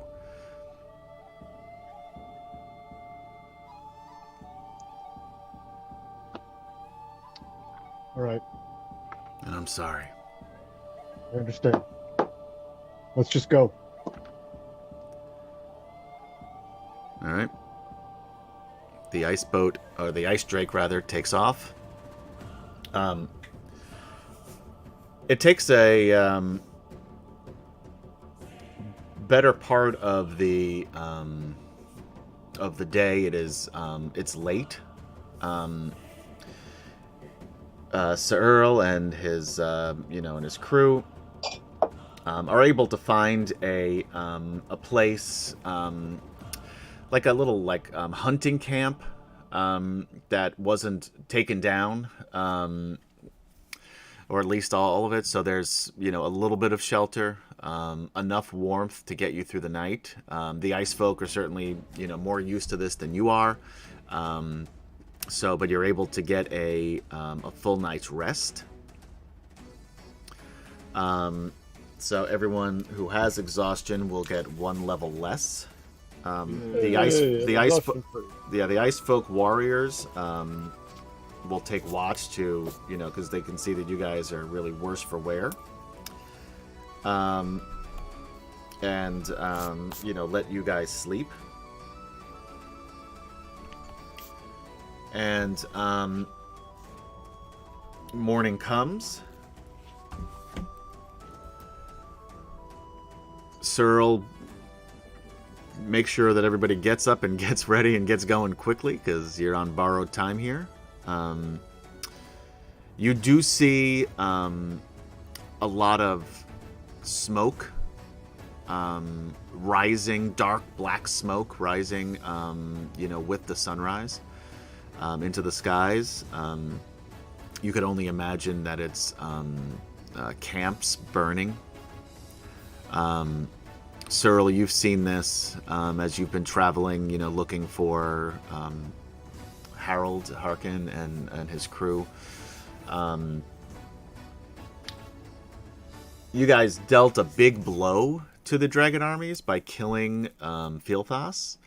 All right, And I'm sorry. I understand. Let's just go. All right. The ice boat, or the ice drake rather, takes off. It takes a better part of the day. It's late. Sir Earl and his and his crew are able to find a place, like a little hunting camp that wasn't taken down, or at least all of it. So there's a little bit of shelter, enough warmth to get you through the night. The ice folk are certainly more used to this than you are. But you're able to get a full night's rest. So everyone who has exhaustion will get 1 level less. The ice folk warriors will take watch to because they can see that you guys are really worse for wear. Let you guys sleep. And morning comes. Searle makes sure that everybody gets up and gets ready and gets going quickly because you're on borrowed time here. You do see a lot of smoke rising, dark black smoke rising, with the sunrise. Into the skies. You could only imagine that it's camps burning. Searle, you've seen this as you've been traveling, looking for Harold Harkin and his crew. You guys dealt a big blow to the dragon armies by killing Filthas.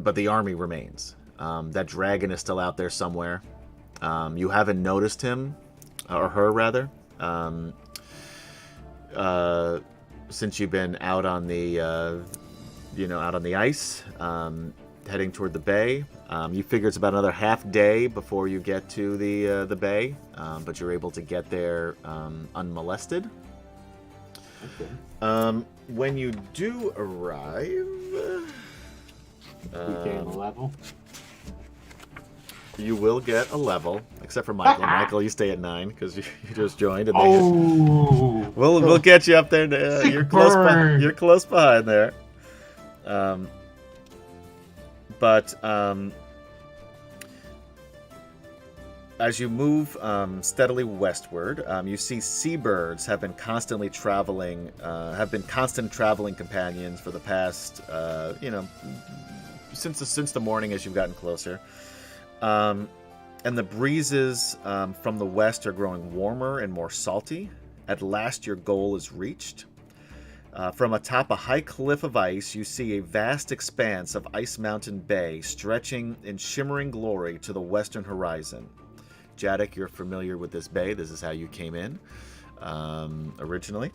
But the army remains. That dragon is still out there somewhere. You haven't noticed him, or her rather, since you've been out on the, out on the ice, heading toward the bay. You figure it's about another half day before you get to the bay, but you're able to get there unmolested. Okay. When you do arrive. We gain a level. You will get a level, except for Michael. Michael, you stay at 9 because you just joined. And we'll get you up there. You're close. You're close behind there. As you move steadily westward, you see seabirds have been constant traveling companions for the past, since the morning as you've gotten closer. And the breezes from the west are growing warmer and more salty. At last, your goal is reached. From atop a high cliff of ice, you see a vast expanse of Ice Mountain Bay stretching in shimmering glory to the western horizon. Jadek, you're familiar with this bay. This is how you came in originally.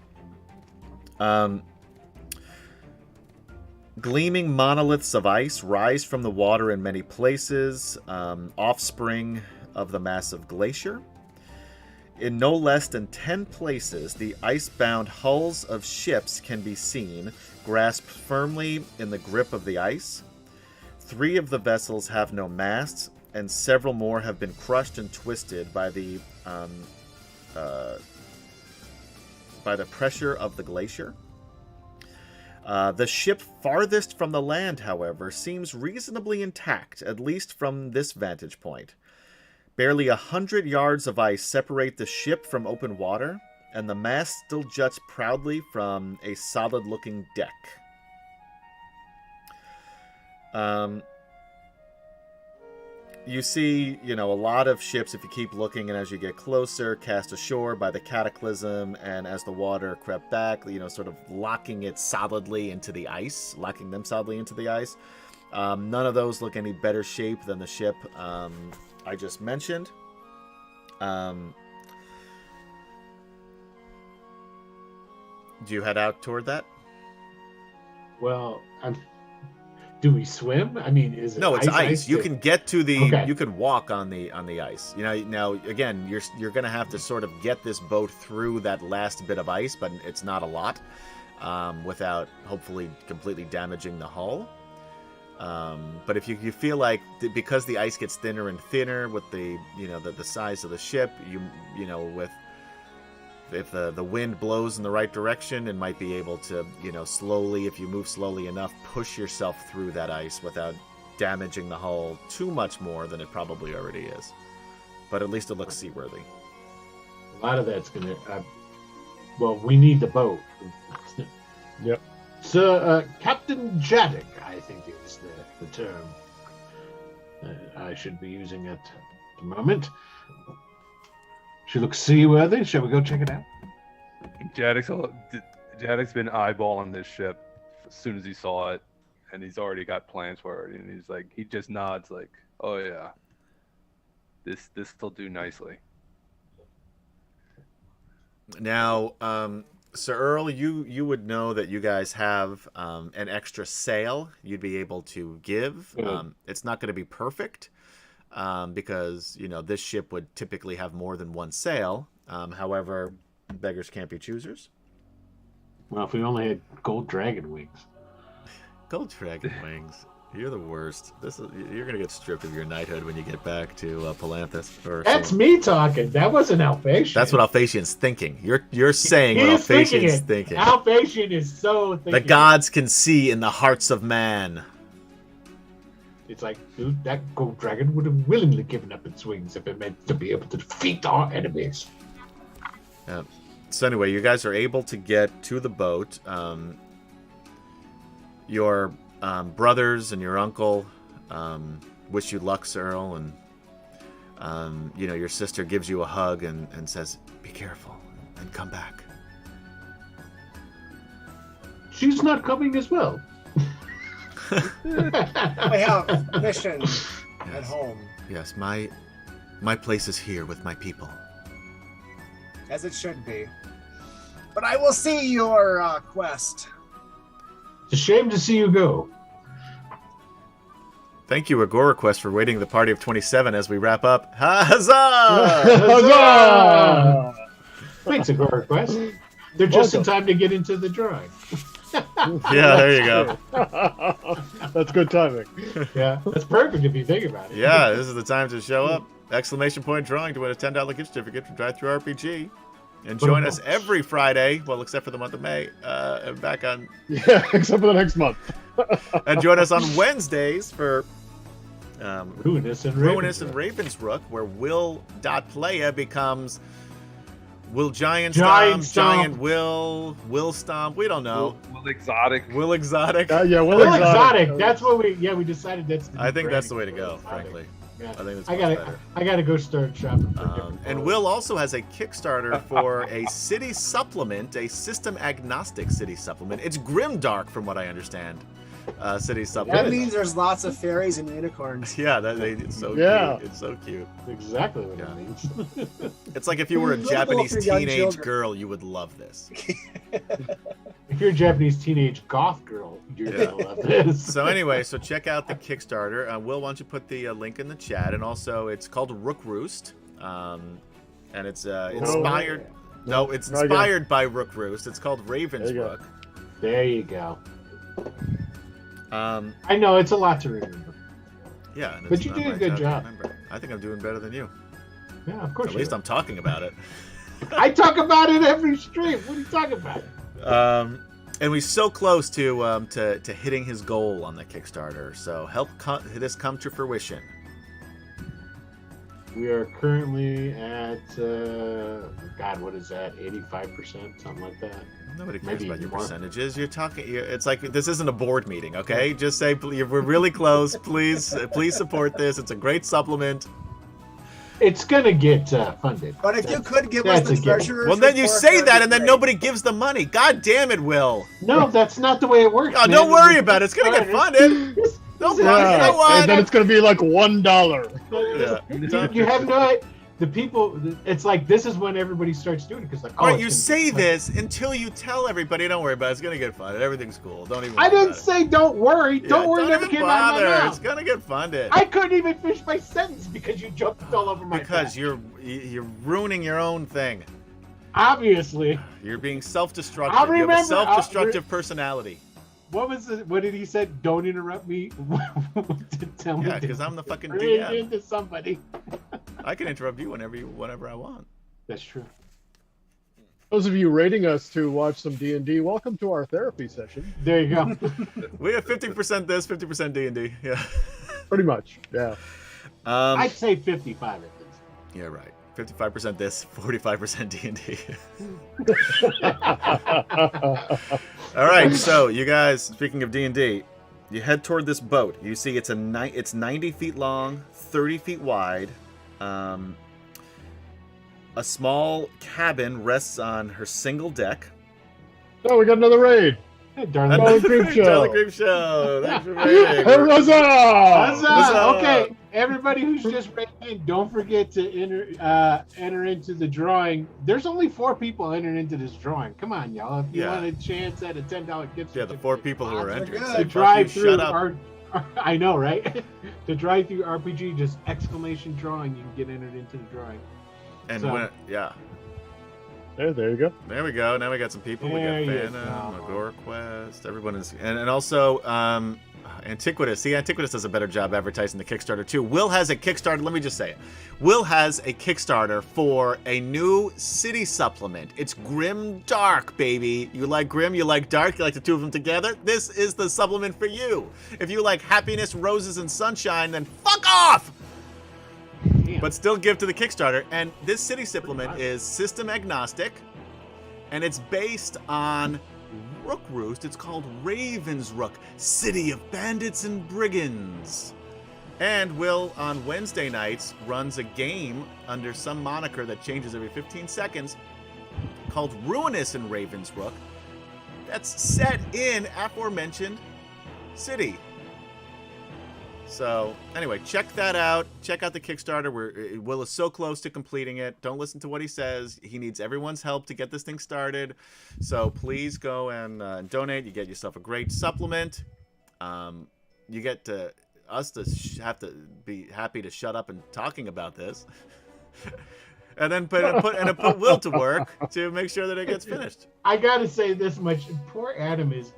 Gleaming monoliths of ice rise from the water in many places, offspring of the massive glacier. In no less than 10 places, the ice-bound hulls of ships can be seen, grasped firmly in the grip of the ice. 3 of the vessels have no masts, and several more have been crushed and twisted by the pressure of the glacier. The ship farthest from the land, however, seems reasonably intact, at least from this vantage point. Barely 100 yards of ice separate the ship from open water, and the mast still juts proudly from a solid-looking deck. You see, a lot of ships, if you keep looking and as you get closer, cast ashore by the cataclysm, and as the water crept back, sort of locking them solidly into the ice. None of those look any better shape than the ship I just mentioned. Do you head out toward that? Well, do we swim? I mean, is it No, it's ice. You to- can get to the. Okay. You can walk on the ice. You know. Now, again, you're gonna have to sort of get this boat through that last bit of ice, but it's not a lot, without hopefully completely damaging the hull. But if you feel like because the ice gets thinner and thinner with the the size of the ship, if the wind blows in the right direction, it might be able to, slowly, if you move slowly enough, push yourself through that ice without damaging the hull too much more than it probably already is. But at least it looks seaworthy. A lot of that's gonna. Well, we need the boat. Yep. So, Captain Jadek, I think is the term I should be using at the moment. She looks seaworthy. Shall we go check it out? Jadek's been eyeballing this ship as soon as he saw it, and he's already got plans for it. And he's like, he just nods like, "Oh yeah, this will do nicely." Now, Sir Earl, you would know that you guys have an extra sail you'd be able to give. It's not going to be perfect. Because this ship would typically have more than one sail. However, beggars can't be choosers. Well, if we only had gold dragon wings. Gold dragon wings. You're the worst. You're gonna get stripped of your knighthood when you get back to Palanthas. That's me talking. That wasn't Alphasian. That's what Alphasian's thinking. You're saying what He's Alphasian's thinking. Alphasian is so thinking. The gods can see in the hearts of man. It's like, dude, that gold dragon would have willingly given up its wings if it meant to be able to defeat our enemies. So anyway, you guys are able to get to the boat. Your brothers and your uncle wish you luck, Sir Earl, and your sister gives you a hug and says, "Be careful and come back." She's not coming as well. I have a mission at home, Yes, my place is here with my people. as it should be. But I will see your quest. It's a shame to see you go. Thank you, AgoraQuest, for waiting the party of 27 as we wrap up. Huzzah! Huzzah! Thanks, Agora Quest. They're just in time to get into the drawing. Yeah, there you go. That's good timing. Yeah, that's perfect if you think about it. Yeah, this is the time to show up. Exclamation point drawing to win a $10 gift certificate from Drive-Thru RPG. And join us every Friday, well, except for the month of May, and back on. Yeah, except for the next month. And join us on Wednesdays for Ruinous and Ravensrook, where Will.Playa becomes Will Giant Giant Stomp, Stomp. Giant Will Stomp. We don't know. Will Exotic. Will Exotic. Yeah, Will Exotic. That's what we decided that's the I think that's the way to branding. go, Will Exotic. frankly. Yeah. I think that's I much gotta better. I gotta go start shopping for different And clothes. Will also has a Kickstarter for a city supplement, a system agnostic city supplement. It's grimdark, from what I understand. City supplement. That means there's lots of fairies and unicorns. Yeah, it's so Yeah. cute. It's so cute. exactly what Yeah. it means. It's like if you were a Relatable Japanese for young teenage children. girl, you would love this. If you're a Japanese teenage goth girl, you're gonna love this. So anyway, check out the Kickstarter. Will, why don't you put the link in the chat? And also, it's called Rook Roost, and it's inspired. No, it's Try again. inspired by Rook Roost. It's called Ravensrook. There you go. Um, I know it's a lot to remember. yeah, and But it's you not did a my good job to job. remember. I think I'm doing better than you. Yeah, of course. At least I'm talking about it. I talk about it every stream. What are you talking about? And we're so close to hitting his goal on the Kickstarter. So help this come to fruition. We are currently at God, what is that? 85%, something like that. Nobody cares Maybe about your more. percentages. It's like this isn't a board meeting, okay? Just say we're really close. Please support this. It's a great supplement. It's gonna get funded. But if you could give us That's the a given. treasure. Well, then you say that, and then nobody gives the money. God damn it, Will. No, that's not the way it works. Oh, man. don't worry about it. It's gonna get funded. Don't Yeah, bother. You know what? And then it's gonna be like $1. Yeah. You have no. The people. It's like this is when everybody starts doing it because like. All Oh, right, you it's say gonna be- this until you tell everybody. Don't worry about it. It's gonna get funded. Everything's cool. Don't even. I worry didn't about it. say don't worry. Yeah, Don't worry. Never even came out of my bother. mouth. It's gonna get funded. I couldn't even finish my sentence because you jumped all over my. Because back. you're ruining your own thing. Obviously. You're being self-destructive. I'll You have a remember- self-destructive personality. What was it? What did he said? Don't interrupt me. Tell me. Yeah, to because I'm the fucking turn DM. into somebody. I can interrupt you whenever I want. That's true. Those of you rating us to watch some D&D, welcome to our therapy session. There you go. We have 50% this, 50% D&D. Yeah. Pretty much, yeah. I'd say 55 at least. Yeah, right. 55% this, 45% D&D. All right, so you guys, speaking of D&D, you head toward this boat. You see it's 90 feet long, 30 feet wide. A small cabin rests on her single deck. Oh, we got another raid. Hey, darling. Dollar Creep Show. Dollar Creep Show. Thanks for raiding. Huzzah! Huzzah! Okay, everybody who's just rating, don't forget to enter into the drawing. There's only 4 people entering into this drawing. Come on, y'all. If you Yeah. want a chance at a $10 gift Yeah, the 4 people who are Odds are entering. good. Say, to "Fuck drive you, through shut up." our I know, right? To drive through RPG, just exclamation drawing, you can get entered into the drawing. And So- when, yeah. There you go. There we go. Now we got some people. There We you got Phantom, go. Agora Quest. Everyone is, and also Antiquitous. See, Antiquitous does a better job advertising the Kickstarter too. Will has a Kickstarter. Let me just say it. Will has a Kickstarter for a new city supplement. It's Grim Dark, baby. You like Grim? You like Dark? You like the two of them together? This is the supplement for you. If you like happiness, roses, and sunshine, then fuck off. Damn. But still give to the Kickstarter. And this city supplement is system agnostic, and it's based on Rook Roost. It's called Raven's Rook, City of Bandits and Brigands. And Will, on Wednesday nights, runs a game under some moniker that changes every 15 seconds called Ruinous in Raven's Rook. That's set in aforementioned city. So, anyway, check that out. Check out the Kickstarter. Will is so close to completing it. Don't listen to what he says. He needs everyone's help to get this thing started. So please go and donate. You get yourself a great supplement. You get us to have to be happy to shut up and talking about this. And then put Will to work to make sure that it gets finished. I gotta say this much: poor Adam has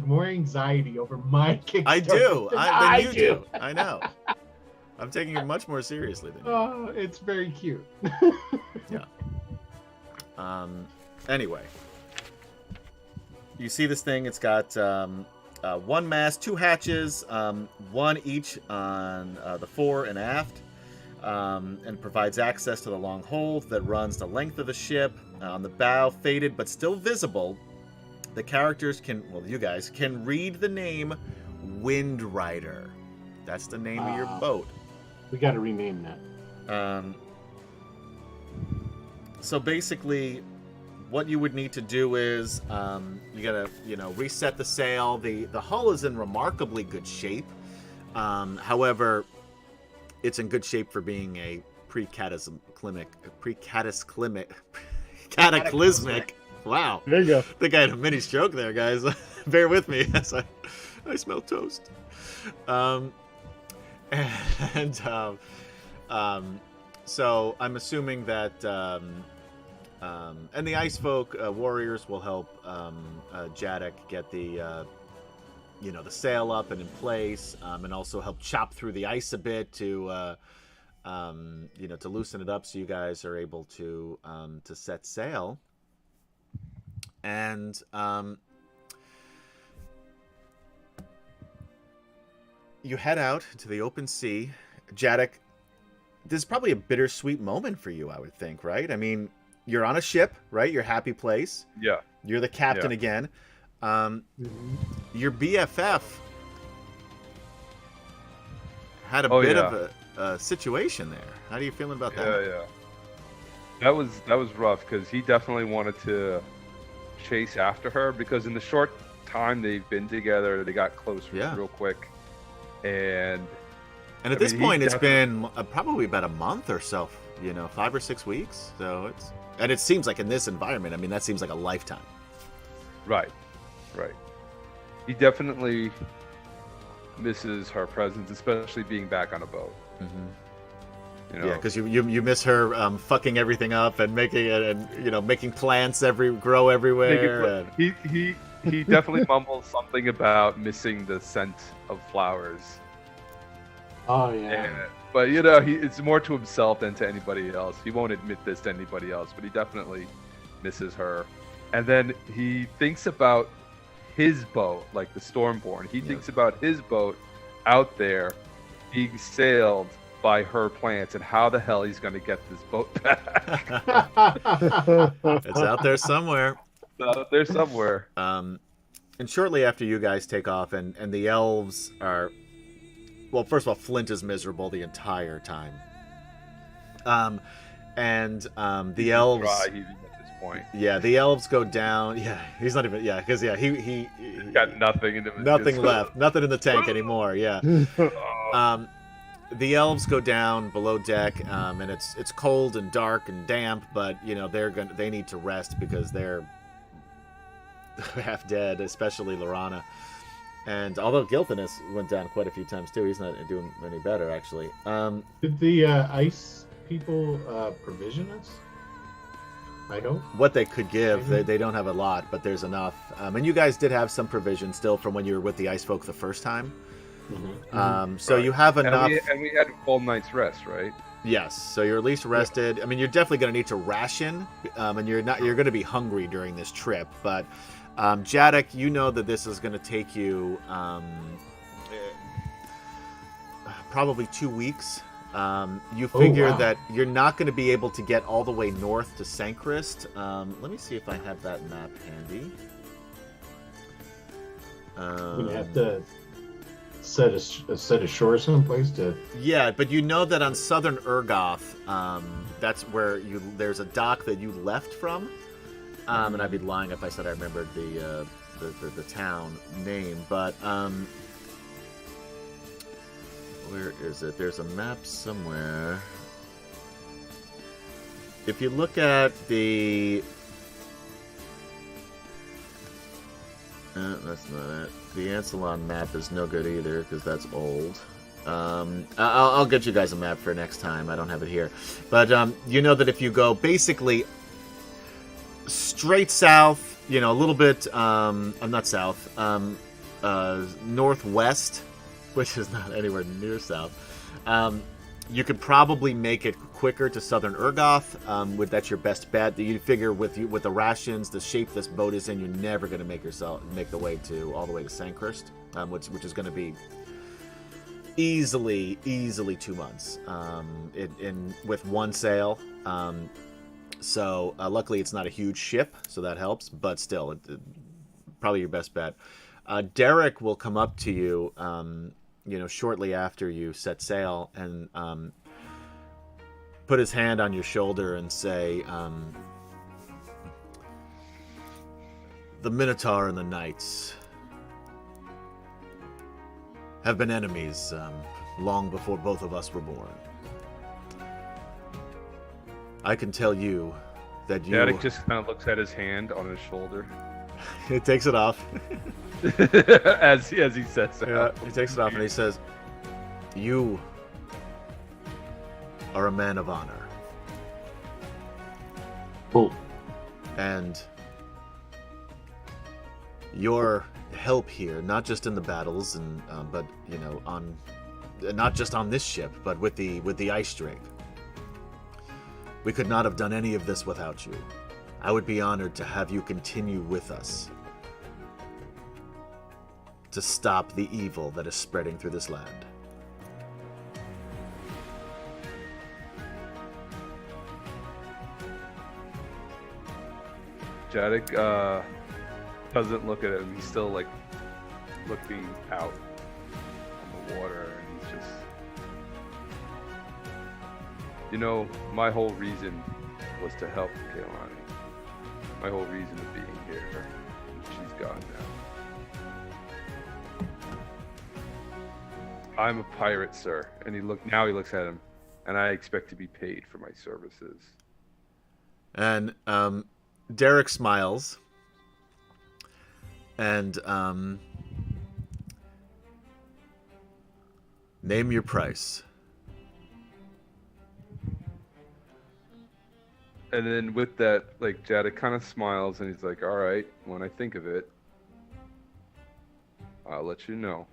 more anxiety over my Kickstarter. I do. than Than you do. I know. I'm taking it much more seriously than you. Oh, it's very cute. Anyway, you see this thing. It's got one mast, 2 hatches, one each on the fore and aft, and provides access to the long hold that runs the length of the ship. On the bow, faded but still visible, the characters you guys can read the name Wind Rider. That's the name of your boat. We got to rename that. So basically, what you would need to do is you gotta reset the sail. The hull is in remarkably good shape. However, it's in good shape for being a cataclysmic. Wow. There you go. I think I had a mini stroke there, guys. Bear with me as I smell toast. So I'm assuming that and the Ice Folk warriors will help Jadek get the the sail up and in place, and also help chop through the ice a bit to to loosen it up so you guys are able to set sail. And you head out to the open sea. Jadek, this is probably a bittersweet moment for you, I would think, right? I mean, you're on a ship, right? Your happy place. Yeah. You're the captain again. Your BFF had a bit of a situation there. How are you feeling about that? Yeah. That was rough because he definitely wanted to chase after her because in the short time they've been together, they got close real quick. And at I this mean, he point, it's definitely- been probably about a month or so. 5 or 6 weeks. So it seems like in this environment, I mean, that seems like a lifetime. right. He definitely misses her presence, especially being back on a boat. Mm-hmm. You know? Yeah, because you miss her fucking everything up and making it, and making plants grow everywhere. He definitely mumbles something about missing the scent of flowers. Oh yeah. But it's more to himself than to anybody else. He won't admit this to anybody else, but he definitely misses her. And then he thinks about his boat, like the Stormborn. He thinks about his boat out there being sailed by her plants, and how the hell he's going to get this boat back. It's out there somewhere. It's out there somewhere. And shortly after you guys take off, and the elves are, well, first of all, Flint is miserable the entire time. The elves, Dry heaving at this point. yeah, the elves go down. Yeah, he's not even, yeah, because he He's got nothing in him. nothing left, nothing in the tank anymore. Yeah. The elves go down below deck, and it's cold and dark and damp, but they need to rest because they're half dead, especially Lorana. And although Gilthanus went down quite a few times too, he's not doing any better actually. Did the ice people provision us? I don't. What they could give, they don't have a lot, but there's enough. And you guys did have some provision still from when you were with the ice folk the first time. Mm-hmm. So you have enough. And we had a full night's rest, right? Yes, so you're at least rested. I mean, you're definitely going to need to ration, and you're going to be hungry during this trip. But Jadek, you know that this is going to take you probably 2 weeks. You figure that you're not going to be able to get all the way north to Sankrist. Let me see if I have that map handy. We're gonna have to set ashore someplace to. Yeah, but you know that on southern Urgoth, that's where there's a dock that you left from. And I'd be lying if I said I remembered the town name, but where is it? There's a map somewhere. If you look at the that's not it. The Ancelon map is no good either because that's old. I'll get you guys a map for next time. I don't have it here, but you know that if you go basically straight south, a little bit, not south, northwest, which is not anywhere near south, you could probably make it quicker to southern Urgoth. That's your best bet. You figure with the rations, the shape this boat is in, you're never going to make the way all the way to Sankrist, which is going to be easily 2 months with one sail. So luckily it's not a huge ship, so that helps. But still, probably your best bet. Derek will come up to you, shortly after you set sail, and put his hand on your shoulder and say, "The Minotaur and the Knights have been enemies long before both of us were born. I can tell you that you..." Jadek just kind of looks at his hand on his shoulder He takes it off. as he says that. Yeah, he takes it off and he says, "You are a man of honor. Cool. And your help here, not just in the battles, and but not just on this ship, but with the ice drake. We could not have done any of this without you. I would be honored to have you continue with us to stop the evil that is spreading through this land." Jadek doesn't look at him. He's still looking out on the water, and he's just, my whole reason was to help Kaylani. My whole reason of being here. She's gone now. I'm a pirate, sir. And he looks at him, and I expect to be paid for my services. And Derek smiles. And name your price. And then with that, like, Jada kind of smiles, and he's like, all right, when I think of it, I'll let you know.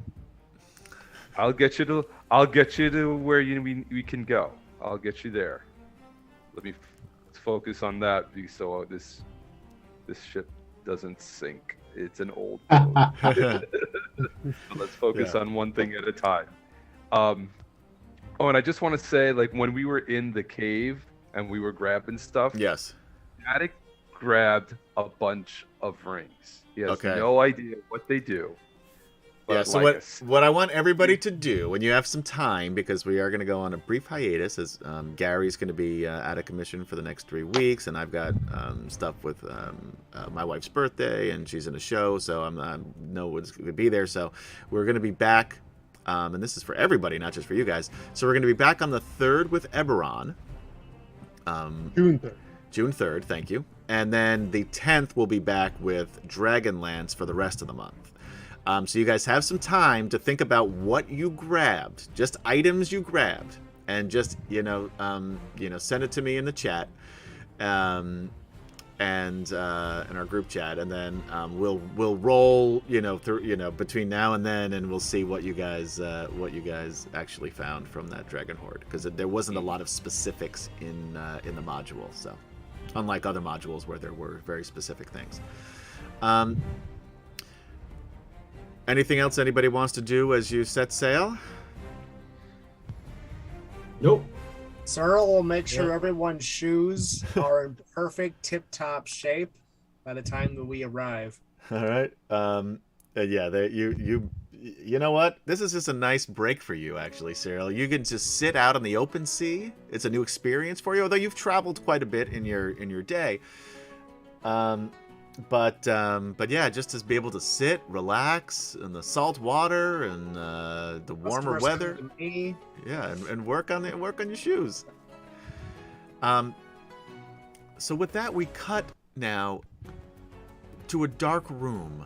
I'll get you to where we can go. I'll get you there. Let's focus on that, so this ship doesn't sink. It's an old boat. So let's focus on one thing at a time. Oh, and I just want to say, like, when we were in the cave and we were grabbing stuff, Yes. Attic grabbed a bunch of rings. He has no idea what they do. Yeah, so what I want everybody to do when you have some time, because we are going to go on a brief hiatus, as Gary's going to be out of commission for the next 3 weeks, and I've got stuff with my wife's birthday, and she's in a show, so I know what's going to be there. So we're going to be back, and this is for everybody, not just for you guys. So we're going to be back on the 3rd with Eberron. June 3rd. June 3rd, thank you. And then the 10th we'll be back with Dragonlance for the rest of the month. So you guys have some time to think about what you grabbed, just items you grabbed, and just send it to me in the chat, and in our group chat, and then we'll roll through between now and then, and we'll see what you guys actually found from that Dragon Horde, because there wasn't a lot of specifics in the module, so unlike other modules where there were very specific things. Anything else anybody wants to do as you set sail? Nope. Cyril will make sure everyone's shoes are in perfect tip-top shape by the time that we arrive. All right. You know what? This is just a nice break for you, actually, Cyril. You can just sit out on the open sea. It's a new experience for you, although you've traveled quite a bit in your day. But yeah, just to be able to sit, relax in the salt water and the warmer weather. Yeah, and work on your shoes. So with that, we cut now to a dark room,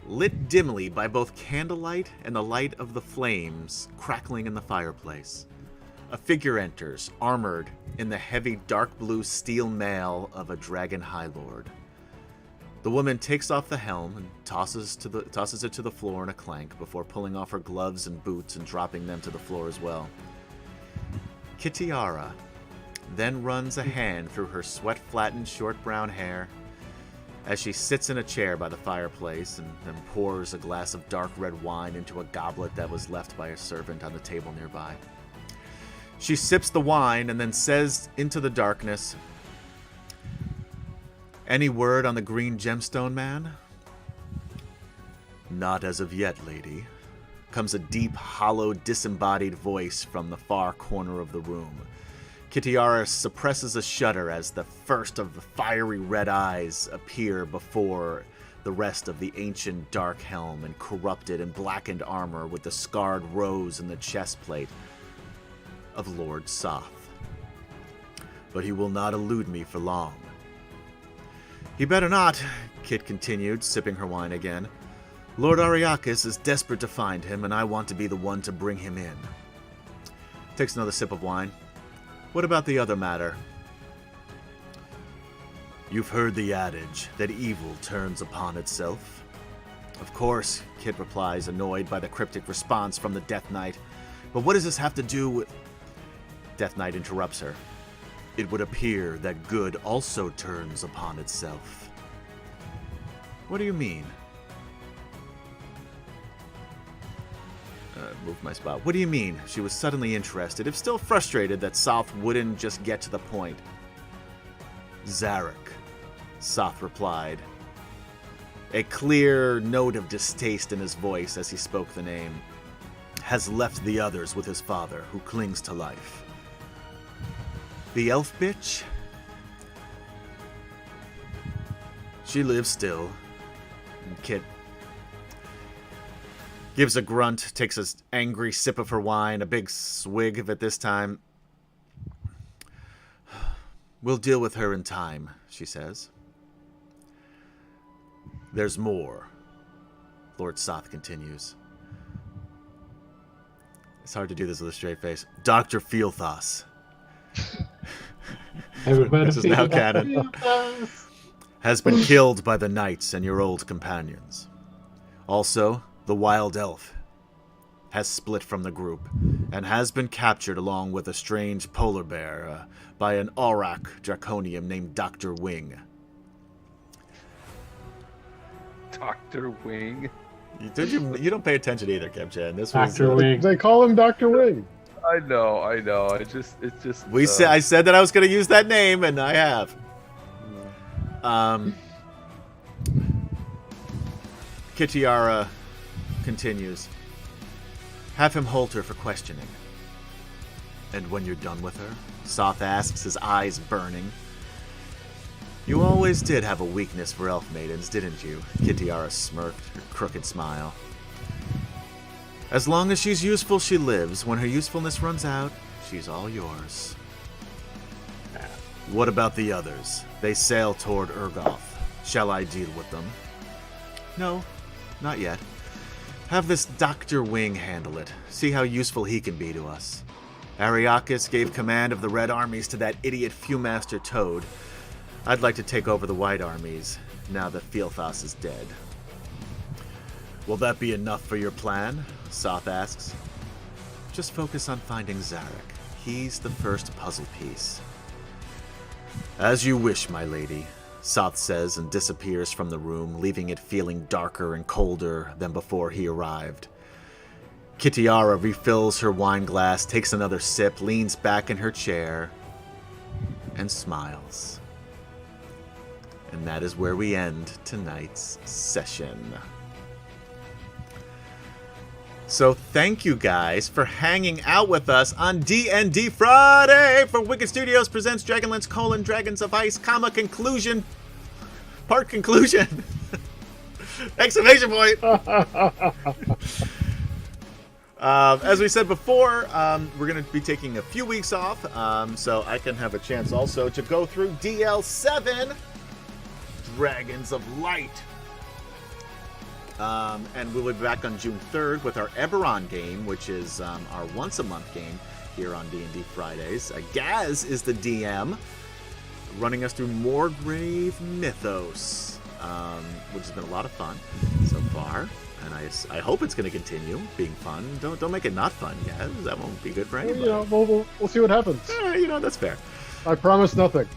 lit dimly by both candlelight and the light of the flames crackling in the fireplace. A figure enters, armored in the heavy dark blue steel mail of a dragon high lord. The woman takes off the helm and tosses it to the floor in a clank before pulling off her gloves and boots and dropping them to the floor as well. Kitiara then runs a hand through her sweat-flattened short brown hair as she sits in a chair by the fireplace and then pours a glass of dark red wine into a goblet that was left by a servant on the table nearby. She sips the wine and then says into the darkness, "Any word on the green gemstone man?" "Not as of yet, lady," comes a deep, hollow, disembodied voice from the far corner of the room. Kitiara suppresses a shudder as the first of the fiery red eyes appear before the rest of the ancient dark helm and corrupted and blackened armor with the scarred rose in the chest plate of Lord Soth. "But he will not elude me for long." "He better not," Kit continued, sipping her wine again. "Lord Ariakis is desperate to find him, and I want to be the one to bring him in." Takes another sip of wine. "What about the other matter?" "You've heard the adage that evil turns upon itself." "Of course," Kit replies, annoyed by the cryptic response from the Death Knight. "But what does this have to do with—" Death Knight interrupts her. "It would appear that good also turns upon itself." "What do you mean?" Move my spot. "What do you mean?" She was suddenly interested, if still frustrated that Soth wouldn't just get to the point. "Zarek," Soth replied, a clear note of distaste in his voice as he spoke the name, "has left the others with his father, who clings to life." "The elf bitch?" "She lives still." Kit. Gives a grunt, takes an angry sip of her wine, a big swig of it this time. We'll deal with her in time, she says. There's more, Lord Soth continues. It's hard to do this with a straight face. Dr. Fielthos. This is now canon. Has been killed by the knights and your old companions. Also, the wild elf has split from the group and has been captured along with a strange polar bear by an Aurak draconium named Dr. Wing. Dr. Wing. You don't pay attention either, Kevchan. This was Dr. Wing. They call him Dr. Wing. I know. It's just. I said that I was going to use that name, and I have. Kitiara continues. Have him hold her for questioning. And when you're done with her, Soth asks, his eyes burning. You always did have a weakness for elf maidens, didn't you? Kitiara smirked, her crooked smile. As long as she's useful, she lives. When her usefulness runs out, she's all yours. What about the others? They sail toward Urgoth. Shall I deal with them? No, not yet. Have this Dr. Wing handle it. See how useful he can be to us. Ariakis gave command of the Red Armies to that idiot Fewmaster Toad. I'd like to take over the White Armies, now that Fielthos is dead. Will that be enough for your plan? Soth asks. Just focus on finding Zarek. He's the first puzzle piece. As you wish, my lady, Soth says and disappears from the room, leaving it feeling darker and colder than before he arrived. Kitiara refills her wine glass, takes another sip, leans back in her chair, and smiles. And that is where we end tonight's session. So thank you guys for hanging out with us on D&D Friday for Wicked Studios presents DragonLance: Dragons of Ice, conclusion. Part conclusion. Exclamation point. As we said before, we're going to be taking a few weeks off, so I can have a chance also to go through DL7, Dragons of Light. And we'll be back on June 3rd with our Eberron game, which is our once-a-month game here on D&D Fridays. Gaz is the DM, running us through Morgrave Mythos, which has been a lot of fun so far. And I hope it's going to continue being fun. Don't make it not fun, Gaz. That won't be good for anybody. We'll see what happens. That's fair. I promise nothing.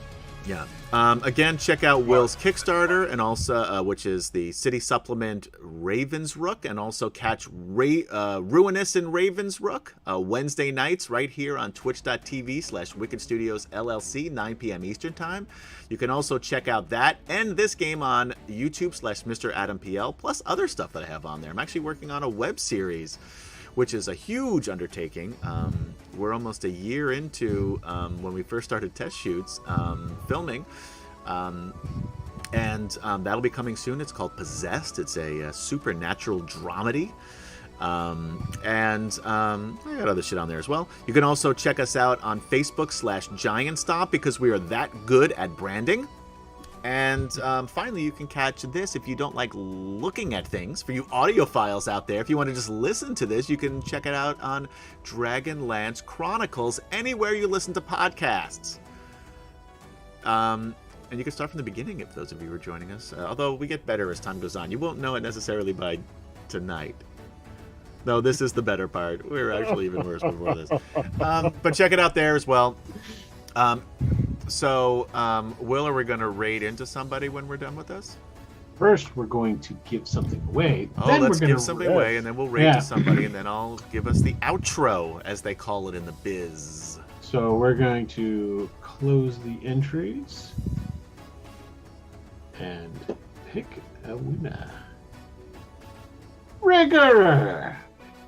Yeah. Again, check out Will's Kickstarter, and also which is the city supplement Ravensrook, and also catch Ruinous in Ravensrook Wednesday nights right here on twitch.tv/Wicked Studios LLC, 9 p.m. Eastern Time. You can also check out that and this game on YouTube/Mr. Adam PL, plus other stuff that I have on there. I'm actually working on a web series, which is a huge undertaking. We're almost a year into when we first started test shoots filming, and that'll be coming soon. It's called Possessed. It's a supernatural dramedy, and I got other shit on there as well. You can also check us out on Facebook/GiantStomp because we are that good at branding. And finally, you can catch this if you don't like looking at things. For you audiophiles out there, if you want to just listen to this, you can check it out on DragonLance Chronicles, anywhere you listen to podcasts. And you can start from the beginning if those of you who are joining us. Although we get better as time goes on. You won't know it necessarily by tonight. No, this is the better part. We were actually even worse before this. But check it out there as well. So, Will, are we going to raid into somebody when we're done with this? First, we're going to give something away. Oh, then let's we're give something away, and then we'll raid to somebody, and then I'll give us the outro, as they call it in the biz. So we're going to close the entries and pick a winner. Rigger!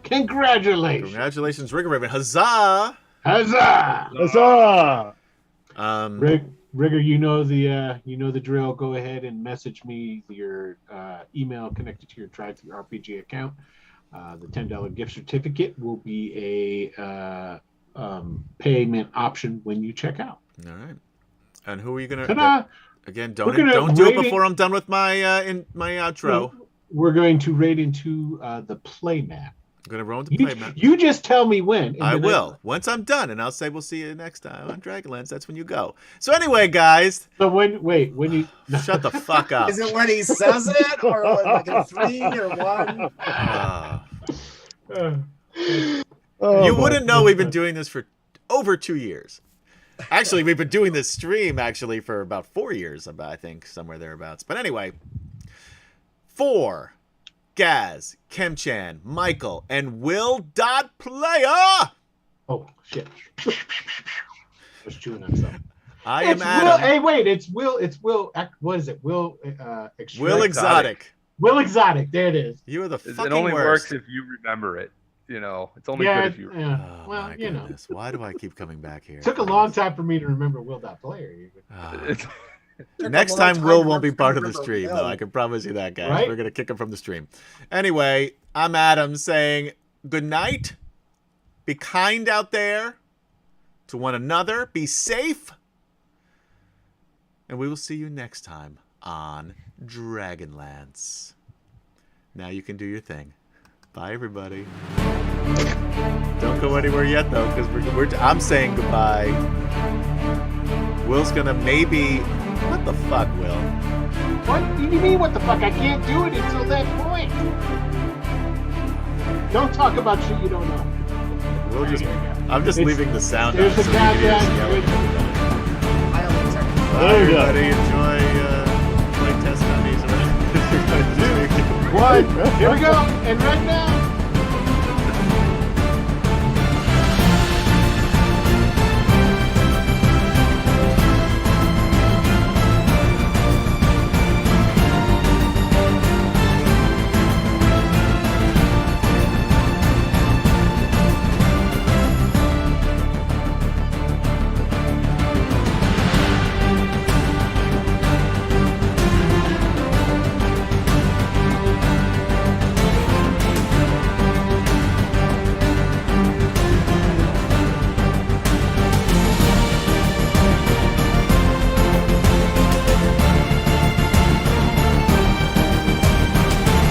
Congratulations! Congratulations, Rigger Raven. Huzzah! Huzzah! Huzzah! Rigger, you know the drill. Go ahead and message me your email connected to your Drive Through RPG account. The $10 gift certificate will be a payment option when you check out. All right. And who are you gonna? Ta-da! Again, We're gonna don't do it rate before I'm done with my my outro. We're going to raid into the play map. I'm gonna roll into play map. You just tell me when. and I then will. Once I'm done, and I'll say we'll see you next time on DragonLance. That's when you go. So anyway, guys. So when you Shut the fuck up. Is it when he says it, or like a 3 or 1? You wouldn't know we've been doing this for over 2 years. Actually, we've been doing this stream actually for about 4 years, I think, somewhere thereabouts. But anyway, 4, Gaz, Kemchan, Michael, and Will.Player. Oh shit! I was chewing on something. I am Will, Adam. hey, wait! It's Will. It's Will. What is it? Will. Will Exotic. Will Exotic. There it is. You are the fucking It only worst. works if you remember it. You know, it's only Yeah. good if you. Yeah. Oh, Well, my you know, goodness. Why do I keep coming back here? it took a long time for me to remember Will.Player. Ah. It's, Next a long time, Will to won't be part of the remember stream, Will. though. I can promise you that, guys. Right? We're going to kick him from the stream. Anyway, I'm Adam saying good night. Be kind out there to one another. Be safe. And we will see you next time on DragonLance. Now you can do your thing. Bye, everybody. Don't go anywhere yet, though, because I'm saying goodbye. Will's gonna maybe. What the fuck, Will? What do you mean? What the fuck? I can't do it until that point. Don't talk about shit you don't know. We'll just. There you go. I'm just It's- leaving the sound There's on the so we can hear us countdown. yelling at everybody. I only technically- Bye, There you go. everybody. Enjoy test dummies. One. Here we go. And right now.